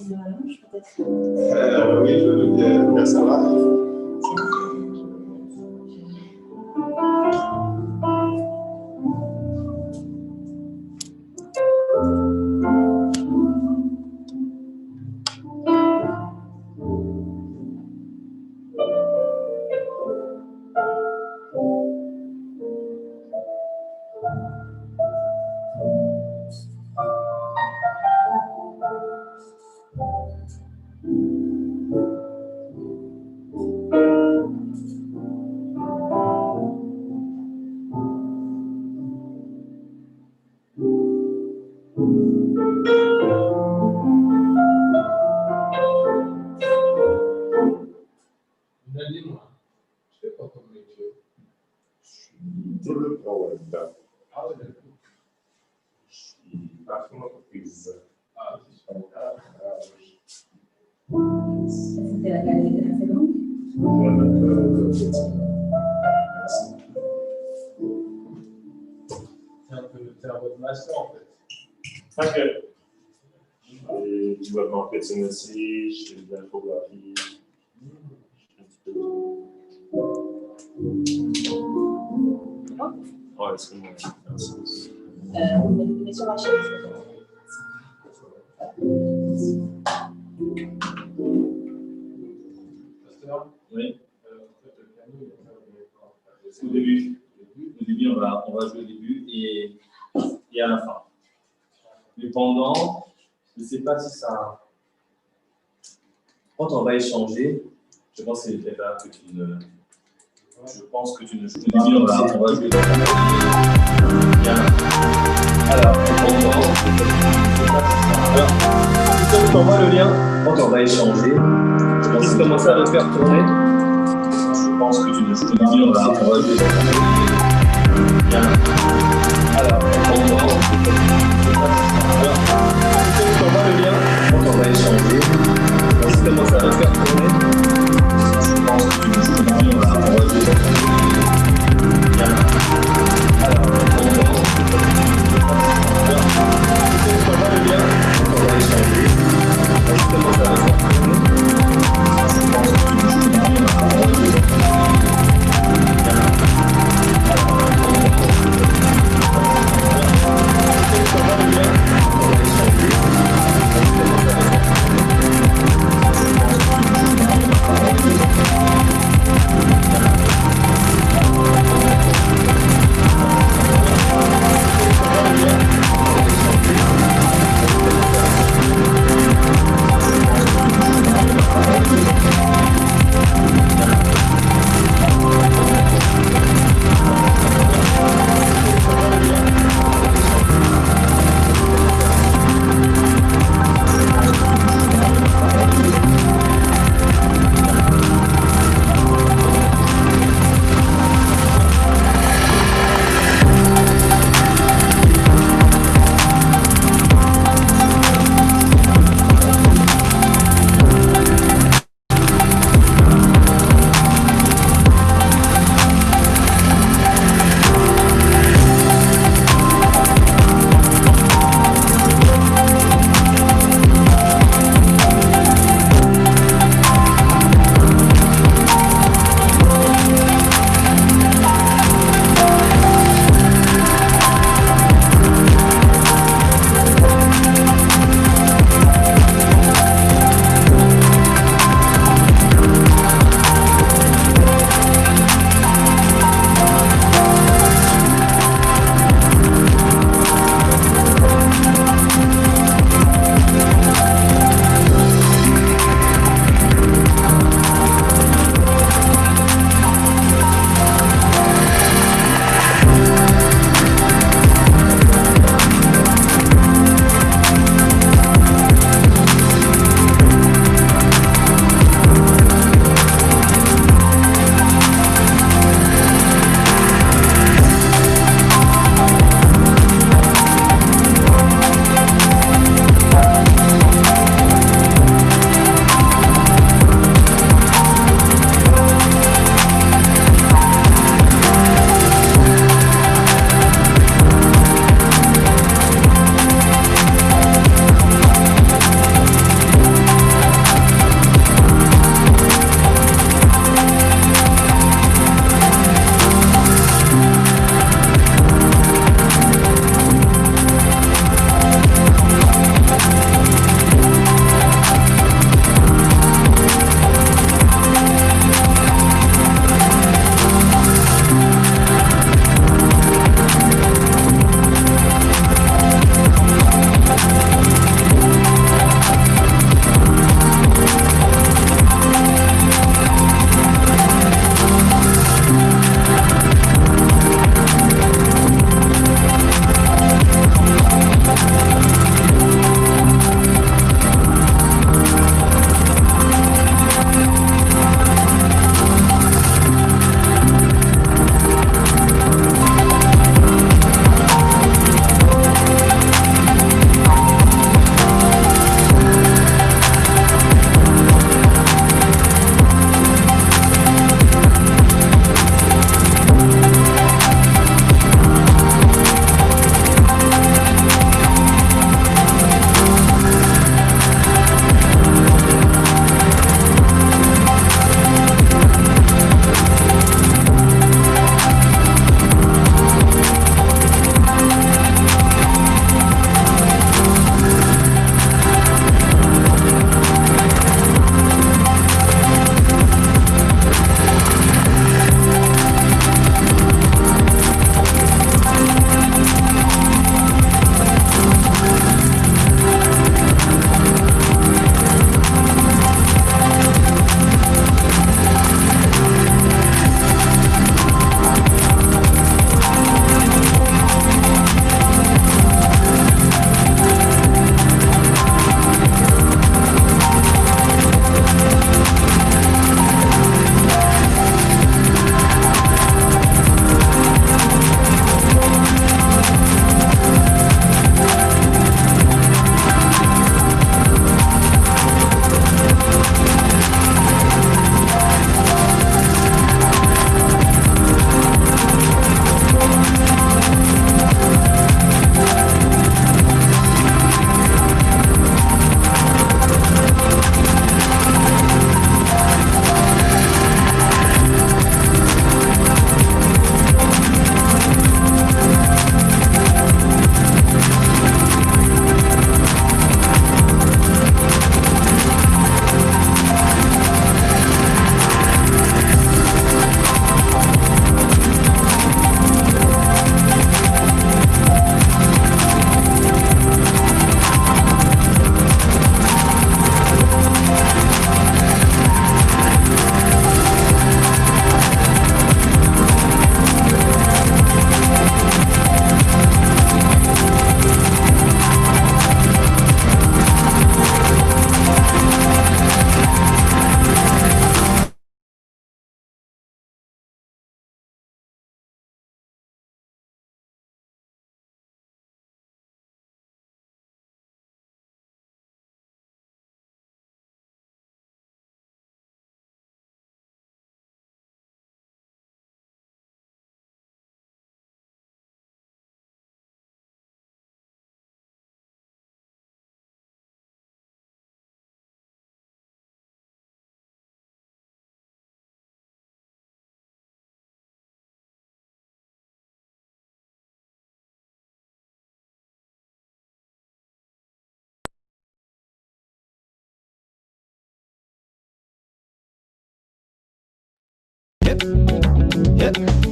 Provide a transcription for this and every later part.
une rallonge, peut-être. Oui, je veux bien savoir. Dis-moi, je fais quoi comme métier? Je suis développeur web. Ah oui, d'accord. Je suis patron d'entreprise. Ah, c'est ça. C'était la qualité assez longue. Merci. C'est un votre master en fait. Ok. Je fais du web marketing aussi, je fais de l'infographie. Ouais, c'est bon. Merci. Mais sur la chaise. Pasteur? Oui. En fait, le piano, il est pas Au début, on va jouer au début et à la fin. Mais pendant, je ne sais pas si ça. Quand on va échanger, je pense que c'est peut-être là que tu ne. Je pense que tu ne joues pas. On va jouer au début. Alors, pendant, je ne sais pas si ça. Alors, si tu t'envoies le lien, quand on va échanger, je pense que commencer à le faire tourner. Je pense que tu ne joues pas. On va jouer au début. Alors, pendant, je ne sais pas si ça. Alors, si tu t'envoies le lien, quand on va échanger, on va commencer à le faire tourner. Je pense que tu ne joues pas. On va jouer au début. Alors, pendant, je ne sais pas si ça. Alors, si tu t'envoies le lien, quand on va échanger, on va commencer à le faire tourner. Je pense que tu ne joues pas. On va jouer au début. Alors,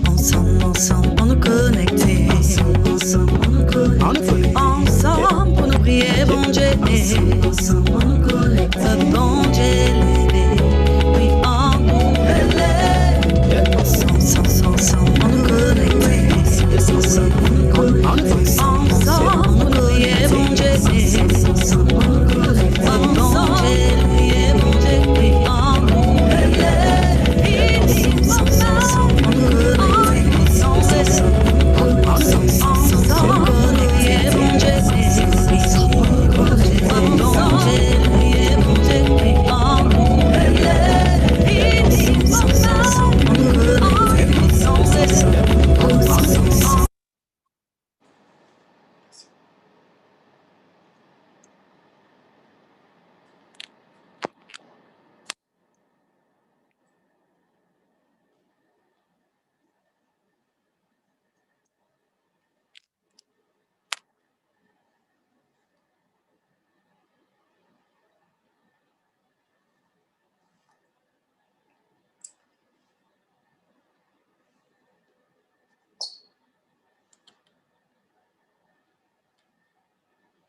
Ensemble, ensemble, on nous connecté. Ensemble, on nous connecté. Ensemble, pour nous prier, bon Dieu. Ensemble, on nous connecté. Bon Dieu, l'élevé. Oui, en nous élevé. Ensemble, on nous connecté. Ensemble, on nous connecté. Ensemble, pour nous prier, bon Dieu. Ensemble, on nous connecté. Bon Dieu, prier, bon Dieu. Oui, en nous élevé. Ensemble, on nous connecté.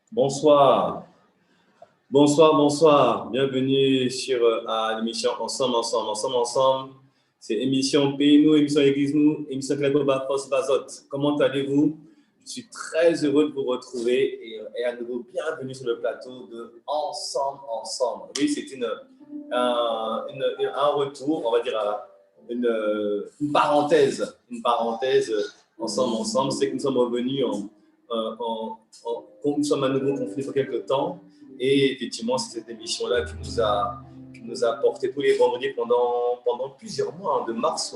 Bonsoir. Bonsoir. Bienvenue sur à l'émission Ensemble. C'est émission Pays nous, émission Église nous, émission Clécoba Force Bazot. Comment allez-vous? Je suis très heureux de vous retrouver et à nouveau bienvenue sur le plateau de Ensemble. Oui, c'est un retour, on va dire une parenthèse Ensemble. C'est que nous sommes revenus nous sommes à nouveau confinés pour quelques temps et effectivement c'est cette émission-là qui nous a porté tous les vendredis pendant plusieurs mois, de mars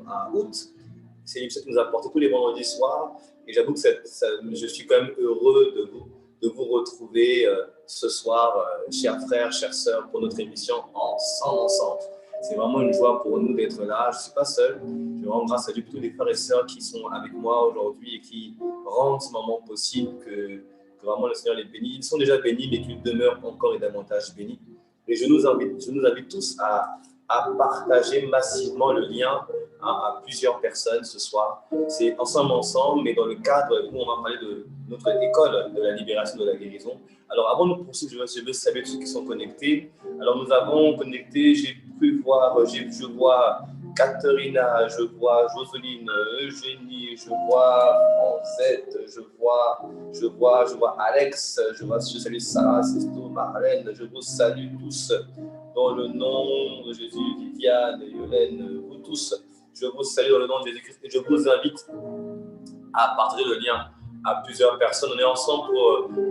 à août. C'est une émission qui nous a porté tous les vendredis soirs et j'avoue que je suis quand même heureux de vous retrouver ce soir, chers frères, chères sœurs, pour notre émission Ensemble. C'est vraiment une joie pour nous d'être là. Je ne suis pas seul. Je rends grâce à Dieu pour tous les frères et sœurs qui sont avec moi aujourd'hui et qui rendent ce moment possible, que vraiment le Seigneur les bénit. Ils sont déjà bénis, mais qu'ils demeurent encore et davantage bénis. Et je nous invite tous à partager massivement le lien à plusieurs personnes ce soir. C'est ensemble, mais dans le cadre où on va parler de notre école de la libération de la guérison. Alors avant de poursuivre, je veux saluer tous ceux qui sont connectés. Alors nous avons connecté, je vois Catherina, je vois Joseline, Eugénie, je vois Francette, je vois Alex, je salue Sarah, Sisto, Marlène, je vous salue tous dans le nom de Jésus, Viviane, Yolène, vous tous, je vous salue dans le nom de Jésus-Christ et je vous invite à partager le lien à plusieurs personnes. On est ensemble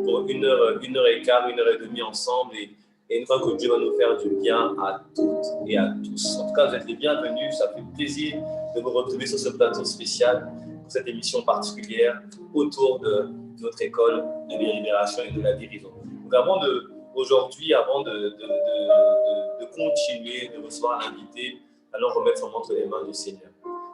pour une heure et quart, 1 heure et demie ensemble et une fois que Dieu va nous faire du bien à toutes et à tous. En tout cas, vous êtes les bienvenus. Ça fait plaisir de vous retrouver sur ce plateau spécial pour cette émission particulière autour de notre école de la libération et de la guérison. Donc avant de continuer de recevoir l'invité, allons remettre son entre les mains du Seigneur.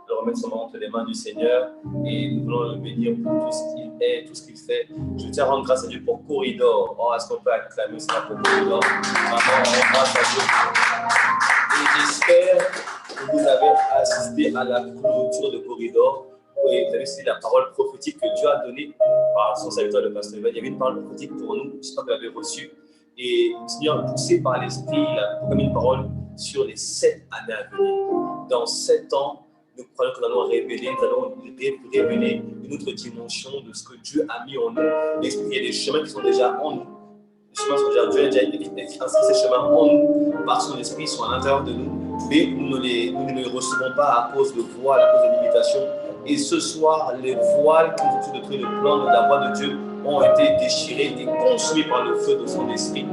Allons remettre son entre les mains du Seigneur et nous voulons le bénir pour tout ce qu'il est, tout ce qu'il fait. Je tiens à rendre grâce à Dieu pour Corridor. Oh, est-ce qu'on peut acclamer ça pour Corridor? Vraiment, grâce à Dieu. Et j'espère que vous avez assisté à la clôture de Corridor. Et vous avez aussi la parole prophétique que Dieu a donnée par son serviteur, le pasteur Evan. Il y avait une parole prophétique pour nous, j'espère que vous l'avez reçue. Et le Seigneur, poussé par l'Esprit, il a proclamé une parole sur les 7 années à venir. Dans 7 ans, nous croyons que nous allons révéler une autre dimension de ce que Dieu a mis en nous. Il y a des chemins qui sont déjà en nous. Les chemins sont déjà, Dieu a déjà inscrit ces chemins en nous, par son esprit, ils sont à l'intérieur de nous, mais nous ne les recevons pas à cause de voiles, à cause de limitations. Et ce soir, les voiles qui nous ont détruit le plan de la voix de Dieu ont été déchirés et consumés par le feu de son esprit.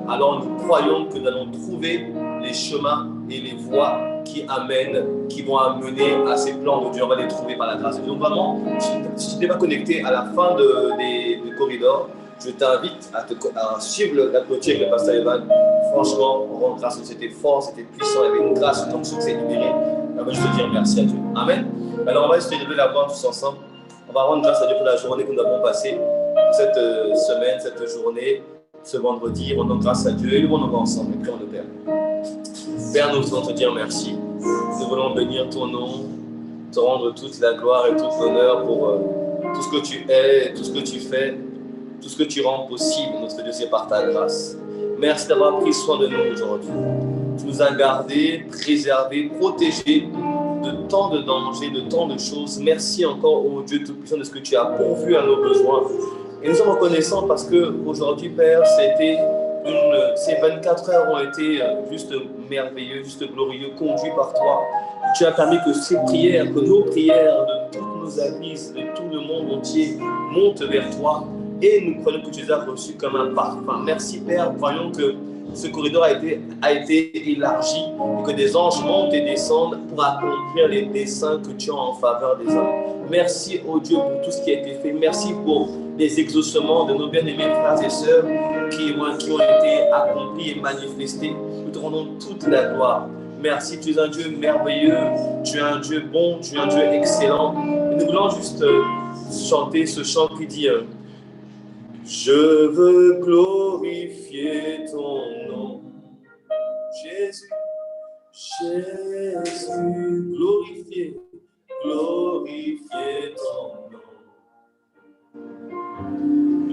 Alors nous croyons que nous allons trouver les chemins et les voies qui vont amener à ces plans de Dieu. On va les trouver par la grâce de Dieu. Donc vraiment, si tu n'es pas connecté à la fin des corridors, je t'invite à suivre la clôture avec le pasteur Evan. Franchement, on rend grâce, c'était fort, c'était puissant, il y avait une grâce, une onction qui s'est libérée. On va juste dire merci à Dieu. Amen. Alors on va essayer de lever la voix tous ensemble. On va rendre grâce à Dieu pour la journée que nous avons passée, cette semaine, cette journée, ce vendredi. Rendons grâce à Dieu et nous allons ensemble et prions le Père. Père, nous voulons te dire merci. Nous nous voulons bénir ton nom, te rendre toute la gloire et toute l'honneur pour tout ce que tu es, tout ce que tu fais, tout ce que tu rends possible, notre Dieu, c'est par ta grâce. Merci d'avoir pris soin de nous aujourd'hui. Tu nous as gardés, préservés, protégés de tant de dangers, de tant de choses. Merci encore, ô Dieu Tout-Puissant, de ce que tu as pourvu à nos besoins. Et nous sommes reconnaissants parce qu'aujourd'hui, Père, ces 24 heures ont été juste merveilleux, juste glorieux, conduits par toi. Tu as permis que ces prières, que nos prières de toutes nos églises, de tout le monde entier montent vers toi. Et nous croyons que tu les as reçus comme un parfum. Merci Père, croyons que ce corridor a été élargi et que des anges montent et descendent pour accomplir les desseins que tu as en faveur des hommes. Merci, ô Dieu, pour tout ce qui a été fait. Merci pour les exaucements de nos bien-aimés frères et sœurs qui ont été accomplis et manifestés. Nous te rendons toute la gloire. Merci, tu es un Dieu merveilleux, tu es un Dieu bon, tu es un Dieu excellent. Et nous voulons juste chanter ce chant qui dit je veux glorifier ton nom, Jésus, Jésus, glorifier ton nom.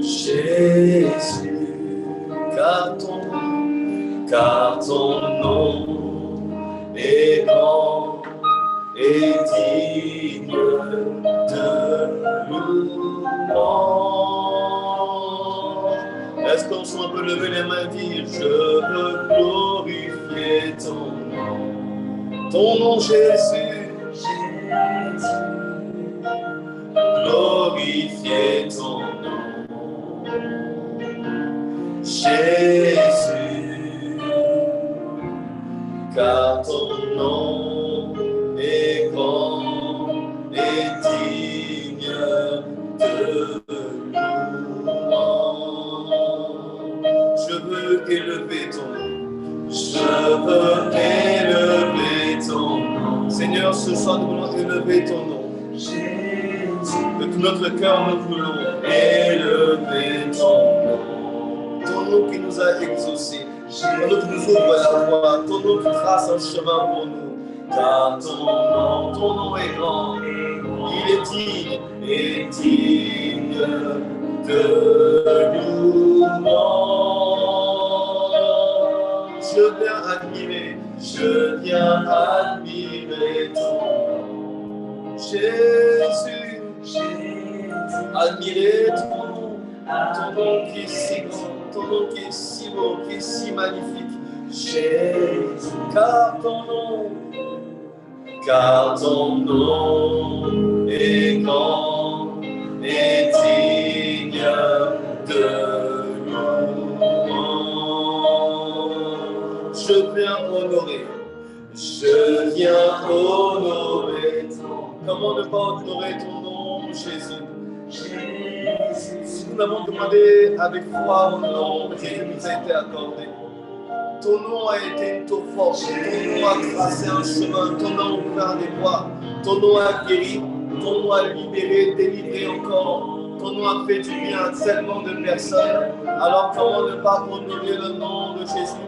Jésus, car ton nom est grand et digne de louange. Est-ce qu'on peut lever les mains et dire je veux glorifier ton nom Jésus, glorifier ton nom Jésus, car ton nom est grand et digne de je veux élever ton nom. Je veux élever ton nom. Seigneur, ce soir, nous voulons élever ton nom. De tout notre cœur, nous voulons élever ton nom. Ton nom qui nous a exaucés. Ton nom qui nous ouvre la voie. Ton nom qui trace un chemin pour nous. Car ton nom est grand. Il est digne de louange. Je viens admirer ton nom. Jésus, admirer ton nom qui est si grand, ton nom qui est si beau, qui est si magnifique. Jésus, car ton nom est grand et digne de je viens honorer ton nom. Comment ne pas honorer ton nom, Jésus? Nous l'avons demandé avec foi au nom de Jésus nous a été accordé. Ton nom a été une tour forte, ton nom a tracé un chemin, ton nom a ouvert des voies, ton nom a guéri, ton nom a libéré, délivré encore. Ton nom a fait du bien à tellement de personnes. Alors comment ne pas honorer le nom de Jésus?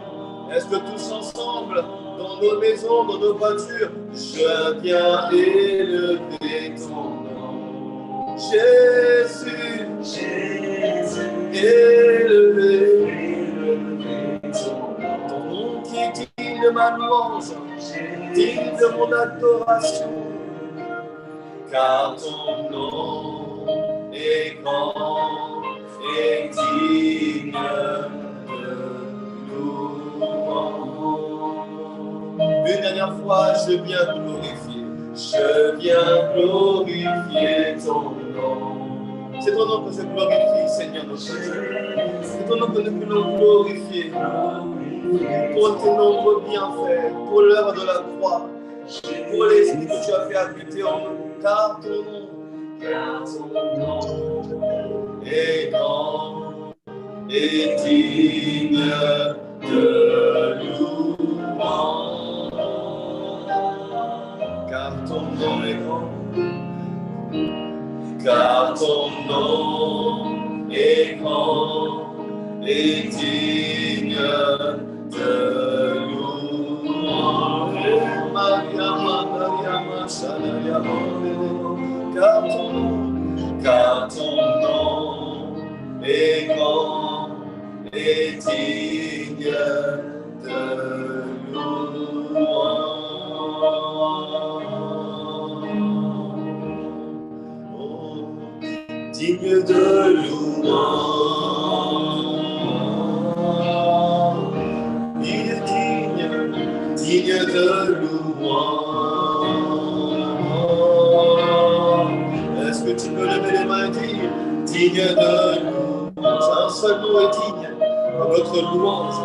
Est-ce que tous ensemble, dans nos maisons, dans nos voitures, je viens élever ton nom. Jésus, élever ton nom qui est digne de ma louange, digne de mon adoration. Car ton nom est grand et digne de louange. Une dernière fois, je viens glorifier ton nom. C'est ton nom que je glorifie, Seigneur notre Dieu. C'est ton nom que nous voulons glorifier pour tes nombreux bienfaits, pour l'œuvre de la croix, pour l'esprit que tu as fait habiter en nous. Car ton nom est grand et digne de louange. Car ton nom est grand, car ton nom est grand et digne de louange. Maria, digne de louange. Digne de louange. Il est digne de louange. Est-ce que tu peux lever les mains et dire digne de louange? Un seul mot est digne de notre louange,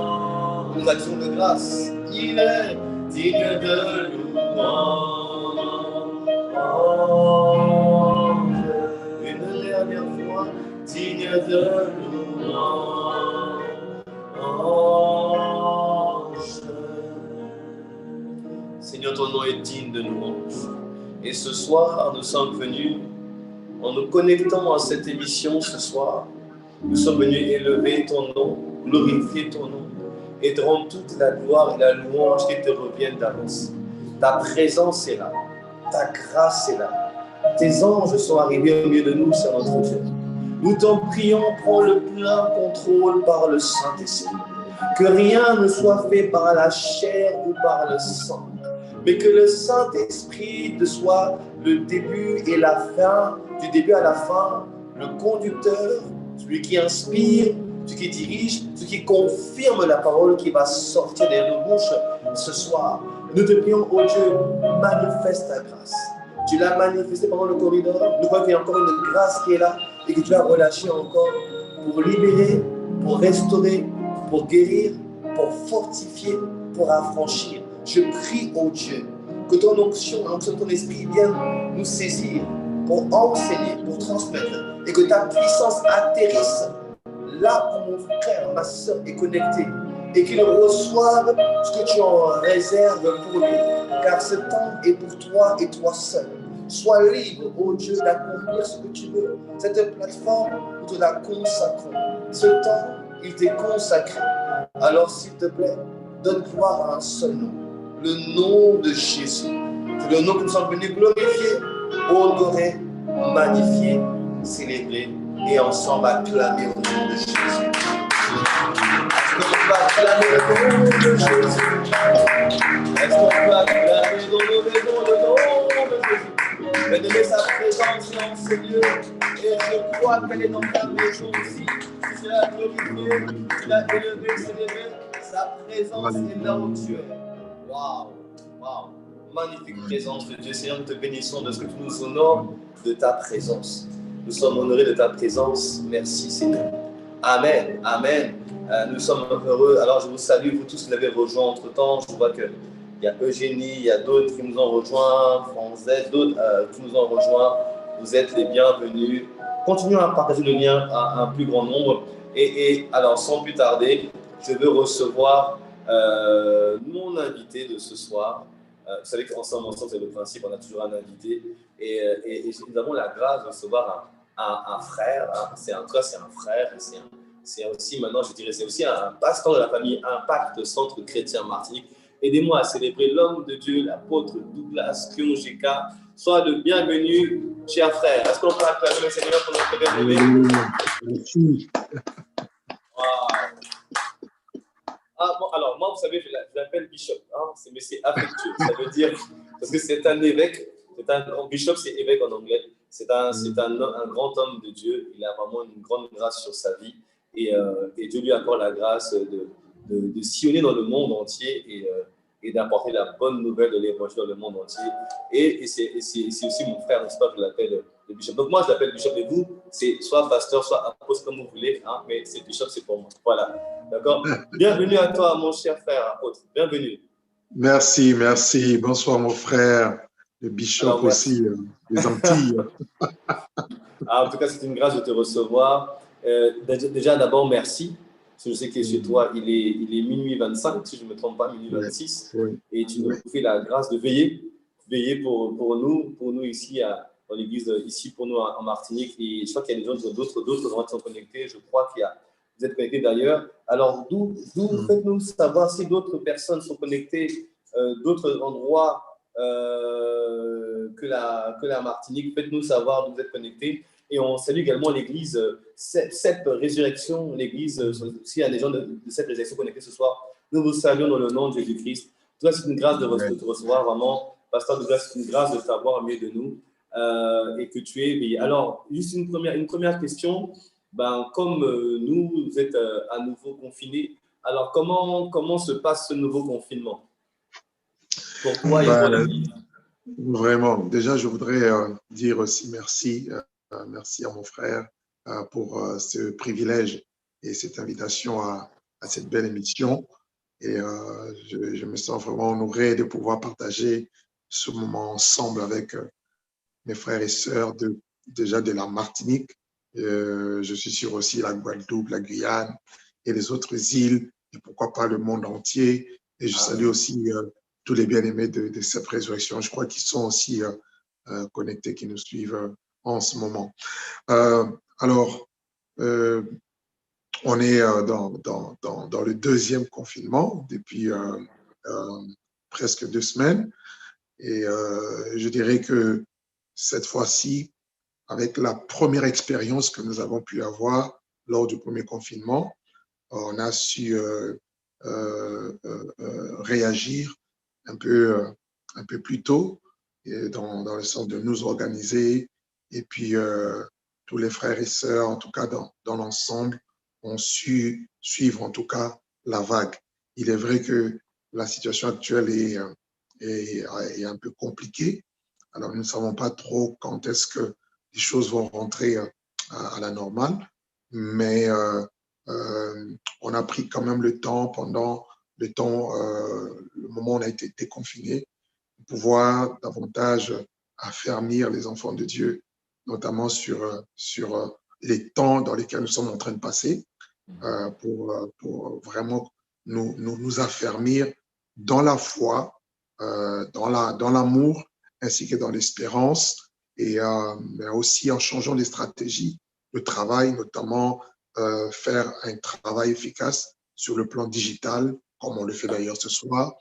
de nos actions de grâce. Il est digne de louange. Une dernière fois, digne de louange. Seigneur, ton nom est digne de louange. Et ce soir, nous sommes venus, en nous connectant à cette émission ce soir, nous sommes venus élever ton nom, glorifier ton nom et te rendre toute la gloire et la louange qui te reviennent d'avance. Ta présence est là, ta grâce est là. Tes anges sont arrivés au milieu de nous, Seigneur notre Dieu. Nous t'en prions, prends le plein contrôle par le Saint-Esprit. Que rien ne soit fait par la chair ou par le sang, mais que le Saint-Esprit soit le début et la fin, du début à la fin, le conducteur, celui qui inspire, celui qui dirige, celui qui confirme la parole qui va sortir de nos bouches ce soir. Nous te prions, oh Dieu, manifeste ta grâce. Tu l'as manifesté pendant le corridor. Nous voyons qu'il y a encore une grâce qui est là et que tu as relâché encore pour libérer, pour restaurer, pour guérir, pour fortifier, pour affranchir. Je prie, oh Dieu, que ton onction, l'onction de ton esprit vienne nous saisir pour enseigner, pour transmettre et que ta puissance atterrisse là où mon frère, ma soeur est connecté et qu'il reçoive ce que tu en réserves pour lui. Car ce temps est pour toi et toi seul. Sois libre, oh Dieu, d'accomplir ce que tu veux. Cette plateforme, nous te la consacrons. Ce temps, il t'est consacré. Alors, s'il te plaît, donne gloire à un seul nom, le nom de Jésus. C'est le nom que nous sommes venus glorifier, honorer, magnifier, célébrer et ensemble acclamer au nom de Jésus. Est-ce qu'on peut acclamer le nom de Jésus? Est-ce qu'on peut acclamer dans nos maisons le nom de Jésus? Donner sa présence dans ce lieu et je crois qu'elle est dans ta maison aussi. Tu l'as glorifié, tu l'as élevé, célébré, sa présence est là où tu es. Waouh, waouh, magnifique présence de Dieu. Seigneur, nous te bénissons de ce que tu nous honores de ta présence. Nous sommes honorés de ta présence. Merci Seigneur. Amen, amen. Nous sommes heureux. Alors je vous salue, vous tous qui l'avez rejoint entre-temps. Je vois qu'il y a Eugénie, il y a d'autres qui nous ont rejoints, Franzette, d'autres qui nous ont rejoints. Vous êtes les bienvenus. Continuons à partager le lien à un plus grand nombre. Et alors, sans plus tarder, je veux recevoir mon invité de ce soir. Vous savez qu'ensemble, c'est le principe, on a toujours un invité. Et nous avons la grâce de recevoir un frère. C'est un frère. C'est aussi, maintenant, je dirais, c'est aussi un pasteur de la famille Impact Centre Chrétien Martinique. Aidez-moi à célébrer l'homme de Dieu, l'apôtre Douglas Kyonjeka. Sois le bienvenu, cher frère. Est-ce qu'on peut acclamer le Seigneur pour notre bien-aimé? Wow. Ah, bon, alors, moi, vous savez, je l'appelle Bishop. Hein, mais c'est affectueux. Ça veut dire, parce que c'est un évêque. Bishop, c'est évêque en anglais. C'est un grand homme de Dieu. Il a vraiment une grande grâce sur sa vie. Et Dieu lui accorde la grâce de sillonner dans le monde entier et d'apporter la bonne nouvelle de l'évangile dans le monde entier. Et c'est aussi mon frère, n'est-ce pas, je l'appelle le Bishop. Donc moi, je l'appelle Bishop, et vous, c'est soit pasteur, soit apôtre, comme vous voulez, hein, mais c'est Bishop, c'est pour moi. Voilà, d'accord? Bienvenue à toi, mon cher frère apôtre. Bienvenue. Merci, merci. Bonsoir, mon frère, le Bishop. Alors, aussi, les Antilles. En tout cas, c'est une grâce de te recevoir. Déjà, d'abord, merci. Parce que je sais que chez toi, il est minuit 25, si je ne me trompe pas, minuit 26. Oui. Et tu nous fais la grâce de veiller pour nous ici dans l'église, ici pour nous en Martinique. Et je crois qu'il y a d'autres endroits qui sont connectés. Je crois vous êtes connectés d'ailleurs. Alors, d'où faites-nous savoir si d'autres personnes sont connectées, d'autres endroits que la Martinique. Faites-nous savoir d'où vous êtes connectés. Et on salue également l'église Cep Résurrection, l'église, s'il y a des gens de Cep Résurrection connectés ce soir, nous vous saluons dans le nom de Jésus-Christ. Toi, c'est une grâce de te recevoir, vraiment. Pasteur Douglas, c'est une grâce de t'avoir au milieu de nous et que tu es éveillé. Alors, juste une première question. Comme nous, vous êtes à nouveau confinés, alors comment se passe ce nouveau confinement? Pourquoi et pour l'Église? Vraiment. Déjà, je voudrais dire aussi merci. Merci à mon frère pour ce privilège et cette invitation à cette belle émission. Et je me sens vraiment honoré de pouvoir partager ce moment ensemble avec mes frères et sœurs déjà de la Martinique. Je suis sûr aussi la Guadeloupe, la Guyane et les autres îles, et pourquoi pas le monde entier. Et je salue aussi tous les bien-aimés de cette résurrection. Je crois qu'ils sont aussi connectés, qui nous suivent en ce moment. Alors, on est dans le deuxième confinement depuis presque 2 semaines. Et je dirais que cette fois-ci, avec la première expérience que nous avons pu avoir lors du premier confinement, on a su réagir un peu plus tôt, dans le sens de nous organiser. Et puis, tous les frères et sœurs, en tout cas dans l'ensemble, ont su suivre en tout cas la vague. Il est vrai que la situation actuelle est un peu compliquée. Alors, nous ne savons pas trop quand est-ce que les choses vont rentrer à la normale, mais on a pris quand même le temps, pendant le moment où on a été déconfiné, de pouvoir davantage affermir les enfants de Dieu, notamment sur les temps dans lesquels nous sommes en train de passer, pour vraiment nous affermir dans la foi, dans l'amour, ainsi que dans l'espérance, mais aussi en changeant les stratégies de travail, notamment faire un travail efficace sur le plan digital, comme on le fait d'ailleurs ce soir,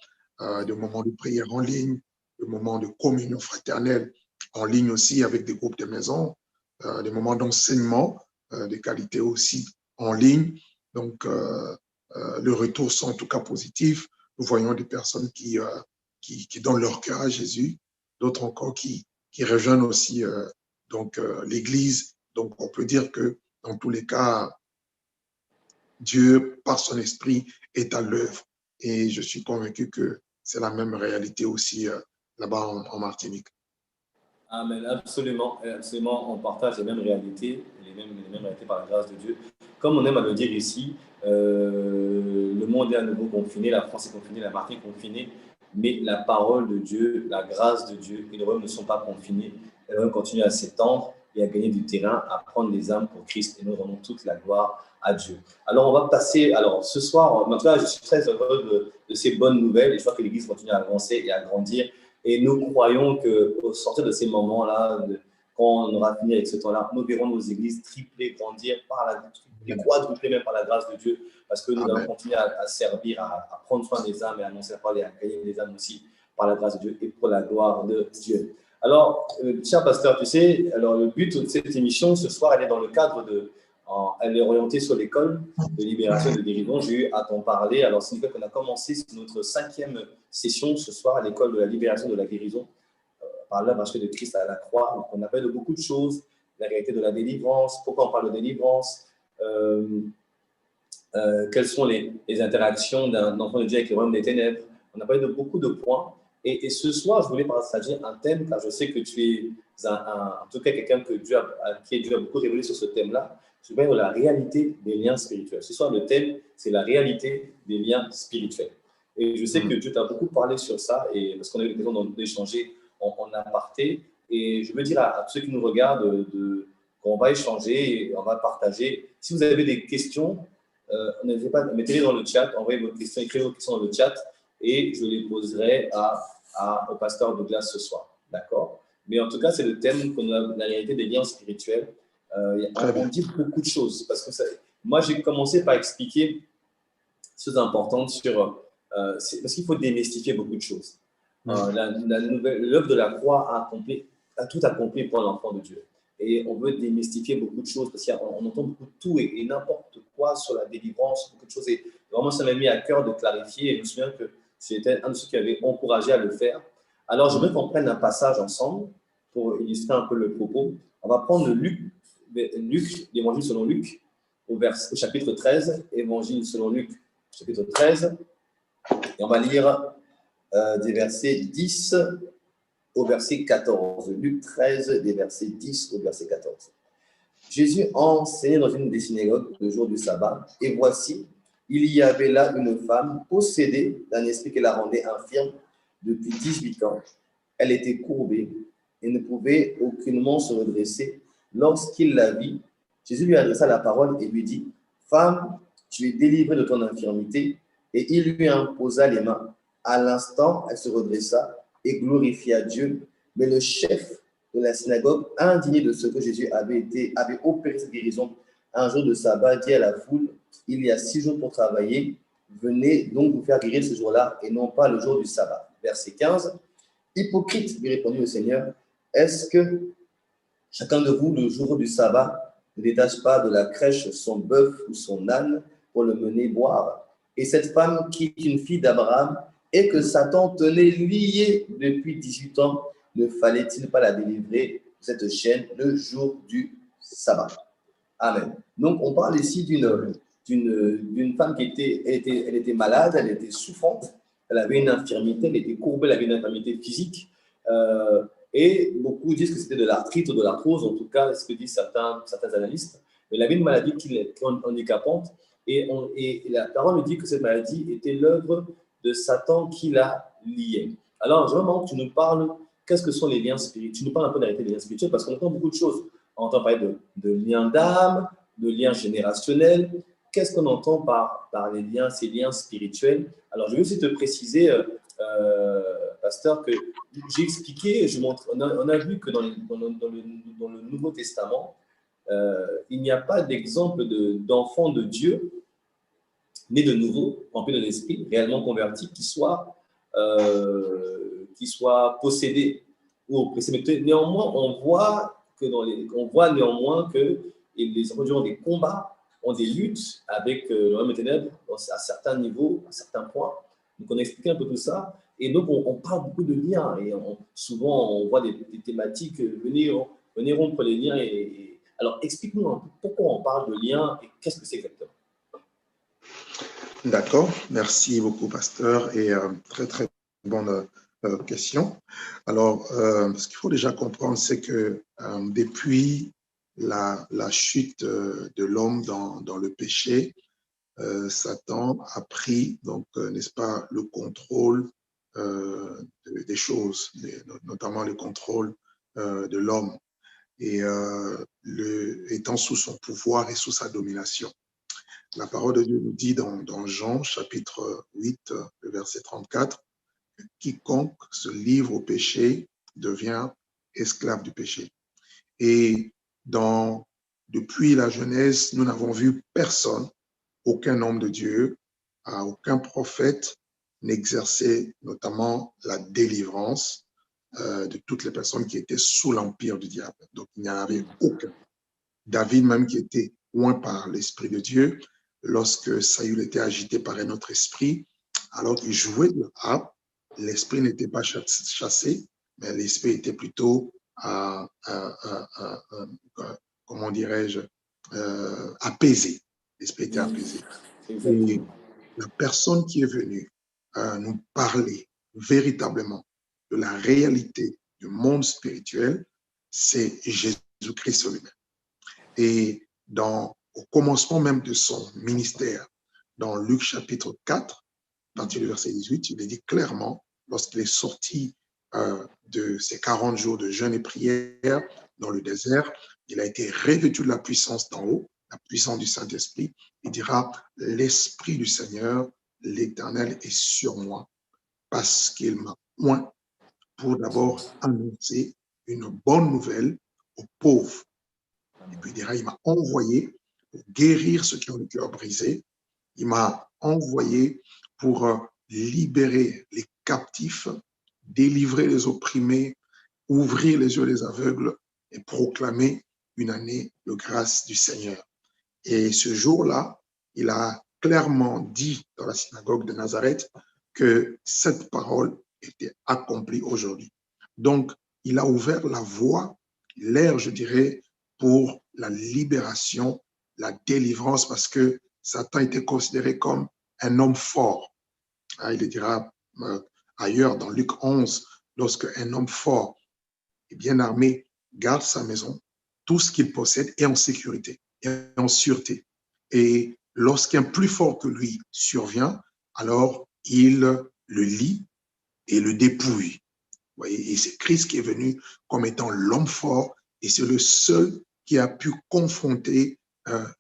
des moments de prière en ligne, des moments de communion fraternelle en ligne aussi avec des groupes de maison, des moments d'enseignement de qualité aussi en ligne. Donc, le retour sont en tout cas positifs. Nous voyons des personnes qui donnent leur cœur à Jésus, d'autres encore qui rejoignent aussi l'Église. Donc, on peut dire que dans tous les cas, Dieu, par son esprit, est à l'œuvre. Et je suis convaincu que c'est la même réalité aussi là-bas en Martinique. Amen, absolument, absolument. On partage les mêmes réalités, les mêmes réalités par la grâce de Dieu. Comme on aime à le dire ici, le monde est à nouveau confiné, la France est confinée, la Martinique est confinée, mais la parole de Dieu, la grâce de Dieu et le royaume ne sont pas confinés. Le royaume continue à s'étendre et à gagner du terrain, à prendre des âmes pour Christ, et nous rendons toute la gloire à Dieu. Alors, on va passer, ce soir, en tout cas, je suis très heureux de ces bonnes nouvelles, et je vois que l'Église continue à avancer et à grandir. Et nous croyons qu'au sortir de ces moments-là, quand on aura fini avec ce temps-là, nous verrons nos églises tripler, grandir, quadrupler même par la grâce de Dieu, parce que nous allons continuer à servir, à prendre soin des âmes et à annoncer la parole et à gagner des âmes aussi par la grâce de Dieu et pour la gloire de Dieu. Alors, cher pasteur, tu sais, alors le but de cette émission ce soir, elle est dans le cadre elle est orientée sur l'école de libération et de guérison. J'ai eu à t'en parler. Alors, c'est qu'on a commencé notre 5e session ce soir à l'école de la libération et de la guérison par l'œuvre achevée de Christ à la croix. Donc, on appelle de beaucoup de choses, la réalité de la délivrance, pourquoi on parle de délivrance, quelles sont les interactions d'un enfant de Dieu avec le royaume des ténèbres. On a parlé de beaucoup de points. Et ce soir, je voulais partager un thème, car je sais que tu es en tout cas quelqu'un que Dieu a beaucoup révélé sur ce thème-là. Je vais la réalité des liens spirituels. Ce soir, le thème, c'est la réalité des liens spirituels. Et je sais que Dieu t'a beaucoup parlé sur ça, et parce qu'on a eu l'occasion d'échanger en aparté. Et je veux dire à tous ceux qui nous regardent qu'on va échanger et on va partager. Si vous avez des questions, n'hésitez pas, mettez-les dans le chat, envoyez vos questions, écrivez vos questions dans le chat, et je les poserai au pasteur Douglas ce soir. D'accord? Mais en tout cas, c'est le thème qu'on a, la réalité des liens spirituels. On dit beaucoup de choses, parce que moi, j'ai commencé par expliquer des choses importantes parce qu'il faut démystifier beaucoup de choses. L'œuvre de la croix a tout accompli pour l'enfant de Dieu. et on veut démystifier beaucoup de choses parce qu'on entend beaucoup de tout et n'importe quoi sur la délivrance, beaucoup de choses. Et vraiment, ça m'a mis à cœur de clarifier. Et je me souviens que c'était un de ceux qui avait encouragé à le faire. Alors, je voudrais qu'on prenne un passage ensemble pour illustrer un peu le propos. On va prendre Luc, l'évangile selon Luc, au chapitre 13, évangile selon Luc, chapitre 13, et on va lire des versets 10 au verset 14. Luc 13, des versets 10 au verset 14. Jésus enseignait dans une des synagogues le jour du sabbat, et voici, il y avait là une femme possédée d'un esprit qui la rendait infirme depuis 18 ans. Elle était courbée et ne pouvait aucunement se redresser. Lorsqu'il la vit, Jésus lui adressa la parole et lui dit, « Femme, tu es délivrée de ton infirmité. » Et il lui imposa les mains. À l'instant, elle se redressa et glorifia Dieu. Mais le chef de la synagogue, indigné de ce que Jésus avait opéré cette guérison un jour de sabbat, dit à la foule, « Il y a 6 jours pour travailler. Venez donc vous faire guérir ce jour-là et non pas le jour du sabbat. » Verset 15. « Hypocrite, lui répondit le Seigneur, est-ce que chacun de vous, le jour du sabbat, ne détache pas de la crèche son bœuf ou son âne pour le mener boire? Et cette femme qui est une fille d'Abraham et que Satan tenait liée depuis 18 ans, ne fallait-il pas la délivrer de cette chaîne le jour du sabbat? » Amen. Donc, on parle ici d'une femme qui était malade, elle était souffrante, elle avait une infirmité, elle était courbée, elle avait une infirmité physique. Et beaucoup disent que c'était de l'arthrite ou de l'arthrose, en tout cas, c'est ce que disent certains analystes. Mais elle avait une maladie qui est handicapante. Et la parole nous dit que cette maladie était l'œuvre de Satan qui la liait. Alors, vraiment, tu nous parles, qu'est-ce que sont les liens spirituels? Tu nous parles un peu d'arrêter les liens spirituels parce qu'on entend beaucoup de choses. On entend parler de liens d'âme, de liens générationnels. Qu'est-ce qu'on entend par les liens, ces liens spirituels? Alors, je vais aussi te préciser, pasteur, que j'ai expliqué, on a vu que dans le Nouveau Testament, il n'y a pas d'exemple d'enfant de Dieu né de nouveau, rempli de l'esprit, réellement converti, qui soit possédé ou oppressé. Mais néanmoins, on voit néanmoins que les enfants de Dieu ont des combats, ont des luttes avec le royaume des ténèbres à certains niveaux, à certains points. Donc, on a expliqué un peu tout ça. Et donc, on parle beaucoup de liens. Et souvent, on voit des thématiques, venez rompre les liens. Alors, explique-nous un peu pourquoi on parle de liens et qu'est-ce que c'est exactement. D'accord, merci beaucoup, pasteur, et très, très bonne question. Alors, ce qu'il faut déjà comprendre, c'est que depuis la chute de l'homme dans le péché, Satan a pris, donc, n'est-ce pas, le contrôle des choses, notamment le contrôle de l'homme, et étant sous son pouvoir et sous sa domination. La parole de Dieu nous dit dans Jean, chapitre 8, le verset 34, que quiconque se livre au péché devient esclave du péché. Et depuis la Genèse, nous n'avons vu personne, aucun homme de Dieu, aucun prophète n'exercer notamment la délivrance de toutes les personnes qui étaient sous l'empire du diable. Donc, il n'y en avait aucun. David même, qui était oint par l'Esprit de Dieu, lorsque Saül était agité par un autre esprit, alors qu'il jouait de la harpe, l'esprit n'était pas chassé, mais l'esprit était plutôt, comment dirais-je, apaisé. L'esprit était apaisé. Et la personne qui est venue nous parler véritablement de la réalité du monde spirituel, c'est Jésus-Christ lui-même. Et au commencement même de son ministère, dans Luc chapitre 4, à partir du verset 18, il est dit clairement, lorsqu'il est sorti de ses 40 jours de jeûne et prière dans le désert, il a été revêtu de la puissance d'en haut, la puissance du Saint-Esprit. Il dira, l'Esprit du Seigneur, l'Éternel est sur moi, parce qu'il m'a oint pour d'abord annoncer une bonne nouvelle aux pauvres. Et puis il dira, il m'a envoyé pour guérir ceux qui ont le cœur brisé. Il m'a envoyé pour libérer les captifs, délivrer les opprimés, ouvrir les yeux des aveugles et proclamer une année de grâce du Seigneur. Et ce jour-là, il a clairement dit dans la synagogue de Nazareth que cette parole était accomplie aujourd'hui. Donc, il a ouvert la voie, l'air, je dirais, pour la libération, la délivrance, parce que Satan était considéré comme un homme fort. Il le dira ailleurs dans Luc 11, lorsque un homme fort et bien armé garde sa maison, tout ce qu'il possède est en sécurité, est en sûreté. Et lorsqu'un plus fort que lui survient, alors il le lie et le dépouille. Vous voyez, et c'est Christ qui est venu comme étant l'homme fort, et c'est le seul qui a pu confronter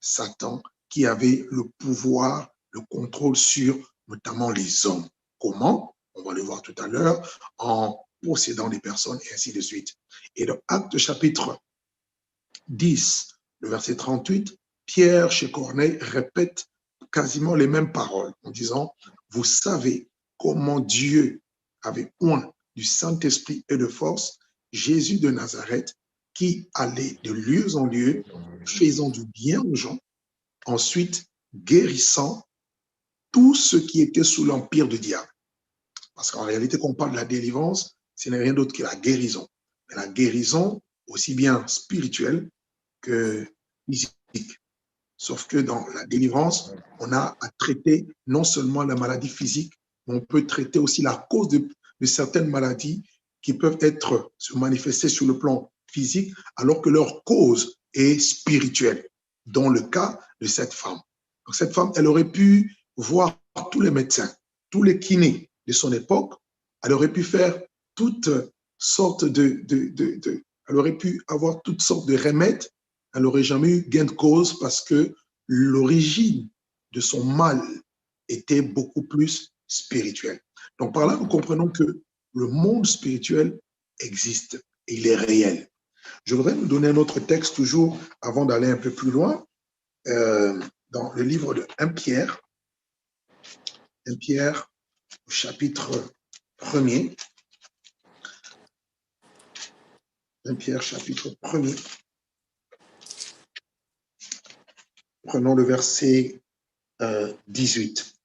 Satan, qui avait le pouvoir, le contrôle sur notamment les hommes. Comment? On va le voir tout à l'heure, en possédant les personnes et ainsi de suite. Et dans Actes chapitre 10, le verset 38, Pierre chez Corneille répète quasiment les mêmes paroles en disant, vous savez comment Dieu avait oint du Saint-Esprit et de force Jésus de Nazareth qui allait de lieu en lieu, faisant du bien aux gens, ensuite guérissant tous ceux qui étaient sous l'empire du diable. Parce qu'en réalité, quand on parle de la délivrance, ce n'est rien d'autre que la guérison. Mais la guérison, aussi bien spirituelle que physique. Sauf que dans la délivrance, on a à traiter non seulement la maladie physique, mais on peut traiter aussi la cause de certaines maladies qui peuvent se manifester sur le plan physique, alors que leur cause est spirituelle, dans le cas de cette femme. Donc cette femme, elle aurait pu voir tous les médecins, tous les kinés de son époque, elle aurait pu faire toutes sortes elle aurait pu avoir toutes sortes de remèdes, elle n'aurait jamais eu gain de cause parce que l'origine de son mal était beaucoup plus spirituelle. Donc par là, nous comprenons que le monde spirituel existe et il est réel. Je voudrais nous donner un autre texte toujours avant d'aller un peu plus loin, dans le livre de 1 Pierre, au chapitre 1er. 1 Pierre, chapitre 1er. Prenons le verset 18.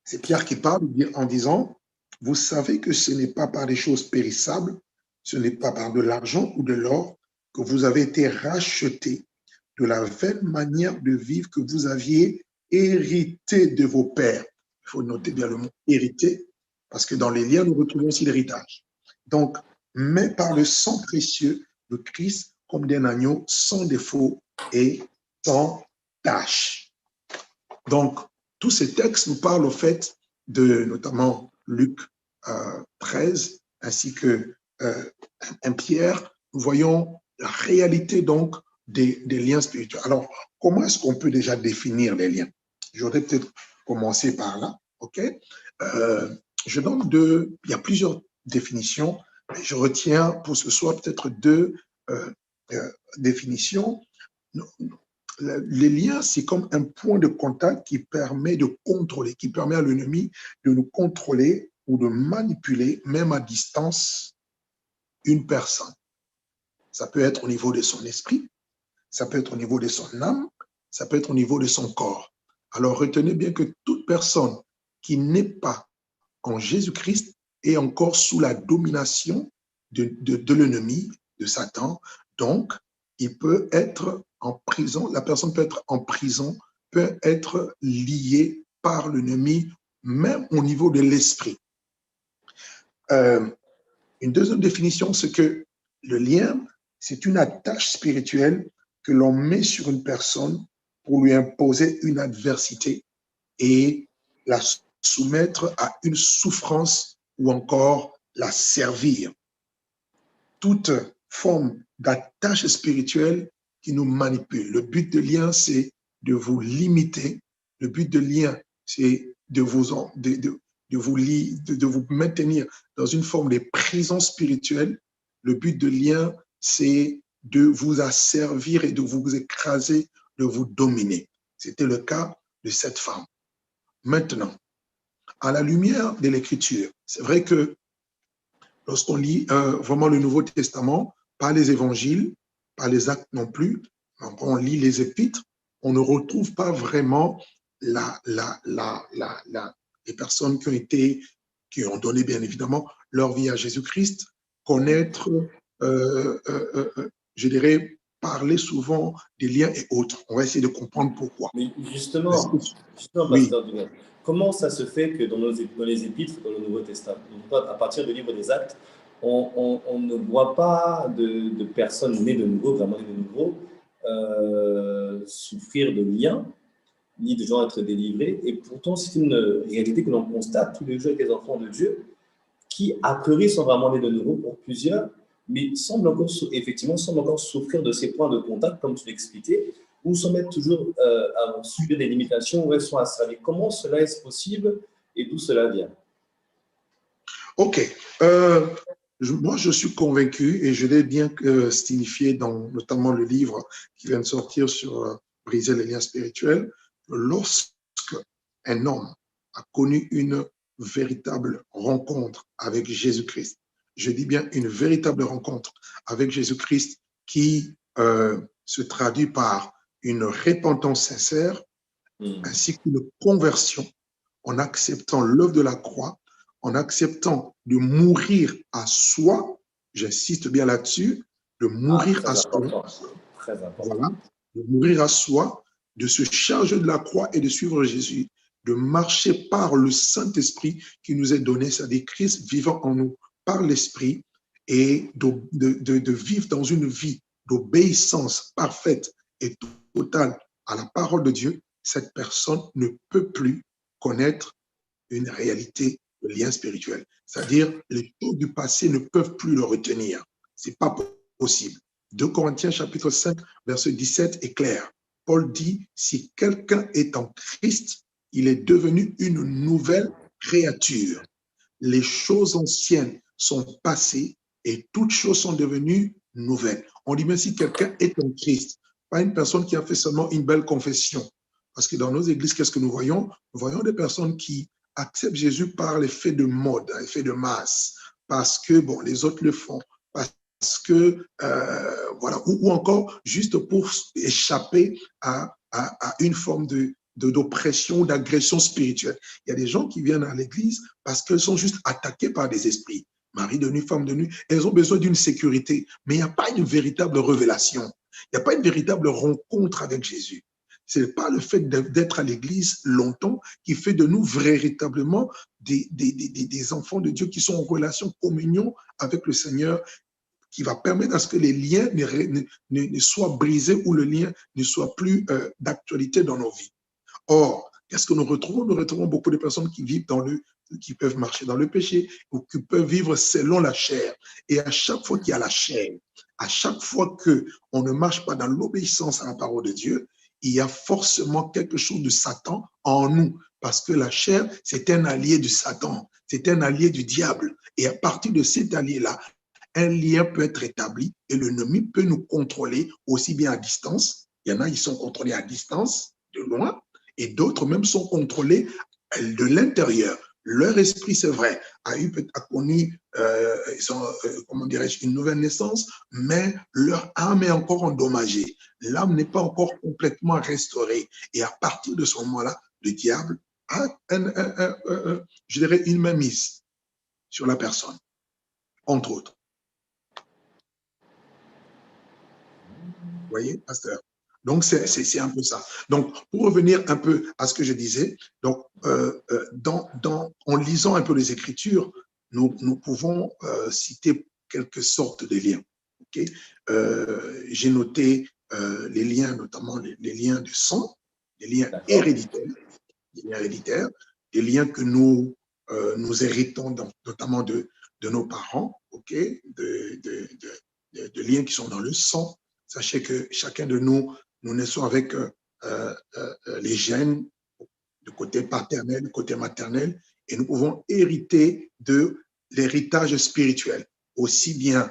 C'est Pierre qui parle en disant, « Vous savez que ce n'est pas par des choses périssables, ce n'est pas par de l'argent ou de l'or que vous avez été rachetés de la vaine manière de vivre que vous aviez hérité de vos pères. » Il faut noter bien le mot « hérité » parce que dans les liens, nous retrouvons aussi l'héritage. Donc, mais par le sang précieux de Christ comme d'un agneau sans défaut et sans tâche. Donc, tous ces textes nous parlent au fait de, notamment Luc 13, ainsi que 1 Pierre, nous voyons la réalité donc des liens spirituels. Alors, comment est-ce qu'on peut déjà définir les liens? J'aurais peut-être commencé par là, ok? Je donne il y a plusieurs définitions, mais je retiens pour ce soir peut-être deux définitions. Les liens, c'est comme un point de contact qui permet de contrôler, qui permet à l'ennemi de nous contrôler ou de manipuler, même à distance, une personne. Ça peut être au niveau de son esprit, ça peut être au niveau de son âme, ça peut être au niveau de son corps. Alors retenez bien que toute personne qui n'est pas en Jésus-Christ est encore sous la domination de l'ennemi, de Satan. Donc, il peut être en prison, la personne peut être en prison, peut être liée par l'ennemi, même au niveau de l'esprit. Une deuxième définition, c'est que le lien, c'est une attache spirituelle que l'on met sur une personne pour lui imposer une adversité et la soumettre à une souffrance ou encore la servir. Toute forme d'attache spirituelle qui nous manipule. Le but de lien, c'est de vous limiter. Le but de lien, c'est de vous maintenir dans une forme de prison spirituelle. Le but de lien, c'est de vous asservir et de vous écraser, de vous dominer. C'était le cas de cette femme. Maintenant, à la lumière de l'Écriture, c'est vrai que lorsqu'on lit vraiment le Nouveau Testament, par les évangiles, pas les actes non plus. Quand on lit les épîtres, on ne retrouve pas vraiment les personnes qui ont donné bien évidemment leur vie à Jésus-Christ, connaître, je dirais, parler souvent des liens et autres. On va essayer de comprendre pourquoi. Mais justement, Oui. pasteur Dugas, comment ça se fait que dans les épîtres, dans le Nouveau Testament, à partir du livre des Actes, on ne voit pas de personnes nées de nouveau, vraiment nées de nouveau, souffrir de liens, ni de gens être délivrés. Et pourtant, c'est une réalité que l'on constate tous les jours avec les enfants de Dieu, qui, a priori, sont vraiment nés de nouveau pour plusieurs, mais semblent encore souffrir de ces points de contact, comme tu l'expliquais, ou sont même toujours à subir des limitations, où elles sont assaillies. Comment cela est possible et d'où cela vient? Ok. Moi, je suis convaincu, et je l'ai bien signifié dans notamment le livre qui vient de sortir sur briser les liens spirituels, lorsque un homme a connu une véritable rencontre avec Jésus-Christ, je dis bien une véritable rencontre avec Jésus-Christ qui se traduit par une repentance sincère, ainsi qu'une conversion en acceptant l'œuvre de la croix, en acceptant de mourir à soi, j'insiste bien là-dessus, de mourir à soi, très important. voilà, de mourir à soi, de se charger de la croix et de suivre Jésus, de marcher par le Saint-Esprit qui nous est donné, c'est-à-dire Christ vivant en nous par l'Esprit, et de vivre dans une vie d'obéissance parfaite et totale à la parole de Dieu. Cette personne ne peut plus connaître une réalité de lien spirituel. C'est-à-dire, les choses du passé ne peuvent plus le retenir. Ce n'est pas possible. 2 Corinthiens chapitre 5, verset 17 est clair. Paul dit, si quelqu'un est en Christ, il est devenu une nouvelle créature. Les choses anciennes sont passées et toutes choses sont devenues nouvelles. On dit même si quelqu'un est en Christ, pas une personne qui a fait seulement une belle confession. Parce que dans nos églises, qu'est-ce que nous voyons? Nous voyons des personnes qui acceptent Jésus par l'effet de mode, l'effet de masse, parce que bon, les autres le font, parce que voilà, ou encore juste pour échapper à une forme d'oppression, d'agression spirituelle. Il y a des gens qui viennent à l'église parce qu'elles sont juste attaquées par des esprits. Mari de nuit, femme de nuit, elles ont besoin d'une sécurité, mais il n'y a pas une véritable révélation. Il n'y a pas une véritable rencontre avec Jésus. Ce n'est pas le fait d'être à l'église longtemps qui fait de nous véritablement des enfants de Dieu qui sont en relation, communion avec le Seigneur, qui va permettre à ce que les liens ne soient brisés ou le lien ne soit plus d'actualité dans nos vies. Or, qu'est-ce que nous retrouvons? Nous retrouvons beaucoup de personnes qui vivent qui peuvent marcher dans le péché ou qui peuvent vivre selon la chair. Et à chaque fois qu'il y a la chair, à chaque fois qu'on ne marche pas dans l'obéissance à la parole de Dieu, il y a forcément quelque chose de Satan en nous, parce que la chair, c'est un allié de Satan, c'est un allié du diable. Et à partir de cet allié-là, un lien peut être établi et l'ennemi peut nous contrôler aussi bien à distance. Il y en a qui sont contrôlés à distance, de loin, et d'autres même sont contrôlés de l'intérieur. Leur esprit, c'est vrai, a connu comment dirais-je, une nouvelle naissance, mais leur âme est encore endommagée. L'âme n'est pas encore complètement restaurée. Et à partir de ce moment-là, le diable a, je dirais, une mainmise sur la personne, entre autres. Vous voyez, pasteur? Donc, c'est un peu ça. Donc, pour revenir un peu à ce que je disais, donc, en lisant un peu les Écritures, nous pouvons citer quelques sortes de liens. Okay? J'ai noté les liens, notamment les liens de sang, les liens héréditaires, des liens que nous héritons notamment de nos parents, okay? de liens qui sont dans le sang. Sachez que chacun de nous naissons avec les gènes du côté paternel, du côté maternel, et nous pouvons hériter de l'héritage spirituel, aussi bien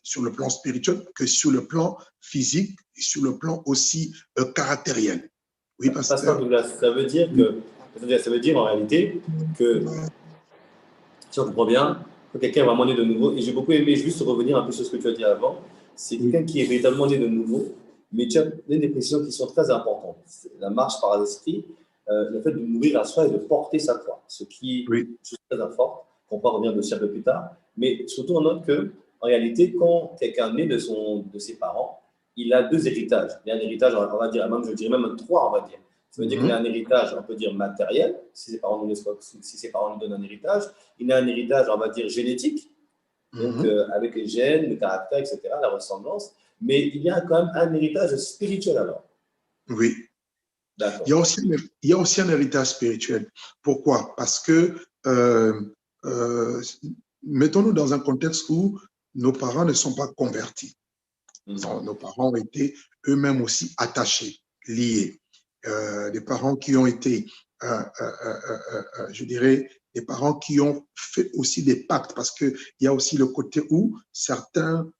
sur le plan spirituel que sur le plan physique et sur le plan aussi caractériel. Oui, Pasteur Douglas, ça veut dire en réalité que, si on comprend bien, que quelqu'un est vraiment né de nouveau, et j'ai beaucoup aimé juste revenir un peu sur ce que tu as dit avant, c'est quelqu'un qui est véritablement né de nouveau, mais tu as donné des précisions qui sont très importantes. La marche par l'esprit, le fait de mourir à soi et de porter sa croix, ce qui est Oui. très important, qu'on va revenir dessus un peu plus tard, mais surtout on note que, en réalité, quand quelqu'un naît de ses parents, il a deux héritages. Il a un héritage, on va dire, même, je dirais même trois, on va dire. Ça veut dire qu'il a un héritage, on peut dire, matériel, si ses parents lui donnent un héritage. Il a un héritage, on va dire, génétique, donc avec les gènes, le caractère, etc., la ressemblance. Mais il y a quand même un héritage spirituel alors. Oui. D'accord. Il y a aussi un héritage spirituel. Pourquoi? Parce que, mettons-nous dans un contexte où nos parents ne sont pas convertis. Nos parents ont été eux-mêmes aussi attachés, liés. Des parents qui ont été, je dirais, des parents qui ont fait aussi des pactes, parce qu'il y a aussi le côté où certains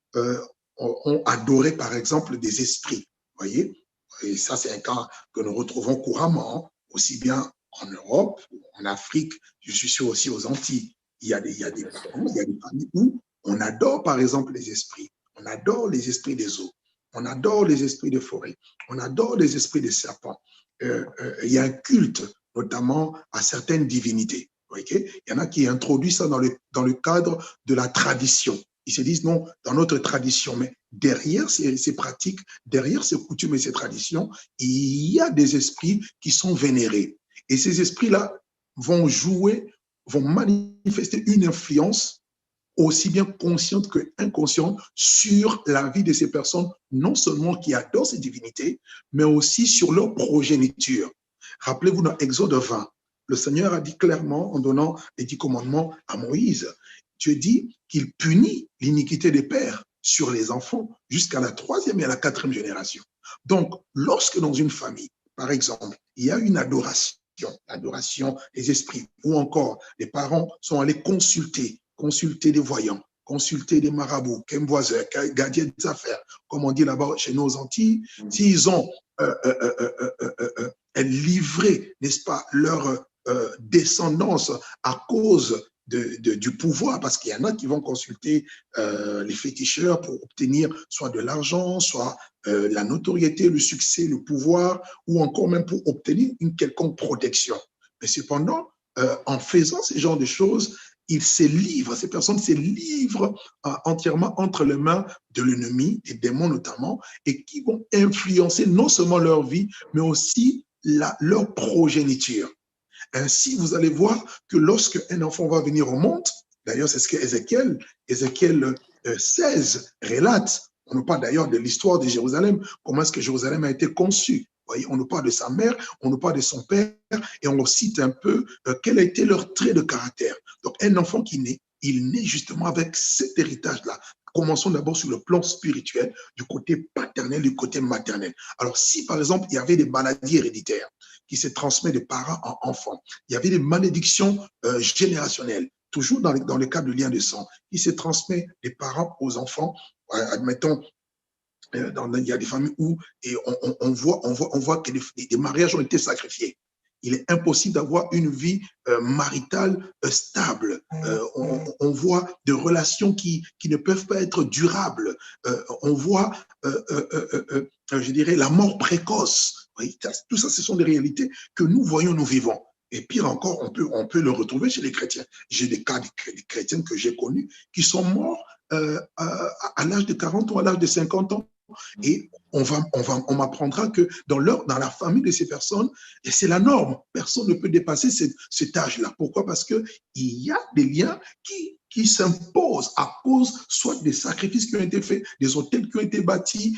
ont adoré, par exemple, des esprits, voyez. Et ça, c'est un cas que nous retrouvons couramment, aussi bien en Europe, en Afrique, je suis sûr aussi aux Antilles. Il y a des parents, il y a des familles où on adore, par exemple, les esprits. On adore les esprits des eaux. On adore les esprits des forêts. On adore les esprits des serpents. Il y a un culte, notamment à certaines divinités. Okay? Il y en a qui introduisent ça dans le cadre de la tradition. Ils se disent non, dans notre tradition, mais derrière ces pratiques, derrière ces coutumes et ces traditions, il y a des esprits qui sont vénérés. Et ces esprits-là vont manifester une influence aussi bien consciente que inconsciente sur la vie de ces personnes, non seulement qui adorent ces divinités, mais aussi sur leur progéniture. Rappelez-vous dans Exode 20, le Seigneur a dit clairement en donnant les 10 commandements à Moïse, Dieu dit qu'il punit l'iniquité des pères sur les enfants jusqu'à la 3e et à la 4e génération. Donc, lorsque dans une famille, par exemple, il y a une l'adoration des esprits, ou encore les parents sont allés consulter des voyants, consulter des marabouts, qu'emboiseurs, gardiens des affaires, comme on dit là-bas chez nos Antilles, s'ils ont livré, n'est-ce pas, leur descendance à cause du pouvoir, parce qu'il y en a qui vont consulter les féticheurs pour obtenir soit de l'argent, soit la notoriété, le succès, le pouvoir, ou encore même pour obtenir une quelconque protection. Mais cependant, en faisant ce genre de choses, ces personnes se livrent entièrement entre les mains de l'ennemi, des démons notamment, et qui vont influencer non seulement leur vie, mais aussi leur progéniture. Ainsi, vous allez voir que lorsque un enfant va venir au monde, d'ailleurs, c'est ce que Ézéchiel 16 relate. On nous parle d'ailleurs de l'histoire de Jérusalem, comment est-ce que Jérusalem a été conçue. Vous voyez, on nous parle de sa mère, on nous parle de son père, et on cite un peu quel a été leur trait de caractère. Donc, un enfant qui naît, il naît justement avec cet héritage-là. Commençons d'abord sur le plan spirituel, du côté paternel, du côté maternel. Alors, si par exemple, il y avait des maladies héréditaires qui se transmettent de parents en enfants, il y avait des malédictions générationnelles, toujours dans le cas de lien de sang, qui se transmet des parents aux enfants, admettons, il y a des familles où on voit que des mariages ont été sacrifiés. Il est impossible d'avoir une vie maritale stable. On voit des relations qui ne peuvent pas être durables. On voit, je dirais, la mort précoce. Oui, tout ça, ce sont des réalités que nous voyons, nous vivons. Et pire encore, on peut le retrouver chez les chrétiens. J'ai des cas de chrétiens que j'ai connus qui sont morts à l'âge de 40 ou à l'âge de 50 ans. Et on m'apprendra que dans la famille de ces personnes, et c'est la norme, personne ne peut dépasser cet âge-là. Pourquoi? Parce qu'il y a des liens qui s'imposent à cause soit des sacrifices qui ont été faits, des autels qui ont été bâtis,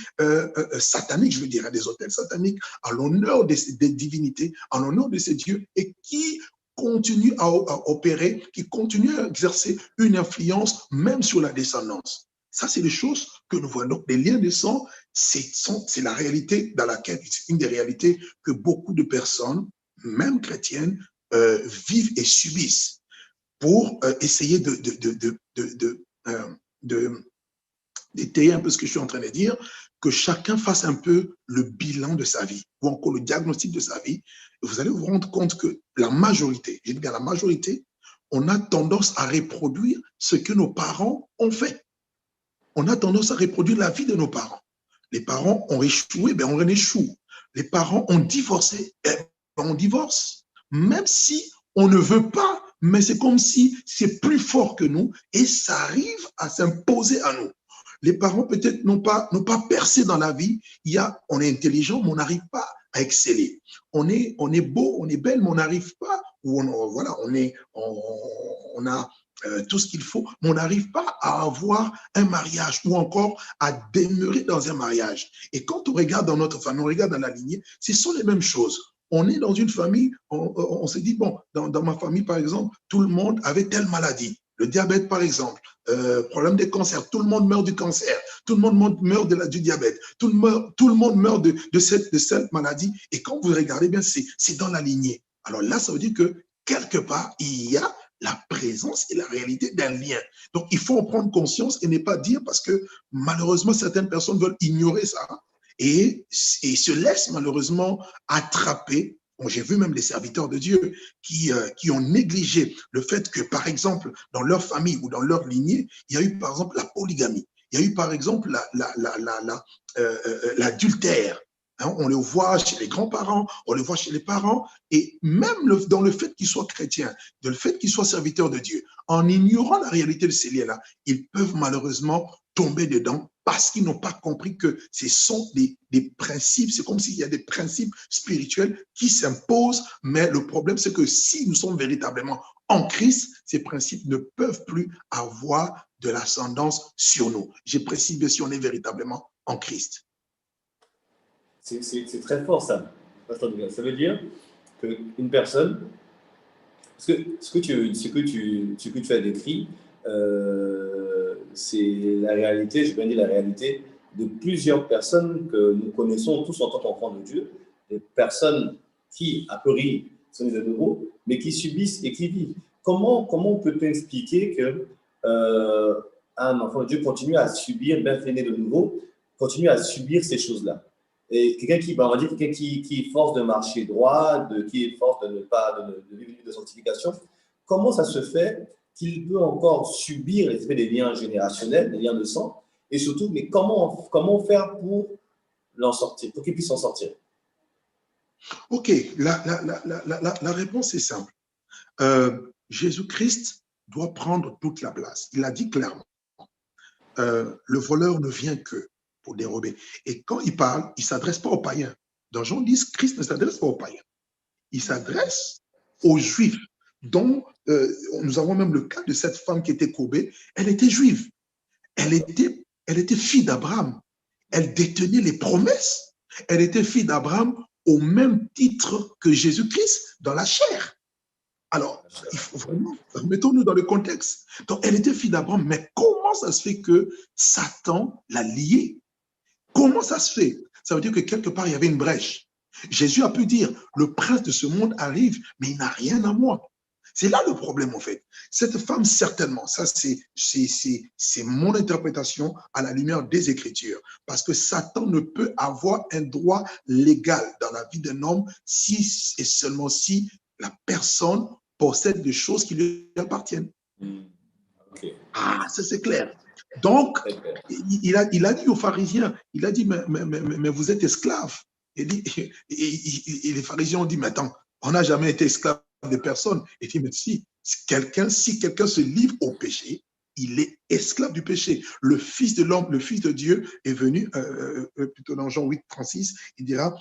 sataniques, je veux dire, des autels sataniques, à l'honneur des divinités, en l'honneur de ces dieux, et qui continuent à opérer, qui continuent à exercer une influence même sur la descendance. Ça, c'est des choses que nous voyons. Donc, les liens de sang, c'est la réalité dans laquelle, c'est une des réalités que beaucoup de personnes, même chrétiennes, vivent et subissent pour essayer d'étayer un peu ce que je suis en train de dire, que chacun fasse un peu le bilan de sa vie, ou encore le diagnostic de sa vie. Et vous allez vous rendre compte que la majorité, je dis bien la majorité, on a tendance à reproduire ce que nos parents ont fait. on a tendance à reproduire la vie de nos parents. Les parents ont échoué, ben on en échoue. Les parents ont divorcé, ben on divorce. Même si on ne veut pas, mais c'est comme si c'est plus fort que nous et ça arrive à s'imposer à nous. Les parents peut-être n'ont pas percé dans la vie. On est intelligent, mais on n'arrive pas à exceller. On est beau, on est belle, mais on n'arrive pas. Voilà, on a tout ce qu'il faut, mais on n'arrive pas à avoir un mariage ou encore à demeurer dans un mariage. Et quand on regarde dans notre famille, on regarde dans la lignée, ce sont les mêmes choses. On est dans une famille, on se dit, bon, dans ma famille, par exemple, tout le monde avait telle maladie. Le diabète, par exemple, problème des cancers, tout le monde meurt du cancer, tout le monde meurt du diabète, tout le monde meurt de cette maladie. Et quand vous regardez bien, c'est dans la lignée. Alors là, ça veut dire que quelque part, il y a la présence et la réalité d'un lien. Donc, il faut en prendre conscience et ne pas dire, parce que malheureusement, certaines personnes veulent ignorer ça et se laissent malheureusement attraper. Bon, j'ai vu même des serviteurs de Dieu qui ont négligé le fait que, par exemple, dans leur famille ou dans leur lignée, il y a eu, par exemple, la polygamie. Il y a eu, par exemple, l'adultère. Hein, on le voit chez les grands-parents, on le voit chez les parents, et même dans le fait qu'ils soient chrétiens, dans le fait qu'ils soient serviteurs de Dieu, en ignorant la réalité de ces liens-là, ils peuvent malheureusement tomber dedans parce qu'ils n'ont pas compris que ce sont des principes, c'est comme s'il y a des principes spirituels qui s'imposent, mais le problème, c'est que si nous sommes véritablement en Christ, ces principes ne peuvent plus avoir de l'ascendance sur nous. Je précise bien si on est véritablement en Christ. C'est très fort ça. Ça veut dire qu'une personne, parce que ce que tu as décrit, c'est la réalité, je vais dire la réalité de plusieurs personnes que nous connaissons tous en tant qu'enfants de Dieu, des personnes qui, a priori, sont des nouveaux, mais qui subissent et qui vivent. Comment peut-on expliquer qu'un enfant de Dieu continue à subir, bien fait né de nouveau, continue à subir ces choses-là? Et quelqu'un qui, on va dire, quelqu'un qui est force de marcher droit, qui est force de vivre de sanctification, comment ça se fait qu'il peut encore subir l'effet des liens générationnels, des liens de sang, et surtout, mais comment faire pour l'en sortir, pour qu'il puisse s'en sortir? Ok, la réponse est simple. Jésus-Christ doit prendre toute la place. Il a dit clairement, le voleur ne vient que pour dérober. Et quand il parle, il ne s'adresse pas aux païens. Dans Jean 10, Christ ne s'adresse pas aux païens. Il s'adresse aux Juifs, dont nous avons même le cas de cette femme qui était courbée. Elle était juive. Elle était fille d'Abraham. Elle détenait les promesses. Elle était fille d'Abraham au même titre que Jésus-Christ dans la chair. Alors, il faut vraiment, remettons-nous dans le contexte. Donc, elle était fille d'Abraham, mais comment ça se fait que Satan l'a liée? Comment ça se fait? Ça veut dire que quelque part, il y avait une brèche. Jésus a pu dire, le prince de ce monde arrive, mais il n'a rien à moi. C'est là le problème, en fait. Cette femme, certainement, ça c'est mon interprétation à la lumière des Écritures, parce que Satan ne peut avoir un droit légal dans la vie d'un homme si et seulement si la personne possède des choses qui lui appartiennent. Okay. Ah, ça c'est clair. Donc, il a dit aux pharisiens, il a dit, mais vous êtes esclaves. Et les pharisiens ont dit, mais attends, on n'a jamais été esclaves de personne. Il dit, mais si quelqu'un se livre au péché, il est esclave du péché. Le Fils de l'homme, le Fils de Dieu est venu, plutôt dans Jean 8, 36, il dira,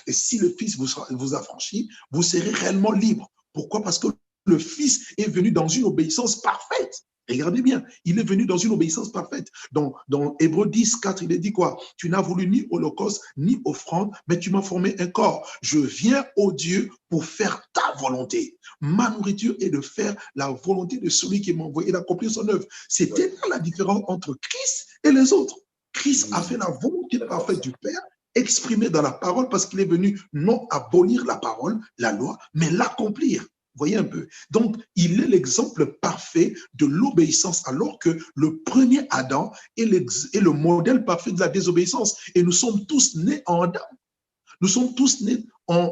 si le Fils vous affranchit, vous serez réellement libre. Pourquoi? Parce que le Fils est venu dans une obéissance parfaite. Regardez bien, il est venu dans une obéissance parfaite. Dans Hébreux 10, 4, il est dit quoi? Tu n'as voulu ni holocauste, ni offrande, mais tu m'as formé un corps. Je viens, ô Dieu, pour faire ta volonté. Ma nourriture est de faire la volonté de celui qui m'a envoyé d'accomplir son œuvre. C'était là la différence entre Christ et les autres. Christ a fait la volonté parfaite du Père, exprimée dans la parole, parce qu'il est venu non abolir la parole, la loi, mais l'accomplir. Voyez un peu. Donc, il est l'exemple parfait de l'obéissance, alors que le premier Adam est le modèle parfait de la désobéissance. Et nous sommes tous nés en Adam. Nous sommes tous nés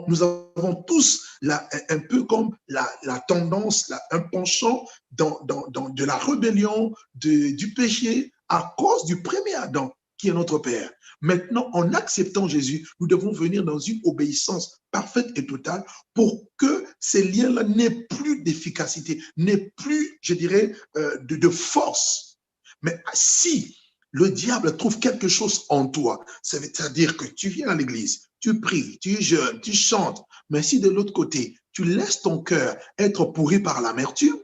nous avons tous un peu comme la tendance, un penchant de la rébellion, du péché à cause du premier Adam qui est notre Père. Maintenant, en acceptant Jésus, nous devons venir dans une obéissance parfaite et totale pour que ces liens-là n'aient plus d'efficacité, n'aient plus, je dirais, de force. Mais si le diable trouve quelque chose en toi, c'est-à-dire que tu viens à l'église, tu pries, tu jeûnes, tu chantes, mais si de l'autre côté, tu laisses ton cœur être pourri par l'amertume,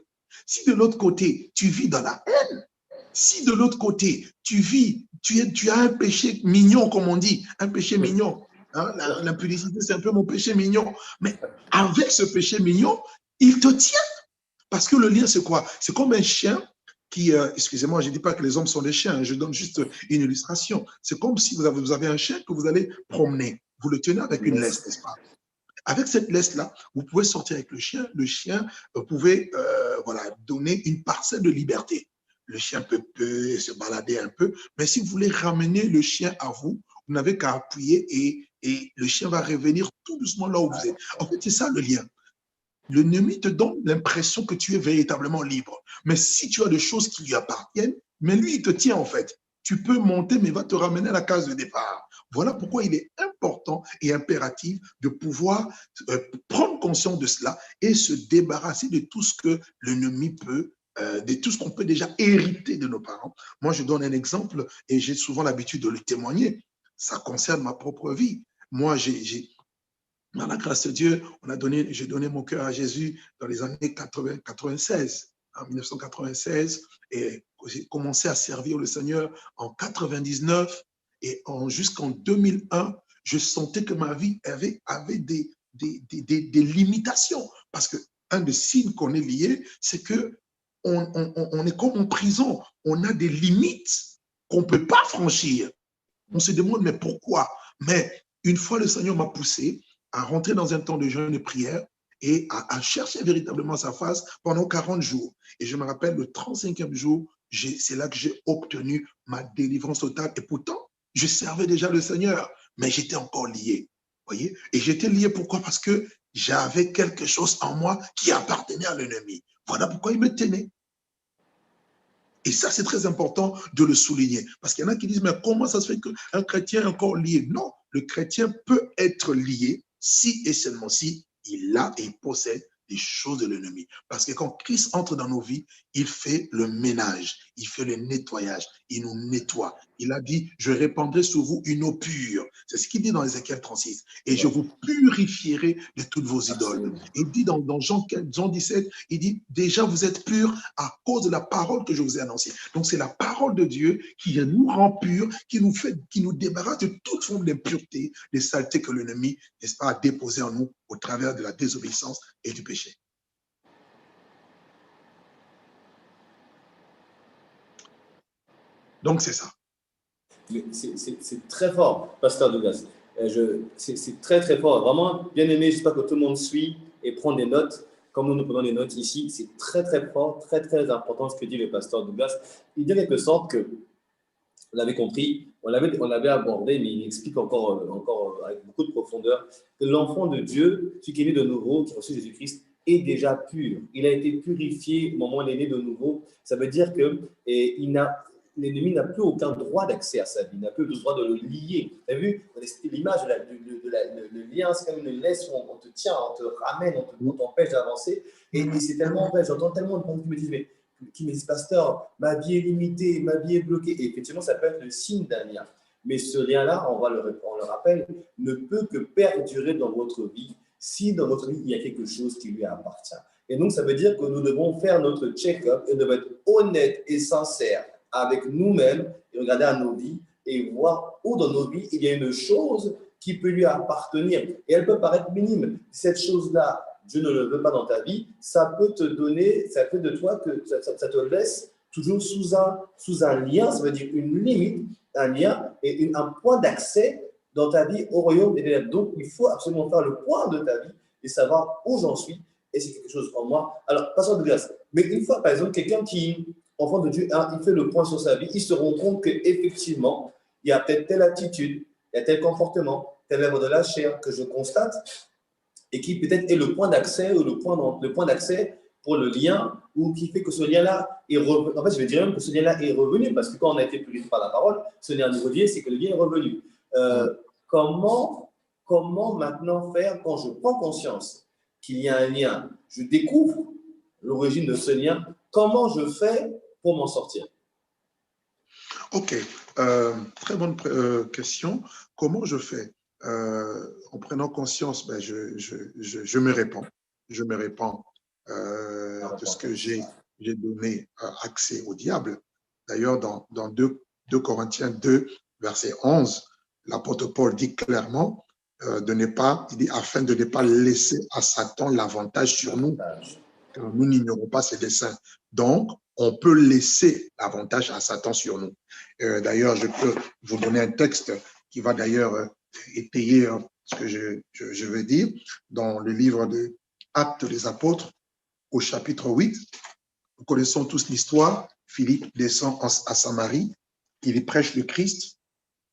si de l'autre côté, tu vis dans la haine, si de l'autre côté, tu as un péché mignon, comme on dit, un péché mignon, hein, la publicité, c'est un peu mon péché mignon, mais avec ce péché mignon, il te tient. Parce que le lien, c'est quoi? C'est comme un chien qui, excusez-moi, je ne dis pas que les hommes sont des chiens, hein, je donne juste une illustration. C'est comme si vous avez un chien que vous allez promener. Vous le tenez avec une laisse, n'est-ce pas? Avec cette laisse-là, vous pouvez sortir avec le chien. Le chien, vous pouvez voilà, donner une parcelle de liberté. Le chien peut se balader un peu, mais si vous voulez ramener le chien à vous, vous n'avez qu'à appuyer et le chien va revenir tout doucement là où vous êtes. En fait, c'est ça le lien. L'ennemi te donne l'impression que tu es véritablement libre. Mais si tu as des choses qui lui appartiennent, mais lui, il te tient en fait. Tu peux monter, mais il va te ramener à la case de départ. Voilà pourquoi il est important et impératif de pouvoir prendre conscience de cela et se débarrasser de tout ce que l'ennemi peut, de tout ce qu'on peut déjà hériter de nos parents. Moi, je donne un exemple et j'ai souvent l'habitude de le témoigner. Ça concerne ma propre vie. Moi, dans la grâce de Dieu, j'ai donné mon cœur à Jésus dans les années 96, en 1996, et j'ai commencé à servir le Seigneur en 99 et jusqu'en 2001, je sentais que ma vie avait des limitations parce qu'un des signes qu'on est lié, c'est que on est comme en prison, on a des limites qu'on ne peut pas franchir. On se demande mais pourquoi? Mais une fois le Seigneur m'a poussé à rentrer dans un temps de jeûne et prière et à chercher véritablement sa face pendant 40 jours. Et je me rappelle, le 35e jour, c'est là que j'ai obtenu ma délivrance totale. Et pourtant, je servais déjà le Seigneur, mais j'étais encore lié. Voyez? Et j'étais lié pourquoi? Parce que j'avais quelque chose en moi qui appartenait à l'ennemi. Voilà pourquoi il me tenait. Et ça, c'est très important de le souligner. Parce qu'il y en a qui disent, mais comment ça se fait qu'un chrétien est encore lié? Non, le chrétien peut être lié si et seulement si il a et il possède des choses de l'ennemi. Parce que quand Christ entre dans nos vies, il fait le ménage, il fait le nettoyage, il nous nettoie. Il a dit, je répandrai sur vous une eau pure. C'est ce qu'il dit dans Ézéchiel 36. Et je vous purifierai de toutes vos idoles. Il dit dans Jean 17, il dit, déjà vous êtes purs à cause de la parole que je vous ai annoncée. Donc c'est la parole de Dieu qui nous rend purs, qui nous débarrasse de toute forme d'impureté, des saletés que l'ennemi, n'est-ce pas, a déposées en nous au travers de la désobéissance et du péché. Donc c'est ça. C'est très fort, Pasteur Douglas. C'est très, très fort. Vraiment, bien aimé, j'espère que tout le monde suit et prend des notes, comme nous prenons des notes ici. C'est très, très fort, très, très important ce que dit le Pasteur Douglas. Il dit en quelque sorte que, vous l'avez compris, on l'avait abordé, mais il explique encore avec beaucoup de profondeur, que l'enfant de Dieu, celui qui est né de nouveau, qui a reçu Jésus-Christ, est déjà pur. Il a été purifié au moment où il est né de nouveau. Ça veut dire que l'ennemi n'a plus aucun droit d'accès à sa vie, n'a plus le droit de le lier. Vous avez vu l'image, le lien, c'est comme une laisse où on te tient, on te ramène, on t'empêche d'avancer. Et c'est tellement vrai, j'entends tellement de gens qui me disent, mais qui me disent, pasteur, ma vie est limitée, ma vie est bloquée. Et effectivement, ça peut être le signe d'un lien. Mais ce lien-là, on le rappelle, ne peut que perdurer dans votre vie si dans votre vie, il y a quelque chose qui lui appartient. Et donc, ça veut dire que nous devons faire notre check-up et devons être honnêtes et sincères avec nous-mêmes et regarder à nos vies et voir où dans nos vies, il y a une chose qui peut lui appartenir. Et elle peut paraître minime. Cette chose-là, Dieu ne le veut pas dans ta vie, ça peut te donner, ça fait de toi que ça te laisse toujours sous un lien, ça veut dire une limite, un lien et un point d'accès dans ta vie au royaume des ténèbres. Donc, il faut absolument faire le point de ta vie et savoir où j'en suis et c'est quelque chose en moi. Alors, pasteur Douglas, mais une fois, par exemple, quelqu'un qui, enfant de Dieu, il fait le point sur sa vie, il se rend compte qu'effectivement, il y a peut-être telle attitude, il y a tel comportement, telle œuvre de la chair que je constate et qui peut-être est le point d'accès ou le point d'accès pour le lien ou qui fait que ce lien-là est revenu. En fait, je vais dire même que ce lien-là est revenu parce que quand on a été purifié par la parole, ce lien revient, c'est que le lien est revenu. Comment maintenant faire quand je prends conscience qu'il y a un lien, je découvre l'origine de ce lien, comment je fais pour m'en sortir? Ok, très bonne question. Comment je fais? En prenant conscience, ben, je me répands. Je me répands de ce que j'ai donné accès au diable. D'ailleurs, dans 2 Corinthiens 2, verset 11, l'apôtre Paul dit clairement il dit afin de ne pas laisser à Satan l'avantage sur nous, car nous n'ignorons pas ses desseins. Donc, on peut laisser l'avantage à Satan sur nous. D'ailleurs, je peux vous donner un texte qui va d'ailleurs étayer ce que je veux dire dans le livre de Actes des Apôtres, au chapitre 8. Nous connaissons tous l'histoire. Philippe descend à Samarie, il y prêche le Christ.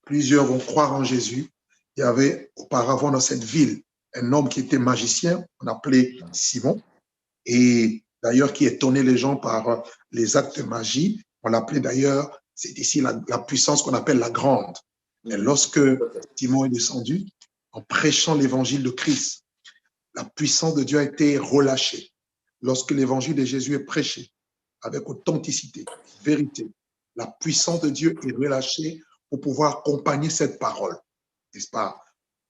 Plusieurs vont croire en Jésus. Il y avait auparavant dans cette ville un homme qui était magicien, on appelait Simon, et d'ailleurs qui étonnait les gens par les actes de magie. On l'appelait d'ailleurs, c'est ici la puissance qu'on appelle la grande. Et lorsque Simon est descendu, en prêchant l'évangile de Christ, la puissance de Dieu a été relâchée. Lorsque l'évangile de Jésus est prêché avec authenticité, vérité, la puissance de Dieu est relâchée pour pouvoir accompagner cette parole, n'est-ce pas,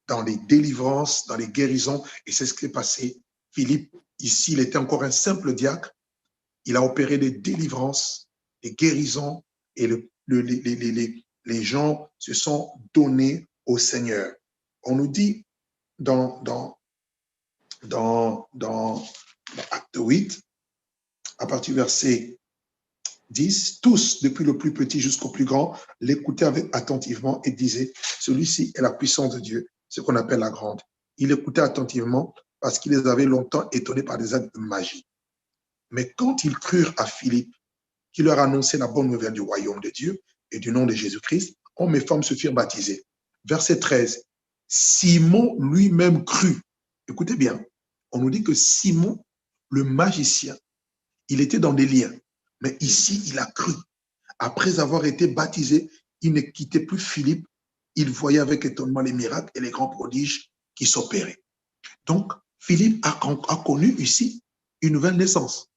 dans les délivrances, dans les guérisons, et c'est ce qui est passé. Philippe, ici, il était encore un simple diacre, il a opéré des délivrances, des guérisons, et les gens se sont donnés au Seigneur. On nous dit dans Acte 8, à partir du verset 10, tous, depuis le plus petit jusqu'au plus grand, l'écoutaient attentivement et disaient, celui-ci est la puissance de Dieu, ce qu'on appelle la grande. Il écoutait attentivement parce qu'il les avait longtemps étonnés par des actes de magie. Mais quand ils crurent à Philippe, qui leur annonçait la bonne nouvelle du royaume de Dieu et du nom de Jésus-Christ, hommes et femmes se firent baptiser. Verset 13, Simon lui-même crut. Écoutez bien, on nous dit que Simon, le magicien, il était dans des liens. Mais ici, il a cru. Après avoir été baptisé, il ne quittait plus Philippe. Il voyait avec étonnement les miracles et les grands prodiges qui s'opéraient. Donc, Philippe a connu ici une nouvelle naissance.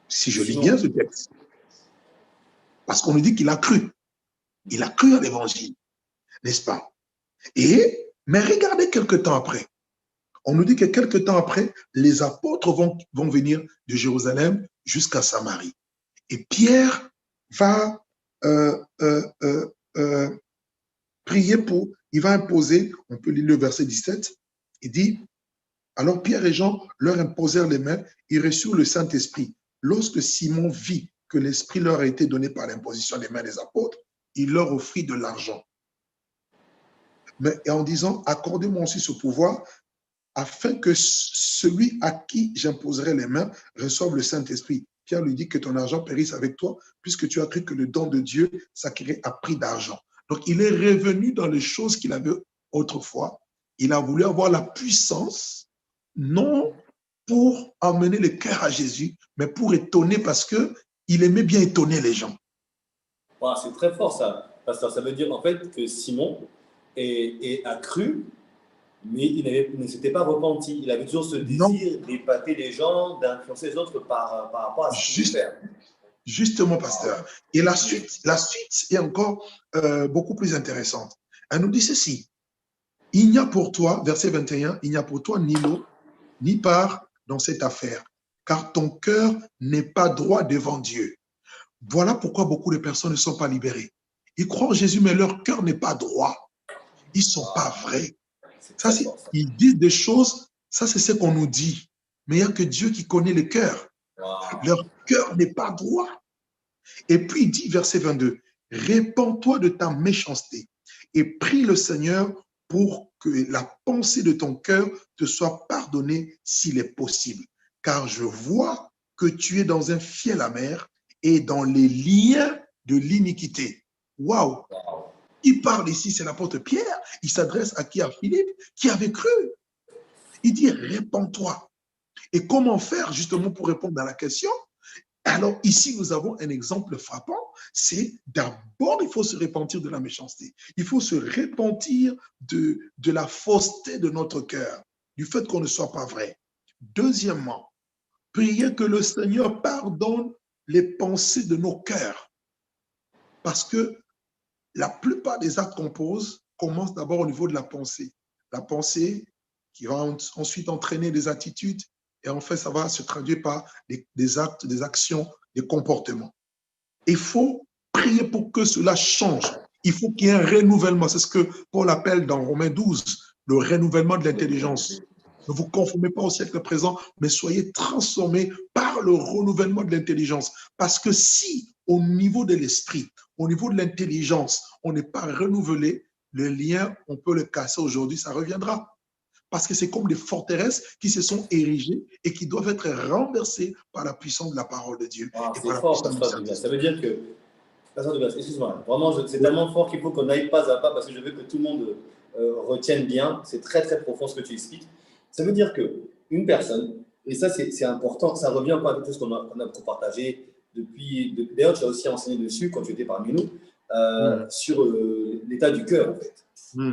Si je lis bien ce texte. Parce qu'on nous dit qu'il a cru. Il a cru à l'évangile. N'est-ce pas? Mais regardez quelques temps après. On nous dit que quelques temps après, les apôtres vont venir de Jérusalem jusqu'à Samarie. Et Pierre va prier il va imposer, on peut lire le verset 17, il dit, alors Pierre et Jean leur imposèrent les mains, ils reçurent le Saint-Esprit. Lorsque Simon vit que l'Esprit leur a été donné par l'imposition des mains des apôtres, il leur offrit de l'argent. Mais en disant, accordez-moi aussi ce pouvoir, afin que celui à qui j'imposerai les mains reçoive le Saint-Esprit. Pierre lui dit que ton argent périsse avec toi, puisque tu as cru que le don de Dieu s'acquérait à prix d'argent. Donc, il est revenu dans les choses qu'il avait autrefois. Il a voulu avoir la puissance, non pour amener le cœur à Jésus, mais pour étonner, parce qu'il aimait bien étonner les gens. Wow, c'est très fort ça, pasteur. Ça veut dire en fait que Simon a cru, mais il ne s'était pas repenti. Il avait toujours ce désir d'épater les gens, d'influencer les autres par rapport à ce qu'il fait. Justement, pasteur. Et la suite est encore beaucoup plus intéressante. Elle nous dit ceci. Il n'y a pour toi, verset 21, il n'y a pour toi ni lot, ni part dans cette affaire, car ton cœur n'est pas droit devant Dieu. Voilà pourquoi beaucoup de personnes ne sont pas libérées. Ils croient en Jésus, mais leur cœur n'est pas droit. Ils ne sont pas vrais. Ça, ils disent des choses, ça c'est ce qu'on nous dit. Mais il n'y a que Dieu qui connaît le cœur. Leur cœur n'est pas droit. Et puis il dit, verset 22, répands-toi de ta méchanceté et prie le Seigneur pour que la pensée de ton cœur te soit pardonnée s'il est possible. Car je vois que tu es dans un fiel amer et dans les liens de l'iniquité. Waouh! Il parle ici, c'est l'apôtre Pierre. Il s'adresse à qui? À Philippe, qui avait cru. Il dit, répands-toi. Et comment faire justement pour répondre à la question? Alors ici, nous avons un exemple frappant, c'est d'abord, il faut se repentir de la méchanceté. Il faut se repentir de la fausseté de notre cœur, du fait qu'on ne soit pas vrai. Deuxièmement, prier que le Seigneur pardonne les pensées de nos cœurs. Parce que la plupart des actes qu'on pose commencent d'abord au niveau de la pensée. La pensée qui va ensuite entraîner des attitudes et en fait, ça va se traduire par des actes, des actions, des comportements. Il faut prier pour que cela change. Il faut qu'il y ait un renouvellement. C'est ce que Paul appelle dans Romains 12, le renouvellement de l'intelligence. Ne vous conformez pas au siècle présent, mais soyez transformés par le renouvellement de l'intelligence. Parce que si, au niveau de l'esprit, au niveau de l'intelligence, on n'est pas renouvelé, le lien, on peut le casser aujourd'hui, ça reviendra. Parce que c'est comme des forteresses qui se sont érigées et qui doivent être renversées par la puissance de la parole de Dieu. Ah, c'est fort, Pasteur Douglas. Ça veut dire que, Pasteur Douglas, excuse-moi, vraiment, c'est tellement fort qu'il faut qu'on aille pas à pas parce que je veux que tout le monde retienne bien. C'est très, très profond ce que tu expliques. Ça veut dire qu'une personne, et ça c'est important, ça revient pas avec tout ce qu'on a partagé depuis. D'ailleurs, tu as aussi enseigné dessus quand tu étais parmi nous, sur l'état du cœur, en fait.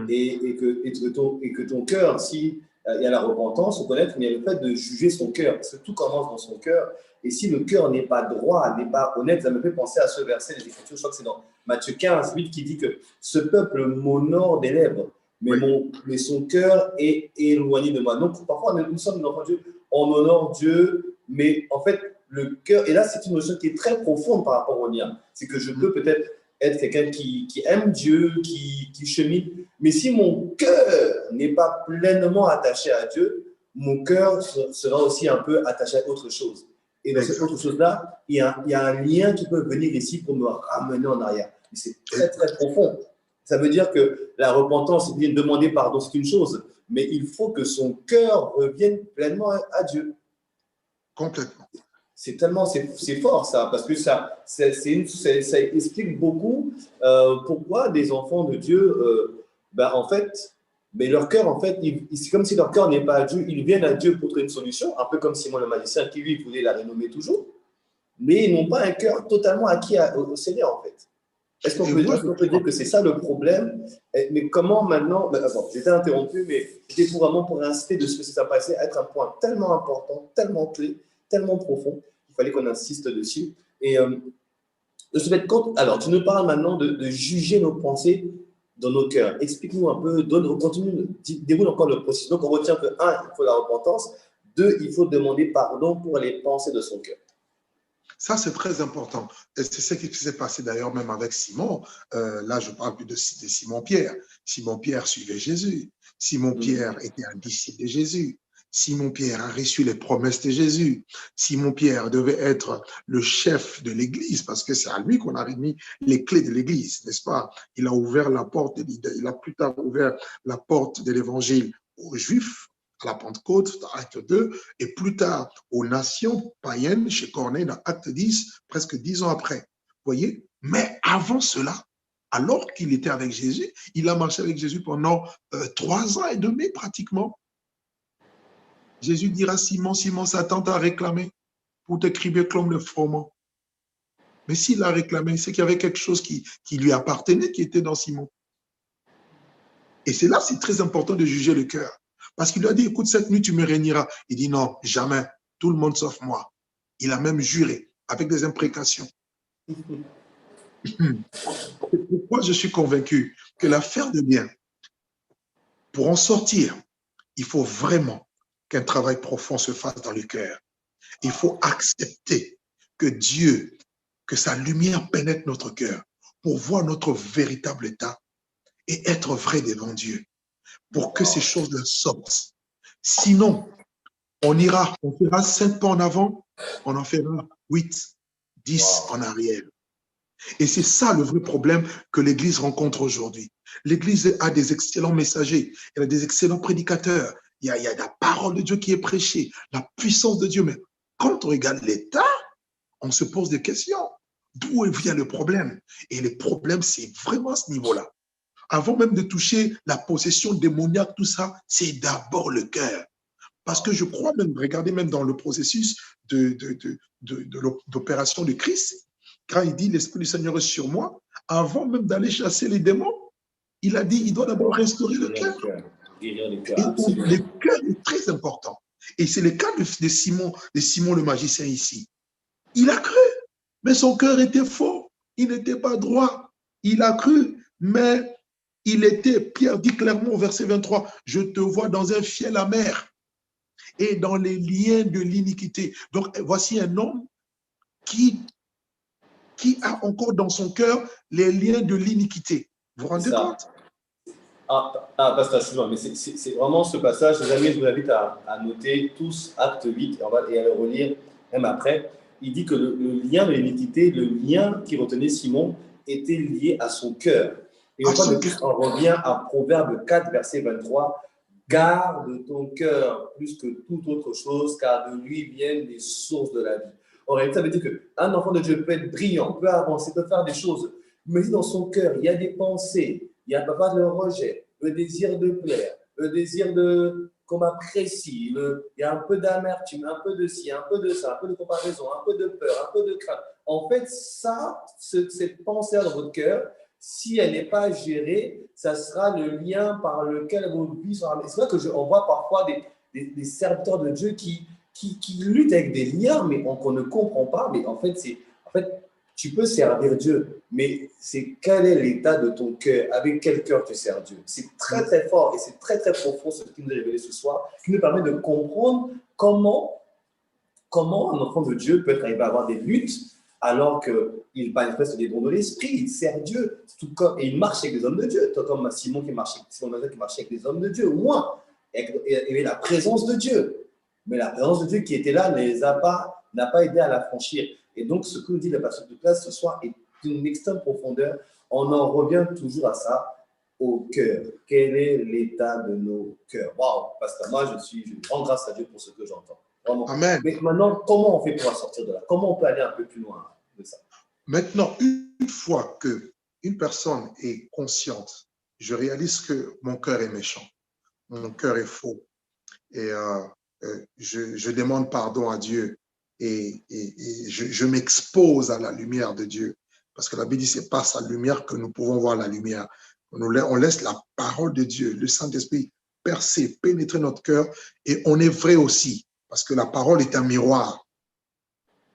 Et que ton cœur, si il y a la repentance, reconnaître, mais il y a le fait de juger son cœur, parce que tout commence dans son cœur. Et si le cœur n'est pas droit, n'est pas honnête, ça me fait penser à ce verset des Écritures, je crois que c'est dans Matthieu 15, 8, qui dit que ce peuple m'honore des lèvres, mais son cœur est éloigné de moi. Donc parfois, nous sommes dans Dieu, on honore Dieu, mais en fait, le cœur, et là c'est une notion qui est très profonde par rapport au lien, c'est que je peux peut-être être quelqu'un qui aime Dieu, qui chemine. Mais si mon cœur n'est pas pleinement attaché à Dieu, mon cœur sera aussi un peu attaché à autre chose. Et dans cette autre chose-là, il y a un lien qui peut venir ici pour me ramener en arrière. Et c'est très, très profond. Ça veut dire que la repentance, c'est demander pardon, c'est une chose, mais il faut que son cœur revienne pleinement à Dieu. Complètement. C'est tellement, c'est fort ça, parce que ça explique beaucoup pourquoi des enfants de Dieu, en fait, mais leur cœur, en fait, c'est comme si leur cœur n'est pas à Dieu. Ils viennent à Dieu pour trouver une solution, un peu comme Simon le magicien qui, lui, voulait la renommer toujours, mais ils n'ont pas un cœur totalement acquis au Seigneur, en fait. Est-ce qu'on peut dire que c'est ça le problème? Mais comment maintenant, j'étais interrompu, mais c'était vraiment pour inciter de ce que ça passait à être un point tellement important, tellement clé, tellement profond, il fallait qu'on insiste dessus. Et de se mettre compte, alors tu nous parles maintenant de juger nos pensées dans nos cœurs. Explique-nous un peu, déroule encore le processus. Donc on retient que 1, il faut la repentance, 2, il faut demander pardon pour les pensées de son cœur. Ça, c'est très important. Et c'est ce qui s'est passé d'ailleurs même avec Simon. Là, je parle plus de Simon-Pierre. Simon-Pierre suivait Jésus. Simon-Pierre était un disciple de Jésus. Simon-Pierre a reçu les promesses de Jésus. Simon-Pierre devait être le chef de l'Église parce que c'est à lui qu'on a remis les clés de l'Église, n'est-ce pas? Il a ouvert la porte, il a plus tard ouvert la porte de l'Évangile aux Juifs à la Pentecôte, dans Acte 2, et plus tard aux nations païennes chez Corneille dans Acte 10, presque 10 ans après. Vous voyez? Mais avant cela, alors qu'il était avec Jésus, il a marché avec Jésus pendant 3 ans et demi pratiquement. Jésus dira, Simon, Simon, Satan t'a réclamé pour te crier comme le froment. Mais s'il a réclamé, c'est qu'il y avait quelque chose qui lui appartenait, qui était dans Simon. Et c'est là, c'est très important de juger le cœur. Parce qu'il lui a dit, écoute, cette nuit, tu me régneras. Il dit, non, jamais, tout le monde sauf moi. Il a même juré, avec des imprécations. Pourquoi je suis convaincu que l'affaire de bien, pour en sortir, il faut vraiment qu'un travail profond se fasse dans le cœur. Il faut accepter que Dieu, que sa lumière pénètre notre cœur pour voir notre véritable état et être vrai devant Dieu, pour que ces choses-là sortent. Sinon, on fera 5 pas en avant, on en fera 8, 10 en arrière. Et c'est ça le vrai problème que l'Église rencontre aujourd'hui. L'Église a des excellents messagers, elle a des excellents prédicateurs, il y a la parole de Dieu qui est prêchée, la puissance de Dieu. Mais quand on regarde l'État, on se pose des questions. D'où vient le problème? Et le problème, c'est vraiment à ce niveau-là. Avant même de toucher la possession démoniaque, tout ça, c'est d'abord le cœur. Parce que je crois même, regardez même dans le processus d'opération de Christ, quand il dit l'Esprit du Seigneur est sur moi, avant même d'aller chasser les démons, il a dit il doit d'abord restaurer le cœur. Guérir le Et cœur. le cœur est très important. Et c'est le cas de Simon le magicien ici. Il a cru, mais son cœur était faux. Il n'était pas droit. Il a cru, mais il était, Pierre dit clairement au verset 23, je te vois dans un fiel amer et dans les liens de l'iniquité. Donc, voici un homme qui a encore dans son cœur les liens de l'iniquité. Vous vous rendez compte? Pasteur, excuse-moi, mais c'est vraiment ce passage, les amis, je vous invite à noter tous Acte 8 et à le relire même après. Il dit que le lien de l'iniquité, le lien qui retenait Simon, était lié à son cœur. Et une fois de plus, on revient à Proverbe 4, verset 23. Garde ton cœur plus que toute autre chose, car de lui viennent les sources de la vie. En réalité, ça veut dire qu'un enfant de Dieu peut être brillant, peut avancer, peut faire des choses, mais si dans son cœur, il y a des pensées, il y a pas le rejet, le désir de plaire, le désir qu'on m'apprécie, il y a un peu d'amertume, un peu de ci, un peu de ça, un peu de comparaison, un peu de peur, un peu de crainte. En fait, cette pensée dans votre cœur, si elle n'est pas gérée, ça sera le lien par lequel vos vies seront. C'est vrai qu'on voit parfois des serviteurs de Dieu qui luttent avec des liens, mais qu'on ne comprend pas. Mais en fait, tu peux servir Dieu, mais c'est quel est l'état de ton cœur, avec quel cœur tu sers Dieu. C'est très très fort et c'est très très profond ce qui nous est révélé ce soir, qui nous permet de comprendre comment un enfant de Dieu peut arriver à avoir des luttes alors qu'il manifeste des dons de l'esprit, il sert Dieu, et il marche avec des hommes de Dieu, tout comme Simon qui marchait avec des hommes de Dieu, au moins, et la présence de Dieu. Mais la présence de Dieu qui était là n'a pas aidé à la franchir. Et donc, ce que nous dit le pasteur de classe ce soir est d'une extrême profondeur. On en revient toujours à ça, au cœur. Quel est l'état de nos cœurs? Waouh, pasteur, moi, je rends grâce à Dieu pour ce que j'entends. Vraiment. Amen. Mais maintenant, comment on fait pour sortir de là? Comment on peut aller un peu plus loin de ça? Maintenant, une fois qu'une personne est consciente, je réalise que mon cœur est méchant, mon cœur est faux. Et je demande pardon à Dieu et je m'expose à la lumière de Dieu. Parce que la Bible dit, c'est par sa lumière que nous pouvons voir la lumière. On laisse la parole de Dieu, le Saint-Esprit, percer, pénétrer notre cœur. Et on est vrai aussi, parce que la parole est un miroir.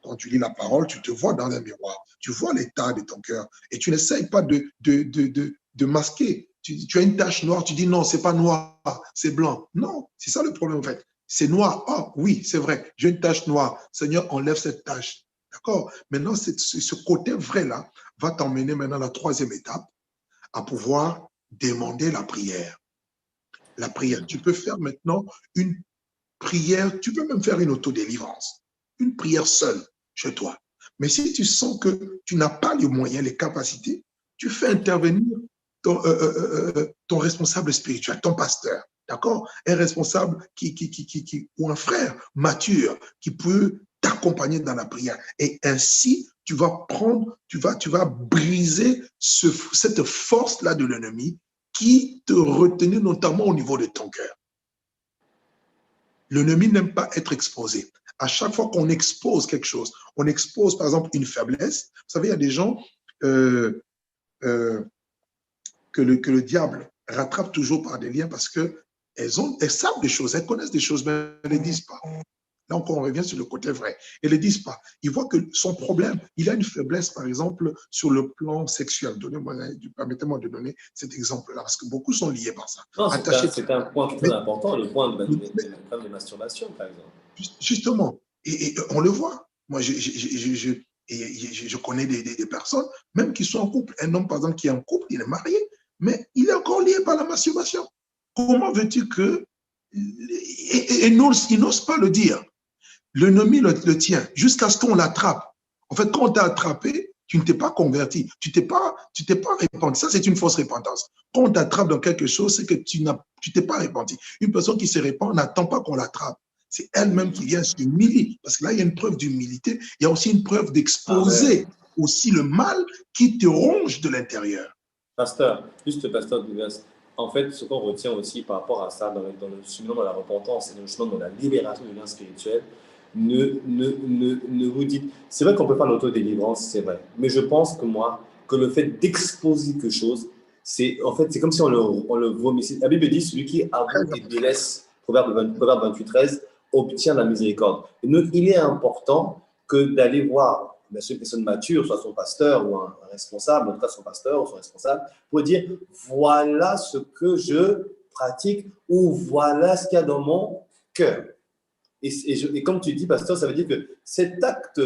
Quand tu lis la parole, tu te vois dans un miroir. Tu vois l'état de ton cœur. Et tu n'essayes pas de masquer. Tu as une tache noire, tu dis non, c'est pas noir, c'est blanc. Non, c'est ça le problème en fait. C'est noir. Ah oui, c'est vrai, j'ai une tache noire. Seigneur, enlève cette tache. D'accord? Maintenant, ce côté vrai-là va t'emmener maintenant à la troisième étape, à pouvoir demander la prière. La prière. Tu peux faire maintenant une prière, tu peux même faire une autodélivrance. Une prière seule chez toi. Mais si tu sens que tu n'as pas les moyens, les capacités, tu fais intervenir ton responsable spirituel, ton pasteur. D'accord? Un responsable ou un frère mature qui peut t'accompagner dans la prière. Et ainsi, tu vas briser cette force-là de l'ennemi qui te retenait notamment au niveau de ton cœur. L'ennemi n'aime pas être exposé. À chaque fois qu'on expose quelque chose, on expose par exemple une faiblesse. Vous savez, il y a des gens que le diable rattrape toujours par des liens parce qu'elles savent des choses, elles connaissent des choses, mais elles ne les disent pas. Là encore, on revient sur le côté vrai. Elles ne le disent pas. Ils voient que son problème, il a une faiblesse, par exemple, sur le plan sexuel. Permettez-moi de donner cet exemple-là, parce que beaucoup sont liés par ça. Non, c'est un point qui est très important, le point de masturbation, par exemple. Justement, et on le voit. Moi, je connais des personnes, même qui sont en couple. Un homme, par exemple, qui est en couple, il est marié, mais il est encore lié par la masturbation. Comment veux-tu que... Et il n'ose pas le dire. L'ennemi le tient jusqu'à ce qu'on l'attrape. En fait, quand on t'a attrapé, tu ne t'es pas converti, tu t'es pas repenti. Ça, c'est une fausse repentance. Quand on t'attrape dans quelque chose, c'est que tu t'es pas repenti. Une personne qui se répand n'attend pas qu'on l'attrape. C'est elle-même qui vient s'humilier. Parce que là, il y a une preuve d'humilité. Il y a aussi une preuve d'exposer aussi le mal qui te ronge de l'intérieur. Pasteur, juste pasteur Douglas, En fait, ce qu'on retient aussi par rapport à ça, dans le chemin de la repentance et dans le chemin de la libération du lien spirituel, ne vous dites. C'est vrai qu'on peut faire l'autodélivrance, c'est vrai. Mais je pense que moi, que le fait d'exposer quelque chose, en fait, c'est comme si on le vomissait. La Bible dit celui qui avoue et délaisse, Proverbe 28, 13, obtient la miséricorde. Et donc, il est important que d'aller voir une personne mature, soit son pasteur ou un responsable, en tout cas son pasteur ou son responsable, pour dire voilà ce que je pratique ou voilà ce qu'il y a dans mon cœur. Et comme tu dis, pasteur, ça veut dire que cet acte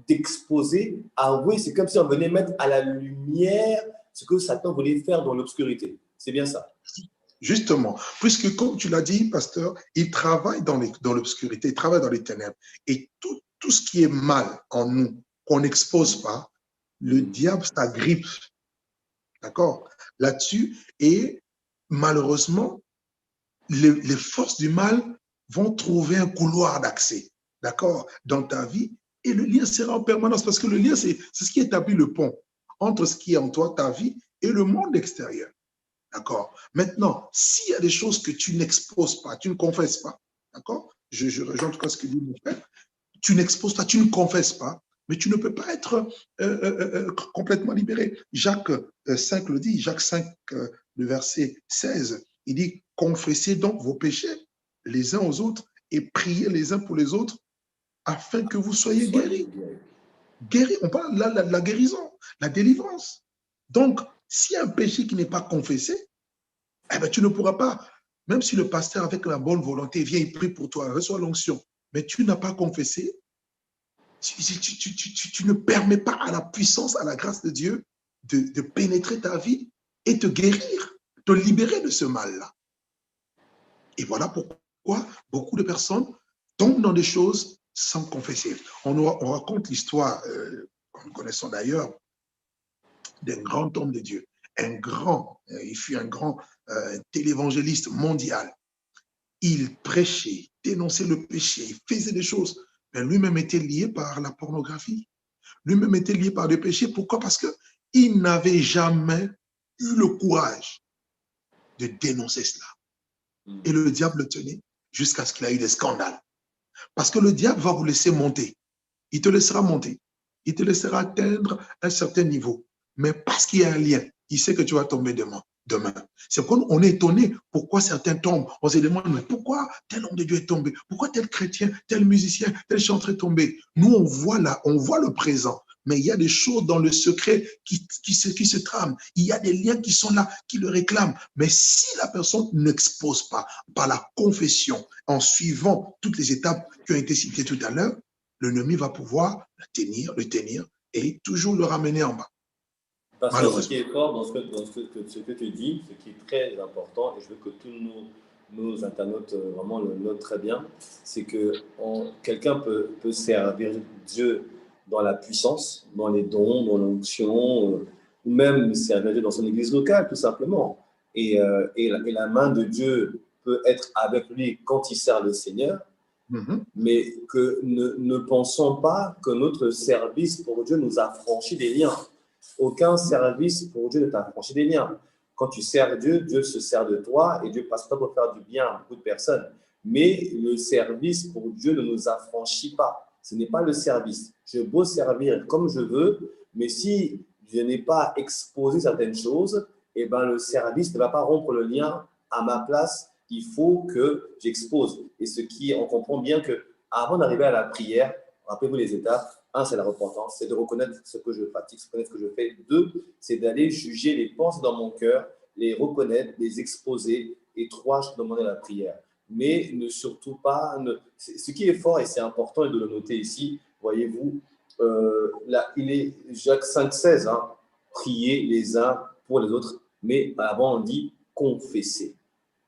d'exposer, avouer, c'est comme si on venait mettre à la lumière ce que Satan voulait faire dans l'obscurité. C'est bien ça. Justement, puisque comme tu l'as dit, pasteur, il travaille dans l'obscurité, il travaille dans les ténèbres. Et tout ce qui est mal en nous, qu'on n'expose pas, le diable s'agrippe, d'accord, là-dessus. Et malheureusement, les forces du mal vont trouver un couloir d'accès, d'accord, dans ta vie. Et le lien sera en permanence, parce que le lien, c'est ce qui établit le pont entre ce qui est en toi, ta vie, et le monde extérieur. D'accord. Maintenant, s'il y a des choses que tu n'exposes pas, tu ne confesses pas, d'accord, je rejoins en tout cas ce que dit mon frère, tu n'exposes pas, tu ne confesses pas, mais tu ne peux pas être complètement libéré. Jacques 5 le dit, Jacques 5, le verset 16, il dit « Confessez donc vos péchés les uns aux autres et priez les uns pour les autres afin que vous soyez guéris. » Guéris, on parle là de la guérison, la délivrance. Donc, s'il y a un péché qui n'est pas confessé, eh ben, tu ne pourras pas, même si le pasteur avec la bonne volonté vient et prie pour toi, reçoit l'onction, mais tu n'as pas confessé, tu ne permets pas à la puissance, à la grâce de Dieu de pénétrer ta vie et te guérir, te libérer de ce mal-là. Et voilà pourquoi beaucoup de personnes tombent dans des choses sans confesser. On raconte l'histoire, que nous connaissons d'ailleurs, d'un grand homme de Dieu. Il fut un grand télévangéliste mondial. Il prêchait, dénonçait le péché, il faisait des choses. Mais lui-même était lié par la pornographie. Lui-même était lié par le péché. Pourquoi? Parce qu'il n'avait jamais eu le courage de dénoncer cela. Et le diable le tenait jusqu'à ce qu'il ait eu des scandales. Parce que le diable va vous laisser monter. Il te laissera monter. Il te laissera atteindre un certain niveau. Mais parce qu'il y a un lien, il sait que tu vas tomber demain. C'est pourquoi on est étonné pourquoi certains tombent. On se demande, mais pourquoi tel homme de Dieu est tombé? Pourquoi tel chrétien, tel musicien, tel chanteur est tombé? Nous, on voit le présent. Mais il y a des choses dans le secret qui se trament. Il y a des liens qui sont là, qui le réclament. Mais si la personne n'expose pas par la confession, en suivant toutes les étapes qui ont été citées tout à l'heure, l'ennemi va pouvoir le tenir et toujours le ramener en bas. Parce que ce qui est fort dans ce que tu dis, ce qui est très important, et je veux que tous nos internautes vraiment le notent très bien, c'est que quelqu'un peut servir Dieu dans la puissance, dans les dons, dans l'onction, ou même servir Dieu dans son église locale, tout simplement. Et la main de Dieu peut être avec lui quand il sert le Seigneur, mais que ne pensons pas que notre service pour Dieu nous a franchi des liens. Aucun service pour Dieu ne t'a franchi des liens. Quand tu sers Dieu, Dieu se sert de toi et Dieu passe pas pour faire du bien à beaucoup de personnes. Mais le service pour Dieu ne nous affranchit pas. Ce n'est pas le service. Je beau servir comme je veux, mais si je n'ai pas exposé certaines choses, eh ben le service ne va pas rompre le lien à ma place. Il faut que j'expose. Et on comprend bien qu'avant d'arriver à la prière, rappelez-vous les étapes. 1, c'est la repentance, c'est de reconnaître ce que je pratique, reconnaître ce que je fais. 2, c'est d'aller juger les pensées dans mon cœur, les reconnaître, les exposer. Et 3, je demande la prière. Mais ne surtout pas… Ce qui est fort, et c'est important de le noter ici, voyez-vous, là, il est Jacques 5,16, hein, priez les uns pour les autres, mais avant on dit confesser,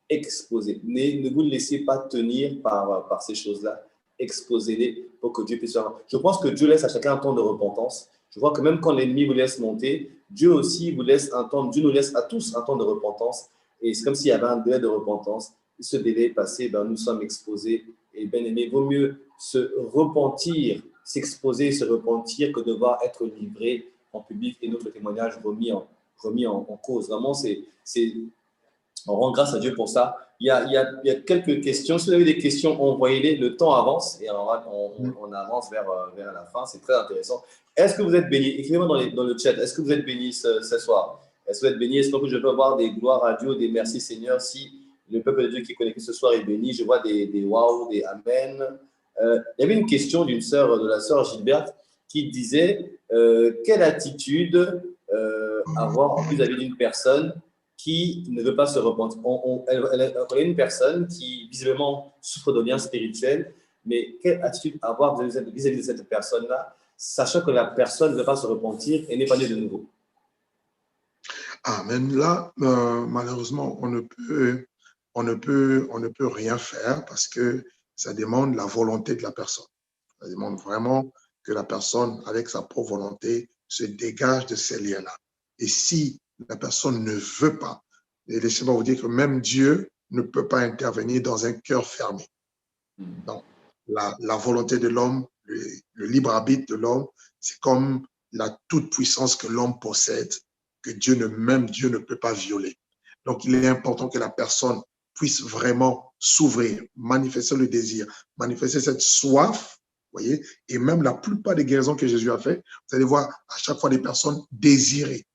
exposer. Ne vous laissez pas tenir par ces choses-là. Exposez-les pour que Dieu puisse faire. Je pense que Dieu laisse à chacun un temps de repentance. Je crois que même quand l'ennemi vous laisse monter, Dieu aussi vous laisse un temps, Dieu nous laisse à tous un temps de repentance. Et c'est comme s'il y avait un délai de repentance. Et ce délai est passé, nous sommes exposés. Et bien aimé, il vaut mieux se repentir, s'exposer, se repentir que de devoir être livré en public et notre témoignage remis en cause. Vraiment, On rend grâce à Dieu pour ça. Il y a quelques questions. Si vous avez des questions, envoyez-les. Le temps avance et on avance vers la fin. C'est très intéressant. Est-ce que vous êtes bénis? Écrivez-moi dans le chat. Est-ce que vous êtes bénis ce soir? Est-ce que vous êtes bénis? Est-ce que je peux avoir des gloires à Dieu, des merci Seigneur? Si le peuple de Dieu qui est connecté ce soir est béni, je vois des waouh, des amen. Il y avait une question de la sœur Gilberte qui disait quelle attitude avoir vis-à-vis d'une personne qui ne veut pas se repentir. Elle est une personne qui visiblement souffre de liens spirituels, mais quelle attitude avoir vis-à-vis de cette personne-là, sachant que la personne ne veut pas se repentir et n'est pas née de nouveau? Ah, mais là, malheureusement, on ne peut rien faire parce que ça demande la volonté de la personne. Ça demande vraiment que la personne, avec sa propre volonté, se dégage de ces liens-là. Et si la personne ne veut pas, et laissez-moi vous dire que même Dieu ne peut pas intervenir dans un cœur fermé. Donc, la volonté de l'homme, le libre arbitre de l'homme, c'est comme la toute-puissance que l'homme possède, que même Dieu ne peut pas violer. Donc, il est important que la personne puisse vraiment s'ouvrir, manifester le désir, manifester cette soif, vous voyez, et même la plupart des guérisons que Jésus a fait, vous allez voir à chaque fois des personnes désirées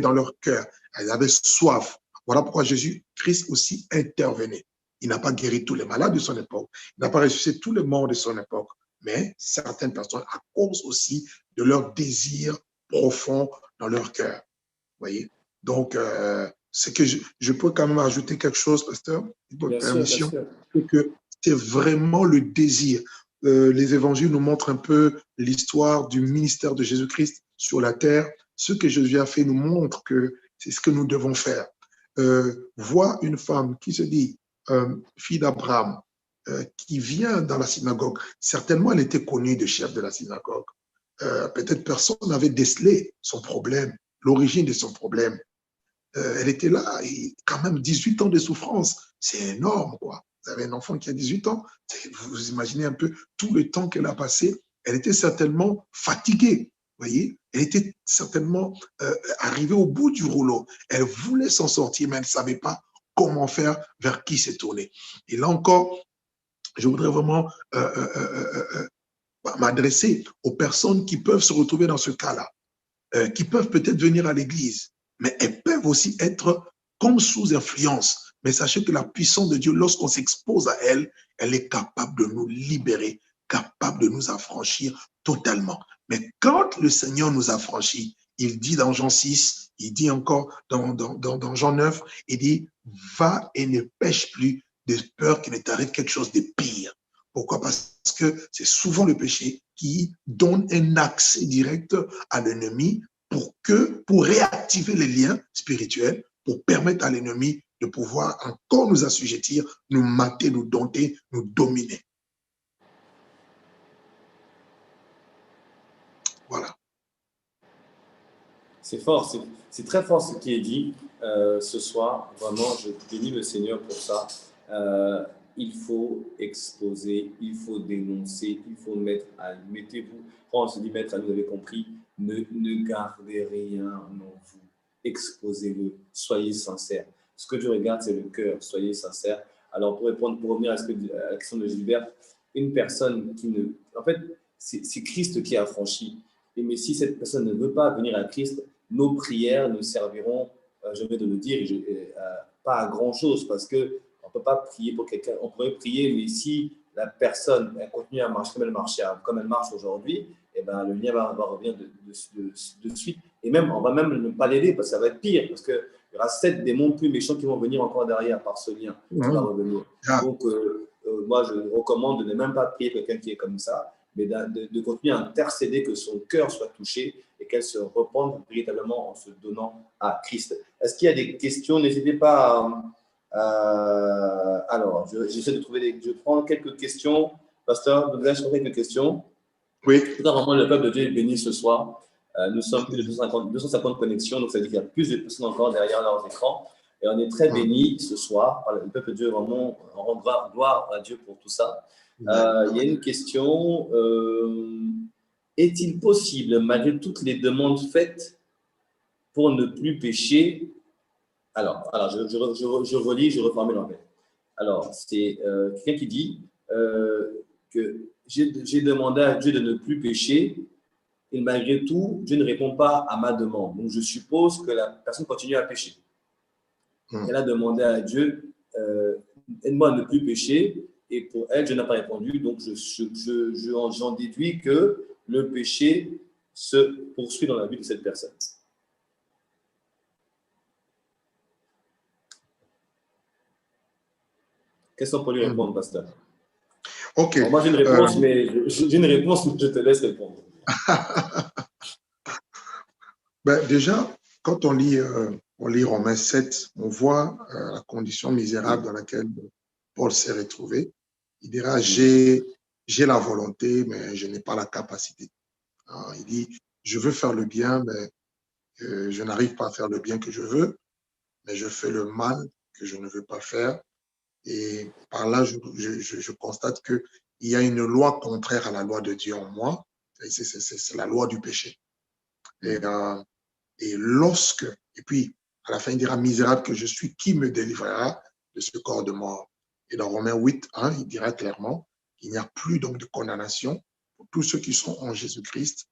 dans leur cœur. Elles avaient soif. Voilà pourquoi Jésus-Christ aussi intervenait. Il n'a pas guéri tous les malades de son époque. Il n'a pas ressuscité tous les morts de son époque. Mais certaines personnes, à cause aussi de leur désir profond dans leur cœur. Vous voyez? Donc, c'est que je peux quand même ajouter quelque chose, pasteur, avec permission, c'est que c'est vraiment le désir. Les évangiles nous montrent un peu l'histoire du ministère de Jésus-Christ sur la terre. Ce que Jésus a fait nous montre que c'est ce que nous devons faire. Voir une femme qui se dit fille d'Abraham, qui vient dans la synagogue, certainement elle était connue de chef de la synagogue. Peut-être personne n'avait décelé son problème, l'origine de son problème. Elle était là, et quand même 18 ans de souffrance, c'est énorme, quoi. Vous avez un enfant qui a 18 ans, vous imaginez un peu tout le temps qu'elle a passé. Elle était certainement fatiguée, vous voyez. Elle était certainement arrivée au bout du rouleau. Elle voulait s'en sortir, mais elle ne savait pas comment faire, vers qui se tourner. Et là encore, je voudrais vraiment m'adresser aux personnes qui peuvent se retrouver dans ce cas-là, qui peuvent peut-être venir à l'église, mais elles peuvent aussi être comme sous influence. Mais sachez que la puissance de Dieu, lorsqu'on s'expose à elle, elle est capable de nous libérer, capable de nous affranchir totalement. Mais quand le Seigneur nous affranchit, il dit dans Jean 6, il dit encore dans Jean 9, il dit « Va et ne pêche plus de peur qu'il ne t'arrive quelque chose de pire ». Pourquoi? Parce que c'est souvent le péché qui donne un accès direct à l'ennemi pour réactiver les liens spirituels, pour permettre à l'ennemi de pouvoir encore nous assujettir, nous mater, nous dompter, nous dominer. Voilà. C'est fort, c'est très fort ce qui est dit ce soir. Vraiment, je bénis le Seigneur pour ça. Il faut exposer, il faut dénoncer, il faut mettez-vous. Quand on se dit mettre, vous avez compris, ne gardez rien en vous. Exposez-le, soyez sincères. Ce que je regarde, c'est le cœur, soyez sincères. Alors, pour revenir à la question de Gilbert, une personne qui ne... En fait, c'est Christ qui a affranchi. Mais si cette personne ne veut pas venir à Christ, nos prières ne serviront, je vais de le dire, pas à grand-chose, parce qu'on ne peut pas prier pour quelqu'un. On pourrait prier, mais si la personne elle continue à marcher comme elle marche aujourd'hui, eh ben, le lien va revenir de suite. Et même, on va même ne pas l'aider, parce que ça va être pire, parce qu'il y aura 7 démons plus méchants qui vont venir encore derrière par ce lien qui va revenir. Donc, moi, je recommande de ne même pas prier quelqu'un qui est comme ça, mais de continuer à intercéder, que son cœur soit touché et qu'elle se repente véritablement en se donnant à Christ. Est-ce qu'il y a des questions? N'hésitez pas alors, j'essaie de trouver je prends quelques questions. Pasteur, vous avez quelques questions? Oui. Vraiment, le peuple de Dieu est béni ce soir. Nous sommes plus de 250 connexions, donc ça veut dire qu'il y a plus de personnes encore derrière leurs écrans. Et on est très bénis ce soir. Le peuple de Dieu, vraiment, on rend gloire à Dieu pour tout ça. Il y a une question. Est-il possible, malgré toutes les demandes faites pour ne plus pécher, Alors je relis, je reformule en fait. Alors, c'est quelqu'un qui dit que j'ai demandé à Dieu de ne plus pécher et malgré tout, Dieu ne répond pas à ma demande. Donc, je suppose que la personne continue à pécher. Elle a demandé à Dieu, aide-moi à ne plus pécher, et pour elle, Dieu n'a pas répondu. Donc, j'en déduis que le péché se poursuit dans la vie de cette personne. Question pour lui répondre, pasteur. Ok. Alors, moi, j'ai une réponse, mais je te laisse répondre. Déjà, quand on lit Romains 7, on voit la condition misérable dans laquelle Paul s'est retrouvé. Il dira, j'ai la volonté, mais je n'ai pas la capacité. Alors, il dit, je veux faire le bien, mais je n'arrive pas à faire le bien que je veux, mais je fais le mal que je ne veux pas faire. Et par là, je constate qu'il y a une loi contraire à la loi de Dieu en moi. C'est la loi du péché. Et puis, à la fin, il dira, misérable que je suis, qui me délivrera de ce corps de mort? Et dans Romains 8, 1, il dira clairement qu'il n'y a plus donc de condamnation pour tous ceux qui sont en Jésus-Christ,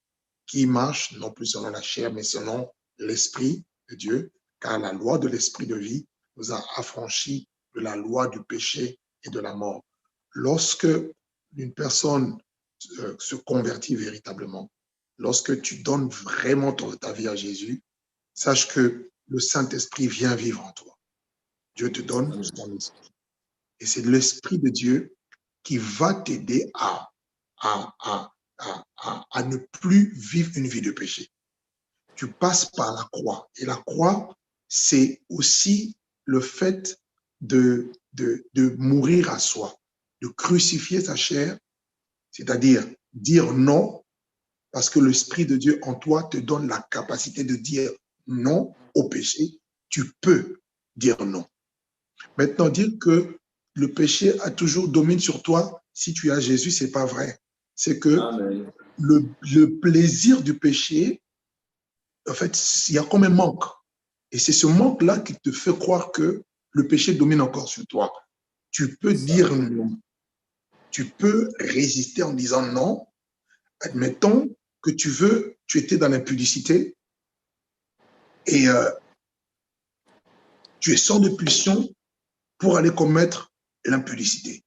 qui marchent non plus selon la chair, mais selon l'Esprit de Dieu, car la loi de l'Esprit de vie nous a affranchis de la loi du péché et de la mort. Lorsque une personne se convertit véritablement, lorsque tu donnes vraiment ta vie à Jésus, sache que le Saint-Esprit vient vivre en toi. Dieu te donne son esprit. Et c'est l'Esprit de Dieu qui va t'aider à ne plus vivre une vie de péché. Tu passes par la croix. Et la croix, c'est aussi le fait de mourir à soi, de crucifier sa chair, c'est-à-dire dire non, parce que l'Esprit de Dieu en toi te donne la capacité de dire non au péché. Tu peux dire non. Maintenant, dire que le péché a toujours domine sur toi, si tu as Jésus, c'est pas vrai. C'est que le plaisir du péché, en fait, il y a comme un manque. Et c'est ce manque-là qui te fait croire que le péché domine encore sur toi. Tu peux dire non. Tu peux résister en disant non. Admettons que tu étais dans l'impudicité et tu es sans de pulsion pour aller commettre l'impudicité.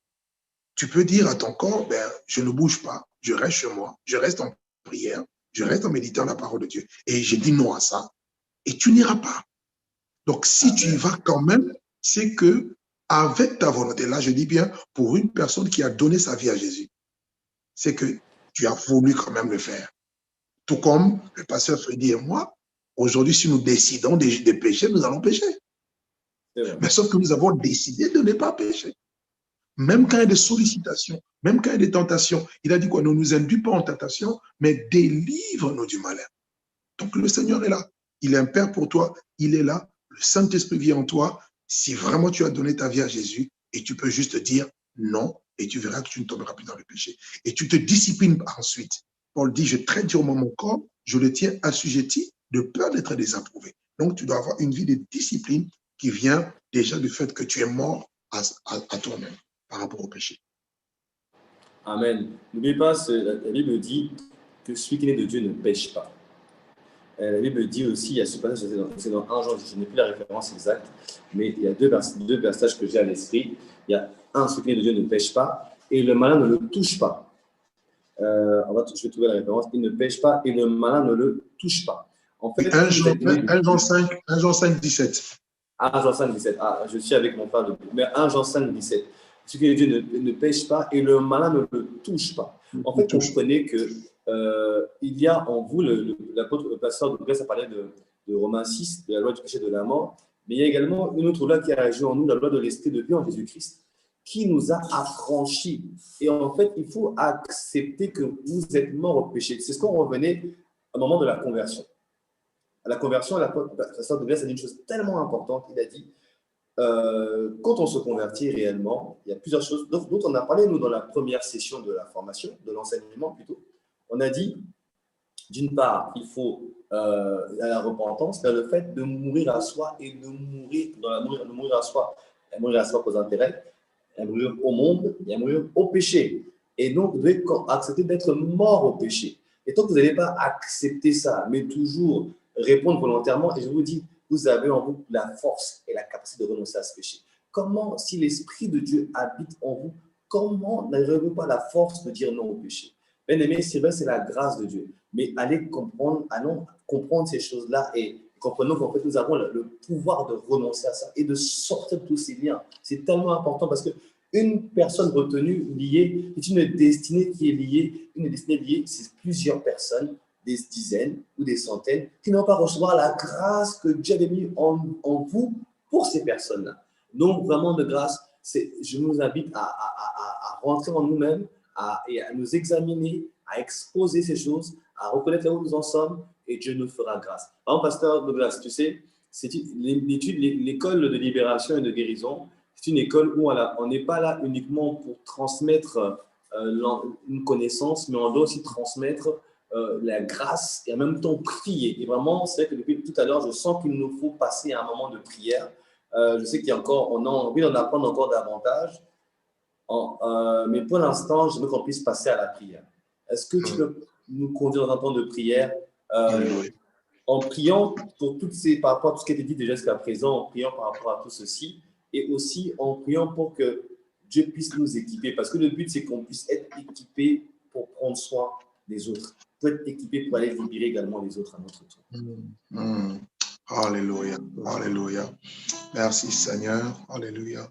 Tu peux dire à ton corps, je ne bouge pas, je reste chez moi, je reste en prière, je reste en méditant la parole de Dieu et je dis non à ça et tu n'iras pas. Donc, si tu y vas quand même, c'est que avec ta volonté, là, je dis bien, pour une personne qui a donné sa vie à Jésus, c'est que tu as voulu quand même le faire. Tout comme le pasteur Freddy et moi, aujourd'hui, si nous décidons de pécher, nous allons pécher. Mais sauf que nous avons décidé de ne pas pécher. Même quand il y a des sollicitations, même quand il y a des tentations, il a dit quoi? Ne nous induis pas en tentation, mais délivre-nous du malin. Donc, le Seigneur est là. Il est un Père pour toi. Il est là. Le Saint-Esprit vit en toi. Si vraiment tu as donné ta vie à Jésus, et tu peux juste dire non, et tu verras que tu ne tomberas plus dans le péché. Et tu te disciplines ensuite. Paul dit, je traite durement mon corps, je le tiens assujetti de peur d'être désapprouvé. Donc, tu dois avoir une vie de discipline qui vient déjà du fait que tu es mort à toi-même par rapport au péché. Amen. N'oubliez pas, la Bible dit que celui qui est né de Dieu ne pêche pas. La Bible dit aussi, il y a ce passage, c'est dans 1 Jean, je n'ai plus la référence exacte, mais il y a deux passages que j'ai à l'esprit. Il y a un, celui qui est né de Dieu ne pêche pas, et le malin ne le touche pas. Je vais trouver la référence. Il ne pêche pas, et le malin ne le touche pas. En fait, 1 Jean 5, 17. 1 Jean 5, 17. Ah, je suis avec mon frère, mais 1 Jean 5, 17. Celui qui est né de Dieu ne pêche pas, et le malin ne le touche pas. En fait, comprenez que il y a en vous, l'apôtre, le pasteur de Grèce a parlé de Romains 6, de la loi du péché de la mort, mais il y a également une autre loi qui a agi en nous, la loi de l'esprit de vie en Jésus-Christ, qui nous a affranchis. Et en fait, il faut accepter que vous êtes mort au péché. C'est ce qu'on revenait au moment de la conversion. À la conversion, l'apôtre, le pasteur de Grèce a dit une chose tellement importante, il a dit, quand on se convertit réellement, il y a plusieurs choses dont on a parlé, nous, dans la première session de la formation, de l'enseignement plutôt. On a dit, D'une part, il faut la repentance, c'est le fait de mourir à soi et de mourir, de mourir à soi, et mourir à soi aux intérêts, et mourir au monde, et mourir au péché. Et donc, vous devez accepter d'être mort au péché. Et tant que vous n'allez pas accepter ça, mais toujours répondre volontairement, et je vous dis, vous avez en vous la force et la capacité de renoncer à ce péché. Comment, si l'Esprit de Dieu habite en vous, comment n'avez-vous pas la force de dire non au péché? Bien-aimé, c'est vrai, c'est la grâce de Dieu. Mais allons comprendre ces choses-là et comprenons qu'en fait, nous avons le pouvoir de renoncer à ça et de sortir de tous ces liens. C'est tellement important parce qu'une personne retenue, liée, c'est une destinée qui est liée. Une destinée liée, c'est plusieurs personnes, des dizaines ou des centaines, qui n'ont pas recevoir la grâce que Dieu avait mis en vous pour ces personnes-là. Donc, vraiment de grâce, je nous invite à rentrer en nous-mêmes, et à nous examiner, à exposer ces choses, à reconnaître là où nous en sommes, et Dieu nous fera grâce. Par exemple, pasteur Douglas, tu sais, l'école de libération et de guérison, c'est une école où on n'est pas là uniquement pour transmettre une connaissance, mais on doit aussi transmettre la grâce et en même temps prier. Et vraiment, c'est vrai que depuis tout à l'heure, je sens qu'il nous faut passer à un moment de prière. Je sais qu'il y a encore, on a envie d'en apprendre encore davantage. Mais pour l'instant, je veux qu'on puisse passer à la prière. Est-ce que tu peux nous conduire dans un temps de prière en priant pour par rapport à tout ce qui a été dit déjà jusqu'à présent, en priant par rapport à tout ceci, et aussi en priant pour que Dieu puisse nous équiper. Parce que le but, c'est qu'on puisse être équipé pour prendre soin des autres, pour être équipé pour aller libérer également les autres à notre tour. Alléluia, alléluia. Merci Seigneur, alléluia.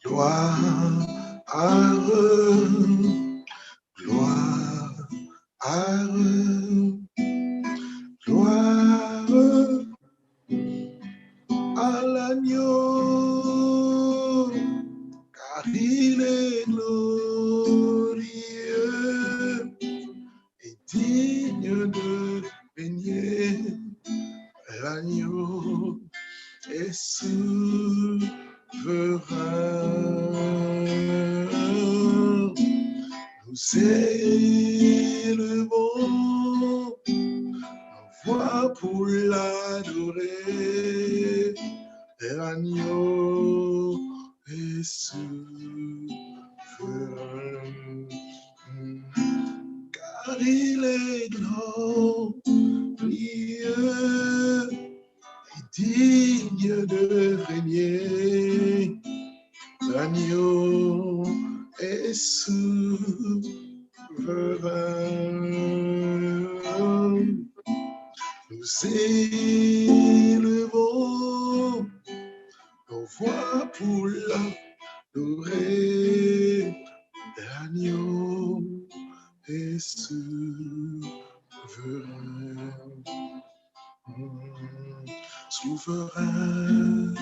Gloire à l'agneau. Gloire à l'agneau, car il est glorieux et digne de régner. L'agneau est souverain. Nous élevons nos voix pour l'adorer. L'agneau est souverain, car il est glorieux et digne de régner. L'agneau est souverain. Nous élevons nos voix pour l'adorer. L'agneau est souverain. Souverain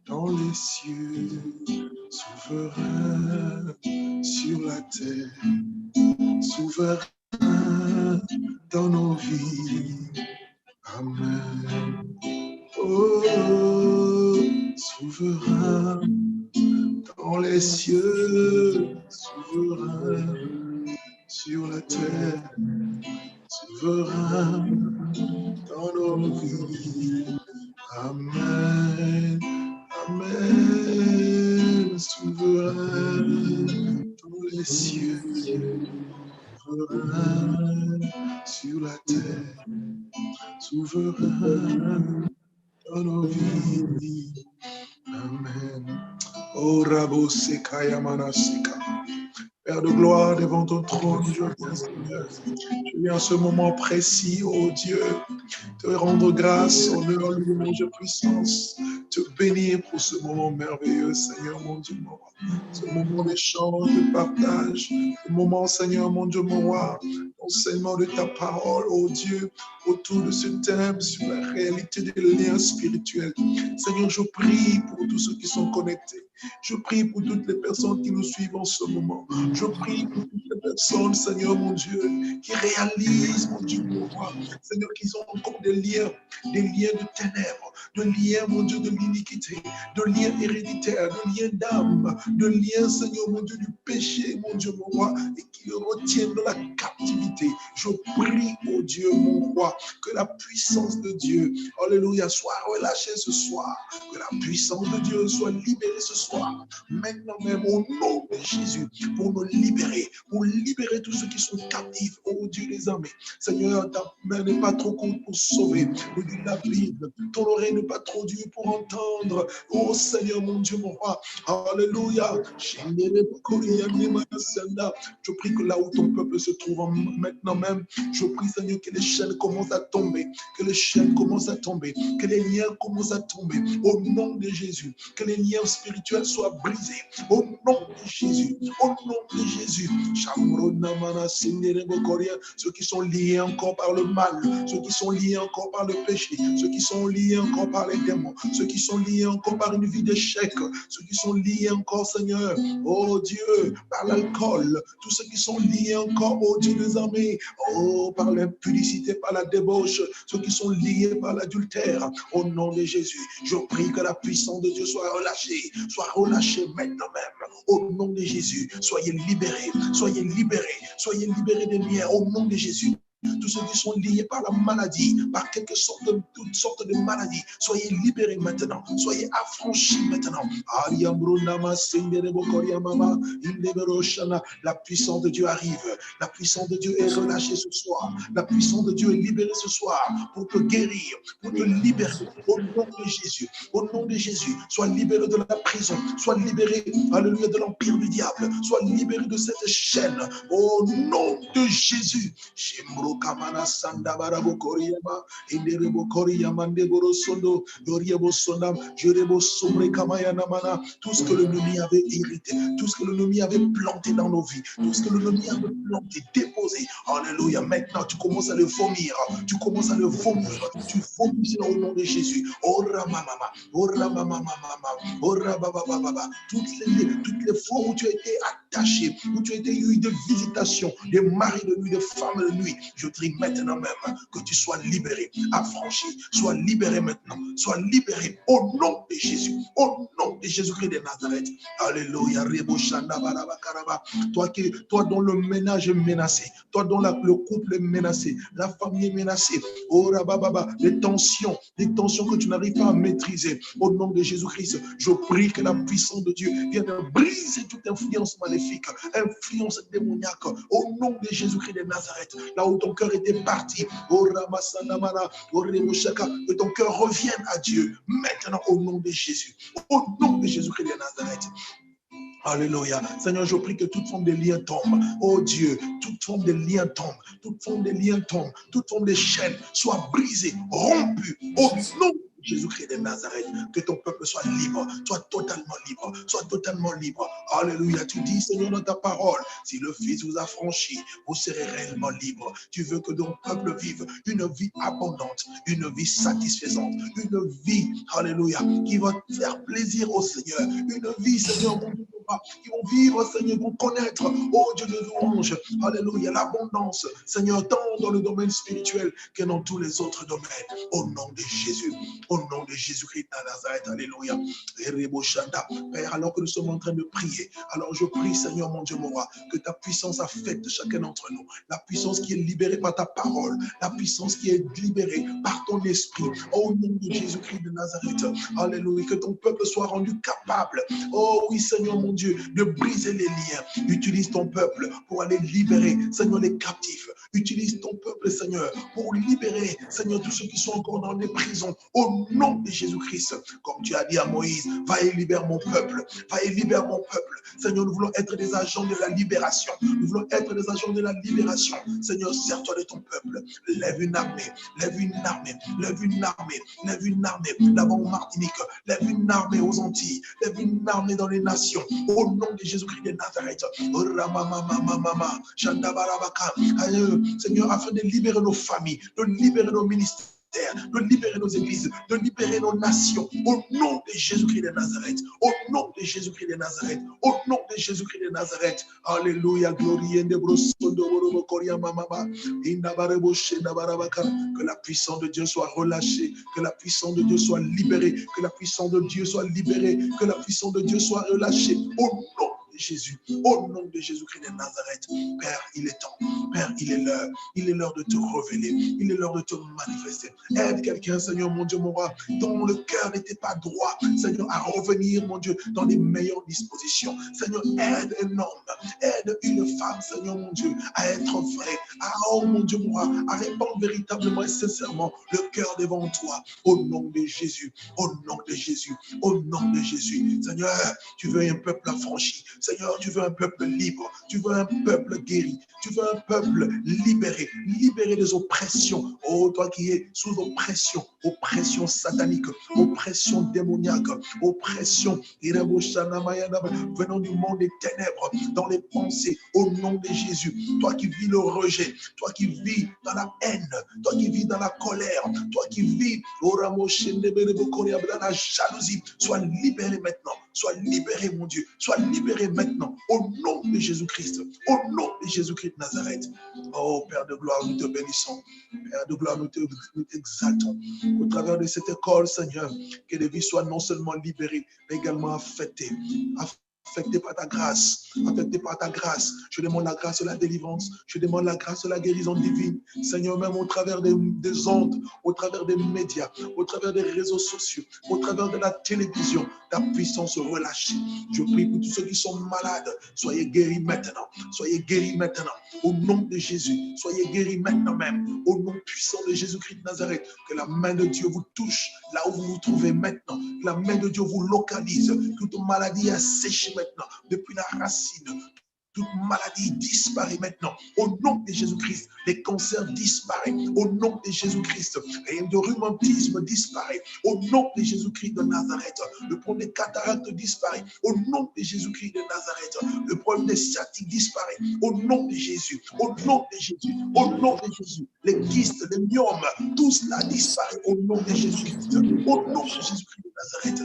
dans les cieux, souverain sur la terre, souverain dans nos vies. Amen. Oh, souverain dans les cieux, souverain sur la terre, souverain dans nos vies. Amen. Amen. Souverain dans les cieux, souverain sur la terre, souverain dans nos vies. Amen. Oh, Rabo Sekaya Manasika. Père Père de gloire, devant ton trône, je viens, Seigneur. Je viens à ce moment précis, oh Dieu, te rendre grâce, honneur, louange, puissance, te bénir pour ce moment merveilleux, Seigneur, mon Dieu, mon roi. Ce moment d'échange, de partage, ce moment, Seigneur, mon Dieu, mon roi, l'enseignement de ta parole, oh Dieu, autour de ce thème sur la réalité des liens spirituels. Seigneur, je prie pour tous ceux qui sont connectés. Je prie pour toutes les personnes qui nous suivent en ce moment. Je prie pour toutes les personnes, Seigneur, mon Dieu, qui réalisent, mon Dieu, mon roi, Seigneur, qu'ils ont encore des liens de ténèbres, de liens, mon Dieu, de l'iniquité, de liens héréditaires, de liens d'âme, de liens, Seigneur, mon Dieu, du péché, mon Dieu, mon roi, et qui le retiennent dans la captivité. Je prie, oh Dieu, mon roi, que la puissance de Dieu, alléluia, soit relâchée ce soir, que la puissance de Dieu soit libérée ce soir, maintenant même au nom de Jésus, pour nous libérer, pour libérer tous ceux qui sont captifs, oh Dieu des armées. Seigneur, ta main n'est pas trop courte pour sauver, nous dit la Bible, ton oreille n'est pas trop dure pour entendre, oh Seigneur, mon Dieu, mon roi, alléluia. Je prie que là où ton peuple se trouve maintenant même, je prie, Seigneur, que les chaînes commencent à tomber, que les chaînes commencent à tomber, que les liens commencent à tomber, au nom de Jésus, que les liens spirituels soient brisés, au nom de Jésus, au nom de Jésus. Ceux qui sont liés encore par le mal, ceux qui sont liés encore par le péché, ceux qui sont liés encore par les démons, ceux qui sont liés encore par une vie d'échec, ceux qui sont liés encore, Seigneur, oh Dieu, par l'alcool, tous ceux qui sont liés encore, oh Dieu des armées, oh, par l'impudicité, par la débauche, ceux qui sont liés par l'adultère, au nom de Jésus, je prie que la puissance de Dieu soit relâchée maintenant même, au nom de Jésus, soyez libérés, soyez libérés des liens, au nom de Jésus. Tous ceux qui sont liés par la maladie, par toutes sortes de maladies, soyez libérés maintenant, soyez affranchis maintenant. La puissance de Dieu arrive, la puissance de Dieu est relâchée ce soir, la puissance de Dieu est libérée ce soir pour te guérir, pour te libérer, au nom de Jésus, au nom de Jésus. Sois libéré de la prison, sois libéré, alléluia, de l'empire du diable, sois libéré de cette chaîne, au nom de Jésus. Kamana Sanda Barabo Koriyama, Inderebo Koriyama, Ndeboro Sondo, Doriebo Sondam, Jurebo Sombre Kamaya Namana, tout ce que l'ennemi avait hérité, tout ce que l'ennemi avait planté dans nos vies, tout ce que l'ennemi avait planté, déposé. Alléluia. Maintenant, tu commences à le vomir, tu vomis au nom de Jésus. Oh Ramamama, oh Ramamama, oh Rabababa, toutes les fois où tu as été attaché, où tu as été eu de visitation, des maris de nuit, des femmes de nuit, je prie maintenant même que tu sois libéré, affranchi, sois libéré maintenant, sois libéré au nom de Jésus, au nom de Jésus-Christ de Nazareth. Alléluia. Toi dont le ménage est menacé, toi dont le couple est menacé, la famille est menacée, oh Rabababa, les tensions que tu n'arrives pas à maîtriser, au nom de Jésus-Christ, je prie que la puissance de Dieu vienne briser toute influence maléfique, influence démoniaque, au nom de Jésus-Christ de Nazareth, là où ton cœur était parti, oh Ramasanamana, oh Reboshaka, que ton cœur revienne à Dieu, maintenant au nom de Jésus, au nom de Jésus-Christ de Nazareth. Alléluia. Seigneur, je prie que toute forme de lien tombe. Oh Dieu, toute forme de lien tombe. Toute forme de lien tombe. Toute forme de chaîne soit brisée, rompue. Au nom de Jésus-Christ de Nazareth, que ton peuple soit libre, soit totalement libre, soit totalement libre. Alléluia. Tu dis, Seigneur, dans ta parole, si le Fils vous a franchi, vous serez réellement libre. Tu veux que ton peuple vive une vie abondante, une vie satisfaisante, une vie, alléluia, qui va faire plaisir au Seigneur. Une vie, Seigneur, mon Dieu, qui vont vivre, Seigneur, vont connaître, oh Dieu de louange, alléluia, l'abondance, Seigneur, tant dans le domaine spirituel que dans tous les autres domaines. Au nom de Jésus, au nom de Jésus-Christ de Nazareth, alléluia. Père, alors que nous sommes en train de prier, alors je prie, Seigneur, mon Dieu, mon roi, que ta puissance affecte chacun d'entre nous, la puissance qui est libérée par ta parole, la puissance qui est libérée par ton esprit, au nom de Jésus-Christ de Nazareth, alléluia, que ton peuple soit rendu capable, oh oui, Seigneur, mon Dieu, Dieu, de briser les liens. Utilise ton peuple pour aller libérer, Seigneur, les captifs. Utilise ton peuple, Seigneur, pour libérer, Seigneur, tous ceux qui sont encore dans les prisons. Au nom de Jésus-Christ, comme tu as dit à Moïse, va et libère mon peuple. Va et libère mon peuple. Seigneur, nous voulons être des agents de la libération. Nous voulons être des agents de la libération. Seigneur, sers-toi de ton peuple. Lève une armée, lève une armée, lève une armée, lève une armée là-bas en Martinique, lève une armée aux Antilles, lève une armée dans les nations. Au nom de Jésus-Christ de Nazareth. Seigneur, afin de libérer nos familles, de libérer nos ministères, de libérer nos églises, de libérer nos nations, au nom de Jésus-Christ de Nazareth, au nom de Jésus-Christ de Nazareth, au nom de Jésus-Christ de Nazareth. Alléluia, glorie, que la puissance de Dieu soit relâchée, que la puissance de Dieu soit libérée, que la puissance de Dieu soit libérée, que la puissance de Dieu soit relâchée, au nom de Jésus, au nom de Jésus-Christ de Nazareth. Père, il est temps. Père, il est l'heure de te révéler, il est l'heure de te manifester. Aide quelqu'un, Seigneur, mon Dieu, mon roi, dont le cœur n'était pas droit, Seigneur, à revenir, mon Dieu, dans les meilleures dispositions. Seigneur, aide un homme, aide une femme, Seigneur, mon Dieu, à être vrai, oh mon Dieu, mon roi, à répandre véritablement et sincèrement le cœur devant toi, au nom de Jésus, au nom de Jésus, au nom de Jésus. Seigneur, tu veux un peuple affranchi. Seigneur, tu veux un peuple libre, tu veux un peuple guéri, tu veux un peuple libéré, libéré des oppressions. Oh, toi qui es sous oppression, oppression satanique, oppression démoniaque, oppression venant du monde des ténèbres, dans les pensées, au nom de Jésus. Toi qui vis le rejet, toi qui vis dans la haine, toi qui vis dans la colère, toi qui vis dans la jalousie, sois libéré maintenant, sois libéré, mon Dieu, sois libéré maintenant, au nom de Jésus-Christ, au nom de Jésus-Christ de Nazareth. Oh, Père de gloire, nous te bénissons. Père de gloire, nous t'exaltons. Au travers de cette école, Seigneur, que les vies soient non seulement libérées, mais également affectées. Affecté par ta grâce, affecté par ta grâce. Je demande la grâce de la délivrance, je demande la grâce de la guérison divine. Seigneur, même au travers des ondes, au travers des médias, au travers des réseaux sociaux, au travers de la télévision, ta puissance relâchée. Je prie pour tous ceux qui sont malades, soyez guéris maintenant, soyez guéris maintenant, au nom de Jésus, soyez guéris maintenant même, au nom puissant de Jésus-Christ de Nazareth, que la main de Dieu vous touche là où vous vous trouvez maintenant, que la main de Dieu vous localise, toute maladie a séché maintenant, depuis la racine. Toute maladie disparaît maintenant. Au nom de Jésus-Christ, les cancers disparaissent. Au nom de Jésus-Christ, le rhumatisme disparaît. Au nom de Jésus-Christ de Nazareth, le problème des cataractes disparaît. Au nom de Jésus-Christ de Nazareth, le problème des sciatiques disparaît. Au nom de Jésus, au nom de Jésus, au nom de Jésus, les kystes, les myomes, tout cela disparaît. Au nom de Jésus-Christ, au nom de Jésus-Christ de Nazareth.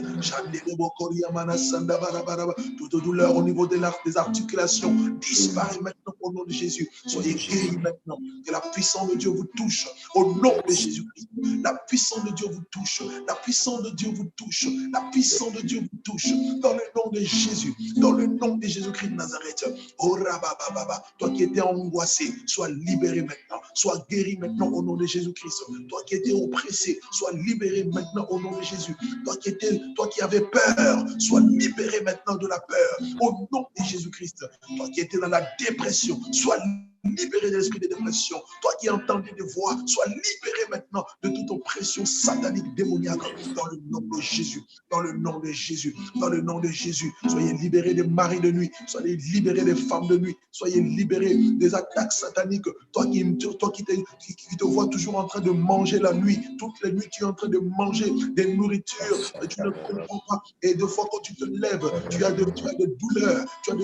Toute douleur au niveau des articulations disparaît maintenant au nom de Jésus. Soyez guéris maintenant. Que la puissance de Dieu vous touche au nom de Jésus-Christ. La puissance de Dieu vous touche. La puissance de Dieu vous touche. La puissance de Dieu vous touche. Dans le nom de Jésus. Dans le nom de Jésus-Christ de Nazareth. Oh rabababa. Toi qui étais angoissé, sois libéré maintenant. Sois guéri maintenant au nom de Jésus-Christ. Toi qui étais oppressé, sois libéré maintenant au nom de Jésus. Toi qui avais peur, sois libéré maintenant de la peur au nom de Jésus-Christ. Toi qui étais dans la dépression, sois libéré de l'esprit de dépression. Toi qui entendais des voix, sois libéré maintenant de toute oppression satanique, démoniaque, dans le nom de Jésus, dans le nom de Jésus, dans le nom de Jésus. Soyez libérés des maris de nuit, soyez libérés des femmes de nuit, soyez libérés des attaques sataniques. Toi qui te vois toujours en train de manger la nuit, toutes les nuits tu es en train de manger des nourritures et tu ne comprends pas. Et deux fois quand tu te lèves, tu as des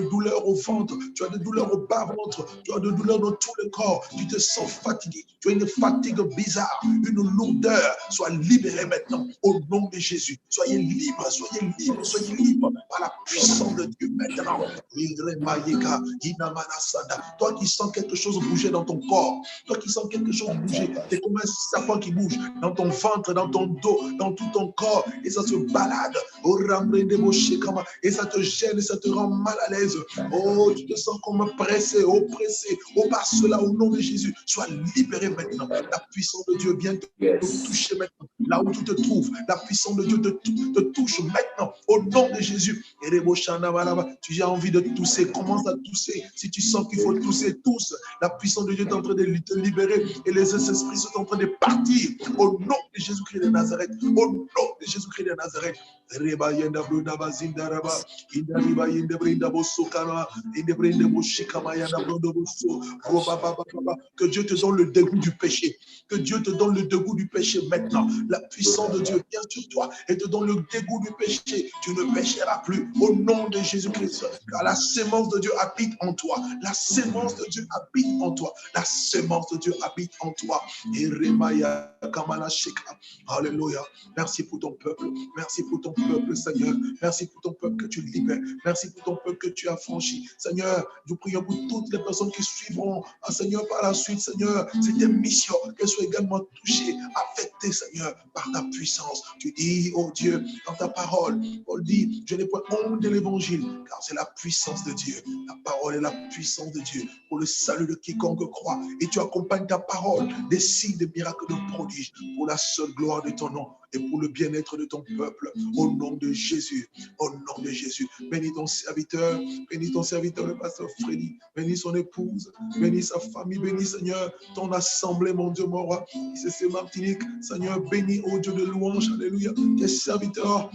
douleurs au ventre, tu as des douleurs au bas-ventre, tu as des douleurs dans tout le corps, tu te sens fatigué, tu as une fatigue bizarre, une lourdeur. Sois libéré maintenant au nom de Jésus. Soyez libre, soyez libre, soyez libre par la puissance de Dieu maintenant. Toi qui sens quelque chose bouger dans ton corps, toi qui sens quelque chose bouger, c'est comme un serpent qui bouge dans ton ventre, dans ton dos, dans tout ton corps, et ça se balade, et ça te gêne, et ça te rend mal à l'aise. Oh, tu te sens comme pressé, oppressé, par cela au nom de Jésus. Sois libéré maintenant. La puissance de Dieu vient te toucher maintenant. là où tu te trouves, la puissance de Dieu te touche maintenant au nom de Jésus. Tu as envie de tousser, commence à tousser. Si tu sens qu'il faut tousser, tousse. La puissance de Dieu est en train de te libérer et les esprits sont en train de partir au nom de Jésus-Christ de Nazareth. Au nom de Jésus-Christ de Nazareth. Que Dieu te donne le dégoût du péché. Que Dieu te donne le dégoût du péché maintenant. La puissance de Dieu vient sur toi et te donne le dégoût du péché. Tu ne pécheras plus au nom de Jésus-Christ. Car la sémence de Dieu habite en toi. La sémence de Dieu habite en toi. La sémence de Dieu habite en toi. Alléluia. Merci pour ton peuple. Merci pour ton peuple, Seigneur. Merci pour ton peuple que tu libères. Merci pour ton peuple que tu as franchi. Seigneur, nous prions pour toutes les personnes qui suivront, Seigneur, par la suite, Seigneur, cette mission, qu'elles soient également touchées, affectées, Seigneur, par ta puissance. Tu dis, oh Dieu, dans ta parole, Paul dit, je n'ai pas honte de l'évangile, car c'est la puissance de Dieu. La parole est la puissance de Dieu pour le salut de quiconque croit. Et tu accompagnes ta parole des signes, des miracles, de prodiges, pour la seule gloire de ton nom et pour le bien-être de ton peuple, au nom de Jésus, au nom de Jésus. Bénis ton serviteur, le pasteur Freddy, bénis son épouse, bénis sa famille, bénis, Seigneur, ton assemblée, mon Dieu, mon roi, c'est Martinique, Seigneur, bénis, ô Dieu de louange, alléluia, tes serviteurs,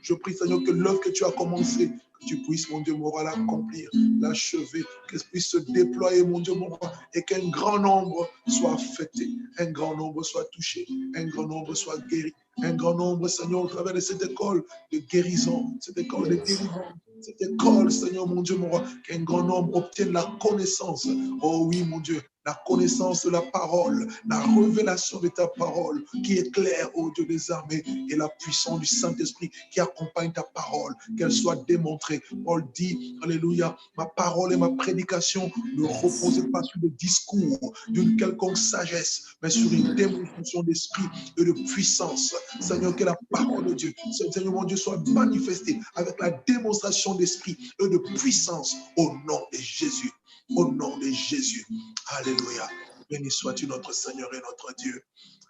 je prie, Seigneur, que l'œuvre que tu as commencée, que tu puisses, mon Dieu, mon roi, l'accomplir, l'achever, qu'elle puisse se déployer, mon Dieu, mon roi, et qu'un grand nombre soit affecté, un grand nombre soit touché, un grand nombre soit guéri, un grand nombre, Seigneur, au travers de cette école de guérison, cette école de délivrance, cette école, Seigneur, mon Dieu, mon roi, qu'un grand nombre obtienne la connaissance, oh oui, mon Dieu, la connaissance de la parole, la révélation de ta parole qui éclaire, ô Dieu des armées, et la puissance du Saint-Esprit qui accompagne ta parole, qu'elle soit démontrée. Paul dit, alléluia, ma parole et ma prédication ne reposaient pas sur des discours d'une quelconque sagesse, mais sur une démonstration d'esprit et de puissance. Seigneur, que la parole de Dieu, Seigneur mon Dieu, soit manifestée avec la démonstration d'esprit et de puissance au nom de Jésus. Au nom de Jésus. Alléluia. Béni sois-tu notre Seigneur et notre Dieu.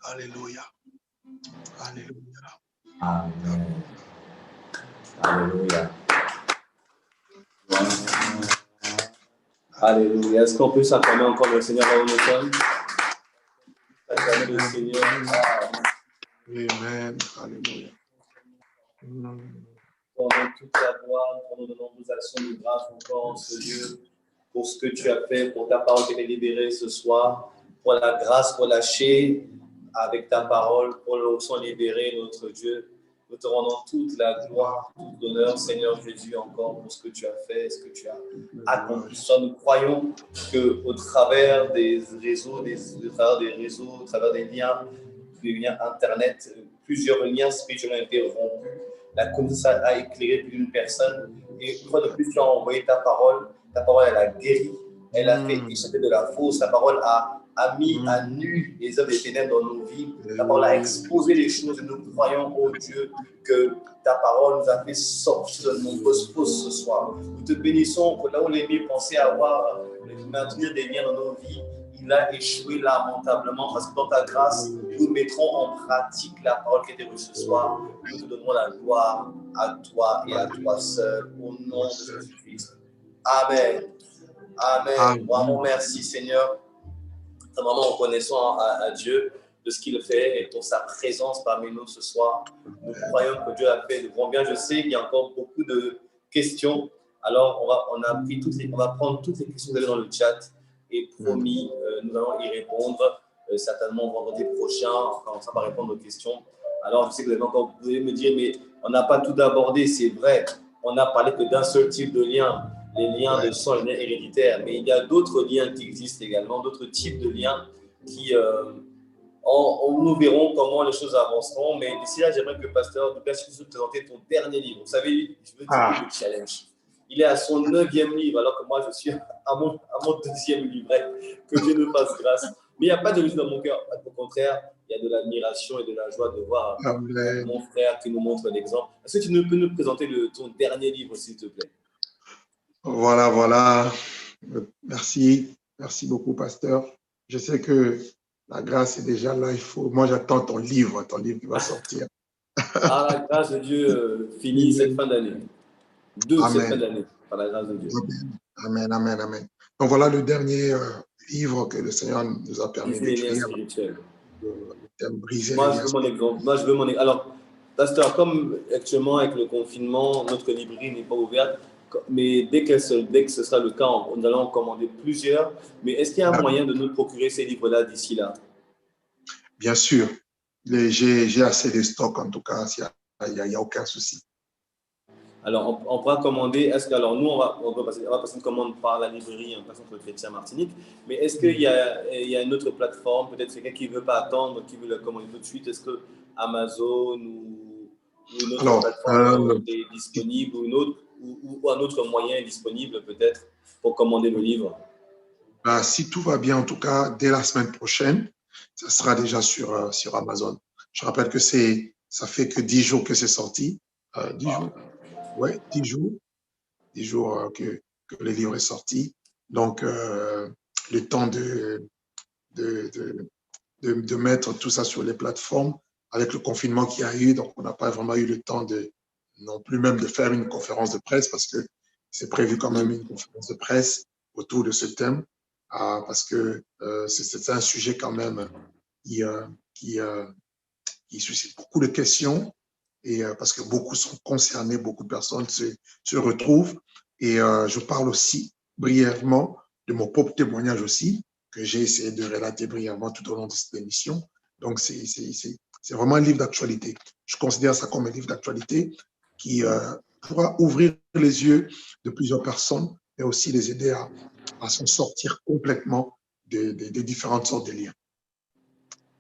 Alléluia. Alléluia. Amen. Alléluia. Alléluia. Est-ce qu'on peut s'acclamer encore le Seigneur là où nous sommes? Acclamer le Seigneur. Amen. Alléluia. Pendant toute la gloire, pendant de nombreuses actions de grâce encore en ce Dieu, pour ce que tu as fait, pour ta parole qui est libérée ce soir, pour la grâce relâchée avec ta parole, pour l'onction libérée, notre Dieu. Nous te rendons toute la gloire, tout l'honneur, Seigneur Jésus, encore pour ce que tu as fait, ce que tu as accompli. Nous croyons qu'au travers des réseaux, au travers des liens Internet, plusieurs liens spirituels ont été rompus. La connaissance a éclairé plus d'une personne. Et une fois de plus, tu as envoyé ta parole. Ta parole, elle a guéri. Elle a fait échapper de la fausse. Ta parole a mis à nu les œuvres des ténèbres dans nos vies. Ta parole a exposé les choses. Et nous croyons, oh Dieu, que ta parole nous a fait sortir de nombreuses fausses ce soir. Nous te bénissons que là où l'ennemi pensait maintenir des liens dans nos vies, il a échoué lamentablement parce que dans ta grâce, nous mettrons en pratique la parole qui était reçue ce soir. Nous te donnons la gloire à toi et à toi seul, au nom de Jésus-Christ. Amen. Amen. Vraiment, merci Seigneur. Nous sommes vraiment reconnaissants à Dieu de ce qu'il fait et pour sa présence parmi nous ce soir. Nous croyons que Dieu a fait de grands biens. Je sais qu'il y a encore beaucoup de questions. Alors, on va prendre toutes les questions que vous avez dans le chat. Et promis, nous allons y répondre certainement vendredi prochain. On commencera par répondre aux questions. Alors, je sais que vous allez me dire, mais on n'a pas tout abordé, c'est vrai. On n'a parlé que d'un seul type de lien, les liens de sang, les liens héréditaires. Mais il y a d'autres liens qui existent également, d'autres types de liens qui, nous verrons comment les choses avanceront. Mais d'ici là, j'aimerais que le pasteur nous puisse nous présenter ton dernier livre. Vous savez, je veux dire le challenge. Il est à son 9e livre, alors que moi, je suis à mon 2e livret. Que Dieu nous fasse grâce. Mais il n'y a pas de jalousie dans mon cœur. Au contraire, il y a de l'admiration et de la joie de voir mon frère qui nous montre l'exemple. Est-ce que tu peux nous présenter ton dernier livre, s'il te plaît? Voilà. Merci beaucoup, pasteur. Je sais que La grâce est déjà là. Moi, j'attends ton livre qui va sortir. Ah, la grâce de Dieu finit cette fin d'année. Cette fin d'année, par la grâce de Dieu. Amen, amen, amen. Donc voilà le dernier livre que le Seigneur nous a permis d'écrire. Briser Moi, je veux mon exemple. Alors, pasteur, comme actuellement avec le confinement, notre librairie n'est pas ouverte, mais dès que ce sera le cas, nous allons en commander plusieurs. Mais est-ce qu'il y a un moyen de nous procurer ces livres-là d'ici là? Bien sûr. J'ai assez de stock, en tout cas, il n'y a aucun souci. Alors, on pourra commander. Alors, nous, on va passer une commande par la librairie en passant pour le Chrétien Martinique. Mais est-ce qu'il y a une autre plateforme, peut-être quelqu'un qui ne veut pas attendre, qui veut la commander tout de suite? Est-ce que Amazon ou une autre plateforme est disponible ou un autre moyen est disponible peut-être pour commander le livre? Si tout va bien, en tout cas, dès la semaine prochaine, ça sera déjà sur Amazon. Je rappelle que ça fait que 10 jours que c'est sorti. 10 jours. Oui, 10 jours. 10 jours que le livre est sorti. Donc, le temps de mettre tout ça sur les plateformes avec le confinement qu'il y a eu. Donc, on n'a pas vraiment eu le temps non plus même de faire une conférence de presse parce que c'est prévu quand même une conférence de presse autour de ce thème parce que c'est un sujet quand même qui suscite beaucoup de questions. Et parce que beaucoup sont concernés, beaucoup de personnes se retrouvent. Et je parle aussi brièvement de mon propre témoignage aussi, que j'ai essayé de relater brièvement tout au long de cette émission. Donc, c'est vraiment un livre d'actualité. Je considère ça comme un livre d'actualité qui pourra ouvrir les yeux de plusieurs personnes, mais aussi les aider à s'en sortir complètement des différentes sortes de liens.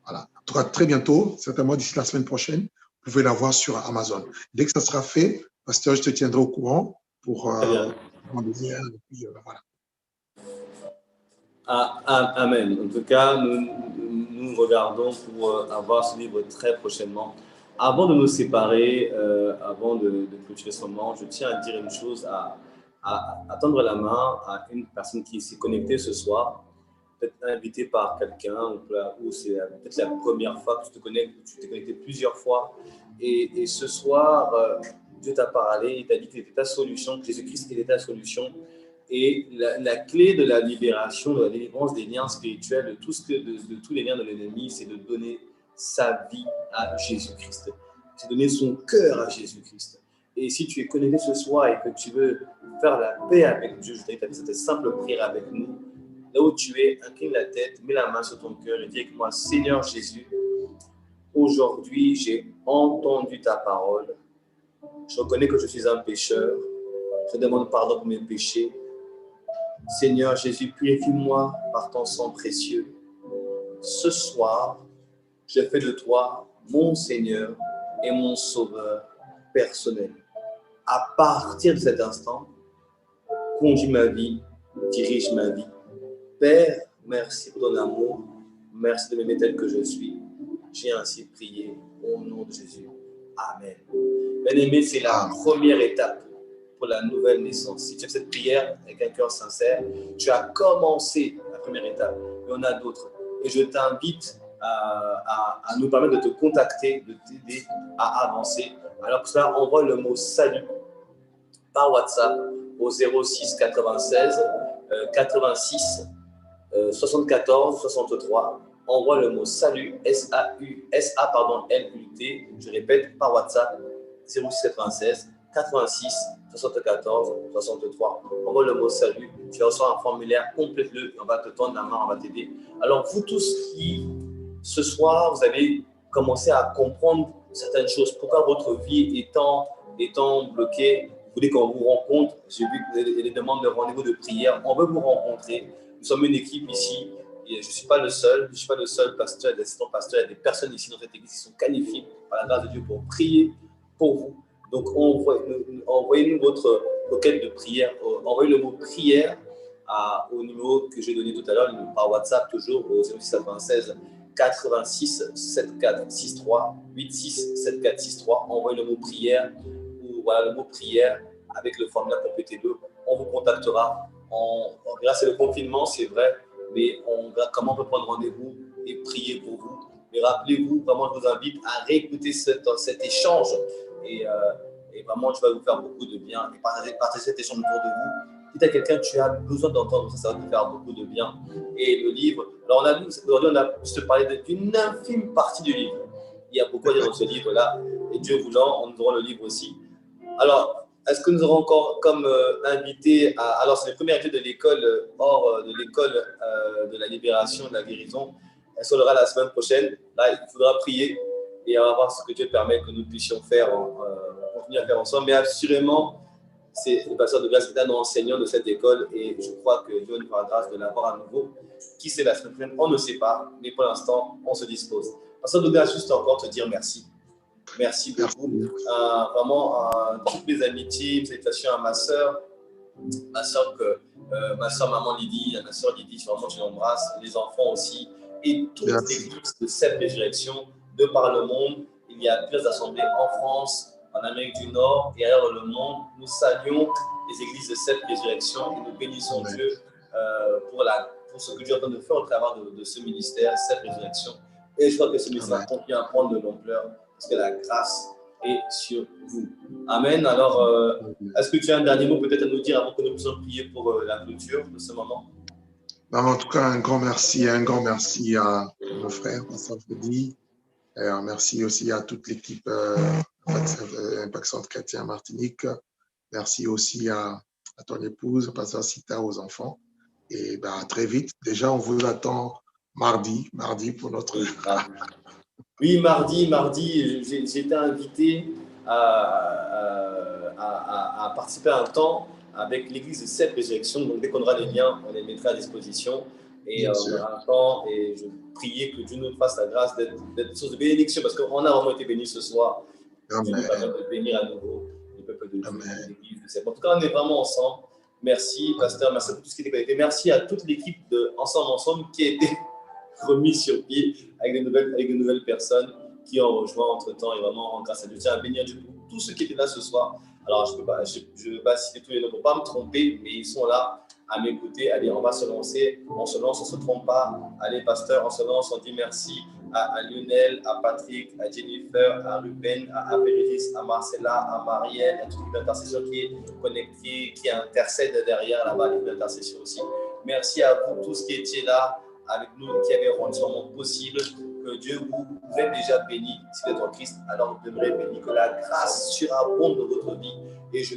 Voilà. En tout cas, très bientôt, certainement d'ici la semaine prochaine, vous pouvez la voir sur Amazon. Dès que ça sera fait, pasteur, je te tiendrai au courant pour voilà. Amen. En tout cas, nous regardons pour avoir ce livre très prochainement. Avant de nous séparer, avant de clôturer ce moment, je tiens à dire une chose, à tendre la main à une personne qui s'est connectée ce soir, peut-être invité par quelqu'un, ou c'est peut-être la première fois que tu t'es connecté plusieurs fois, et ce soir, Dieu t'a parlé, il t'a dit qu'il était ta solution, que Jésus-Christ était ta solution, et la clé de la libération, de la délivrance des liens spirituels, de tous les liens de l'ennemi, c'est de donner sa vie à Jésus-Christ, c'est donner son cœur à Jésus-Christ. Et si tu es connecté ce soir et que tu veux faire la paix avec Dieu, je t'invite à faire cette simple prière avec nous. Là où tu es, incline la tête, mets la main sur ton cœur et dis avec moi, Seigneur Jésus, aujourd'hui j'ai entendu ta parole. Je reconnais que je suis un pécheur. Je demande pardon pour mes péchés. Seigneur Jésus, purifie-moi par ton sang précieux. Ce soir, je fais de toi mon Seigneur et mon Sauveur personnel. À partir de cet instant, conduis ma vie, dirige ma vie. Père, merci pour ton amour. Merci de m'aimer tel que je suis. J'ai ainsi prié au nom de Jésus. Amen. Bien-aimé, c'est la première étape pour la nouvelle naissance. Si tu fais cette prière avec un cœur sincère, tu as commencé la première étape. Mais on a d'autres. Et je t'invite à nous permettre de te contacter, de t'aider à avancer. Alors pour cela, envoie le mot salut par WhatsApp au 06 96 86 74 63. Envoie le mot salut, S-A-L-U-T, je répète, par WhatsApp, 06 96 86 74 63. Envoie le mot salut, tu vas recevoir un formulaire, complète-le, on va te tendre la main, on va t'aider. Alors, vous tous qui, ce soir, vous avez commencé à comprendre certaines choses, pourquoi votre vie étant bloquée, vous voulez qu'on vous rencontre, j'ai vu que vous avez des demandes de rendez-vous de prière, on veut vous rencontrer. Nous sommes une équipe ici, et je ne suis pas le seul pasteur, des assistants pasteurs, il y a des personnes ici dans cette église qui sont qualifiées par la grâce de Dieu pour prier pour vous. Donc, envoyez-nous votre requête de prière, envoyez le mot prière au numéro que j'ai donné tout à l'heure, par WhatsApp toujours, au 0696 86 74 63 86 74 63. Envoyez le mot prière, ou voilà le mot prière avec le formulaire, complétez-le, on vous contactera. On verra, c'est le confinement, c'est vrai, mais comment on peut prendre rendez-vous et prier pour vous. Et rappelez-vous, vraiment, je vous invite à réécouter cet échange et vraiment, tu vas vous faire beaucoup de bien et partager cet échange autour de vous. Dites à quelqu'un que tu as besoin d'entendre ça, ça va te faire beaucoup de bien. Et le livre, alors aujourd'hui, on a juste parlé d'une infime partie du livre. Il y a beaucoup à dire dans ce livre-là, et Dieu voulant, nous aurons le livre aussi. Alors, est-ce que nous aurons encore comme invité, alors c'est le premier invité de l'école, de l'école de la libération, de la guérison. Elle sera la semaine prochaine. Là, il faudra prier et on va voir ce que Dieu permet que nous puissions faire, continuer à faire ensemble. Mais assurément, c'est le pasteur de grâce qui est un enseignant de cette école et je crois que Dieu nous aura grâce de l'avoir à nouveau. Qui sait la semaine prochaine? On ne sait pas, mais pour l'instant, on se dispose. Pasteur de grâce, juste encore te dire merci. Merci beaucoup. Vraiment, toutes mes amitiés, salutations à ma soeur maman Lydie, ma soeur Lydie, vraiment je l'embrasse, les enfants aussi, et toutes les églises de cette résurrection de par le monde. Il y a plusieurs assemblées en France, en Amérique du Nord et ailleurs dans le monde. Nous saluons les églises de cette résurrection et nous bénissons Dieu pour ce que Dieu est en train de faire au travers de ce ministère, cette résurrection. Et je crois que ce ministère continue à prendre de l'ampleur parce que la grâce est sur vous. Amen. Alors, est-ce que tu as un dernier mot peut-être à nous dire avant que nous puissions prier pour la clôture de ce moment? En tout cas, un grand merci à mon frère, Pasteur Freddy. Merci aussi à toute l'équipe Impact Centre Chrétien Martinique. Merci aussi à ton épouse, Pasteur Sita, aux enfants. Et à très vite. Déjà, on vous attend mardi pour notre... Oui, mardi, j'ai été invité à participer à un temps avec l'église de cette résurrection. Donc, dès qu'on aura les liens, on les mettra à disposition. Et on aura un temps et je priais que Dieu nous fasse la grâce d'être source de bénédiction parce qu'on a vraiment été bénis ce soir. Amen. Dieu nous permet de bénir à nouveau le peuple de Dieu, l'église. En tout cas, on est vraiment ensemble. Merci, pasteur. Merci pour tout ce qui était connecté. Merci à toute l'équipe de Ensemble qui a été remis sur pied avec de nouvelles personnes qui ont rejoint entre-temps et vraiment grâce à Dieu. Tiens à bénir Dieu pour tous ceux qui étaient là ce soir. Alors, je ne vais pas citer tous les noms pour ne pas me tromper, mais ils sont là à m'écouter. Allez, on va se lancer. On se lance, on ne se trompe pas. Allez, pasteur, on se lance, on dit merci à Lionel, à Patrick, à Jennifer, à Ruben, à Pérélis, à Marcella, à Marielle, à toute l'équipe d'intercession qui est connectée, qui intercède derrière là-bas, l'équipe d'intercession aussi. Merci à vous tous qui étiez là avec nous, qui avez rendu ce moment possible. Que Dieu vous ait déjà béni. Si vous êtes en Christ, alors vous demeurez béni. Que la grâce surabonde dans votre vie. Et je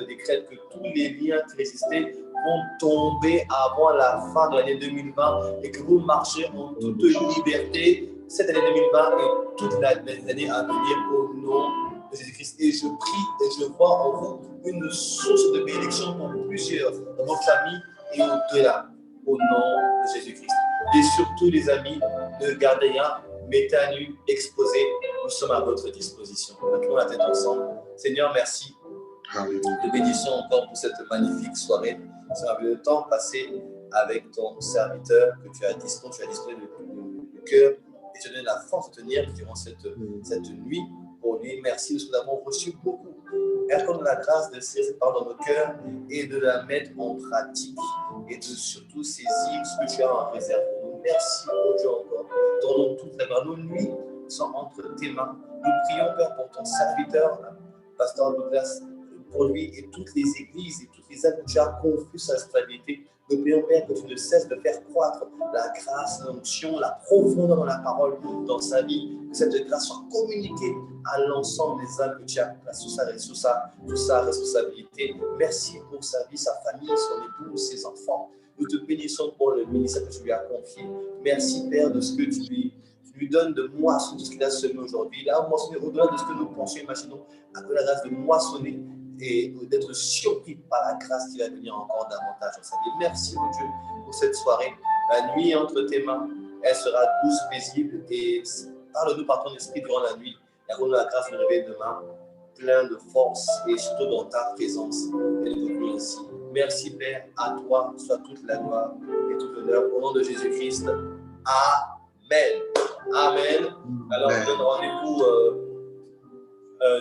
décrète que tous les liens qui résistaient vont tomber avant la fin de l'année 2020 et que vous marchez en toute liberté cette année 2020 et toute l'année à venir au nom de Jésus-Christ. Et je prie et je vois en vous une source de bénédiction pour plusieurs dans vos familles et au-delà, au nom de Jésus-Christ. Et surtout, les amis, ne gardez rien, mettez à nu, exposez, nous sommes à votre disposition. Mettons la tête ensemble. Seigneur, merci. Te bénissons encore pour cette magnifique soirée. C'est un le temps passé avec ton serviteur que tu as disposé le cœur et tu as donné la force de tenir durant cette nuit. Pour lui, merci de ce que nous avons reçu beaucoup. Accorde la grâce de saisir cette parole dans nos cœurs et de la mettre en pratique et de surtout saisir ce que tu as en réserve pour nous. Merci, oh Dieu, encore. Tournons toute la main. Nos nuits sont entre tes mains. Nous prions, Père, pour ton serviteur, Pasteur Douglas, pour lui et toutes les églises et toutes les âmes que tu as confiées sa responsabilité. Nous prions, Père, que tu ne cesses de faire croître la grâce, l'onction, la profondeur dans la parole, dans sa vie, que cette grâce soit communiquée à l'ensemble des âmes que tu as placées sous sa responsabilité. Merci pour sa vie, sa famille, son épouse, ses enfants. Nous te bénissons pour le ministère que tu lui as confié. Merci, Père, de ce que tu lui donnes de moissonner, de ce qu'il a semé aujourd'hui. Il a moissonné au-delà de ce que nous pensions et imaginons, à la grâce de moissonner et d'être surpris par la grâce qui va venir encore davantage dans sa vie. Merci, mon Dieu, pour cette soirée. La nuit entre tes mains, elle sera douce, paisible et parle-nous par ton esprit durant la nuit. Et accorde-nous la grâce de réveiller demain, plein de force et surtout dans ta présence. Et de nous ainsi. Merci, Père. À toi soit toute la gloire et tout l'honneur. Au nom de Jésus-Christ. Amen. Amen. Alors, on donne rendez-vous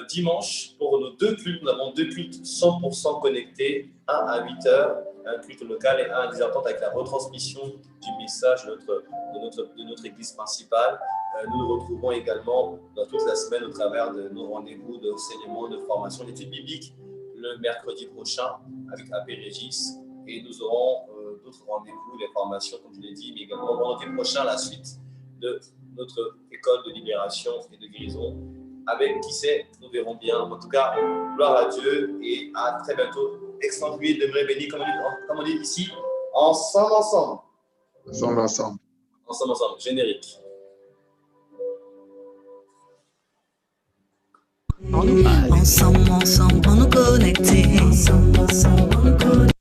dimanche pour nos deux cultes. Nous avons deux cultes 100% connectés, un à 8h un culte local et un désentente avec la retransmission du message de notre église principale. Nous nous retrouvons également dans toute la semaine au travers de nos rendez-vous d'enseignement, de formation, d'études bibliques le mercredi prochain avec AP Régis. Et nous aurons d'autres rendez-vous, des formations, comme je l'ai dit, mais également vendredi prochain, la suite de notre école de libération et de guérison. Avec qui sait, nous verrons bien. En tout cas, gloire à Dieu et à très bientôt. Excellente nuit, demeurez bénis, comme on dit ici, ensemble. Ensemble. Générique. Ensemble, on nous connecter. Ensemble, on nous connecter.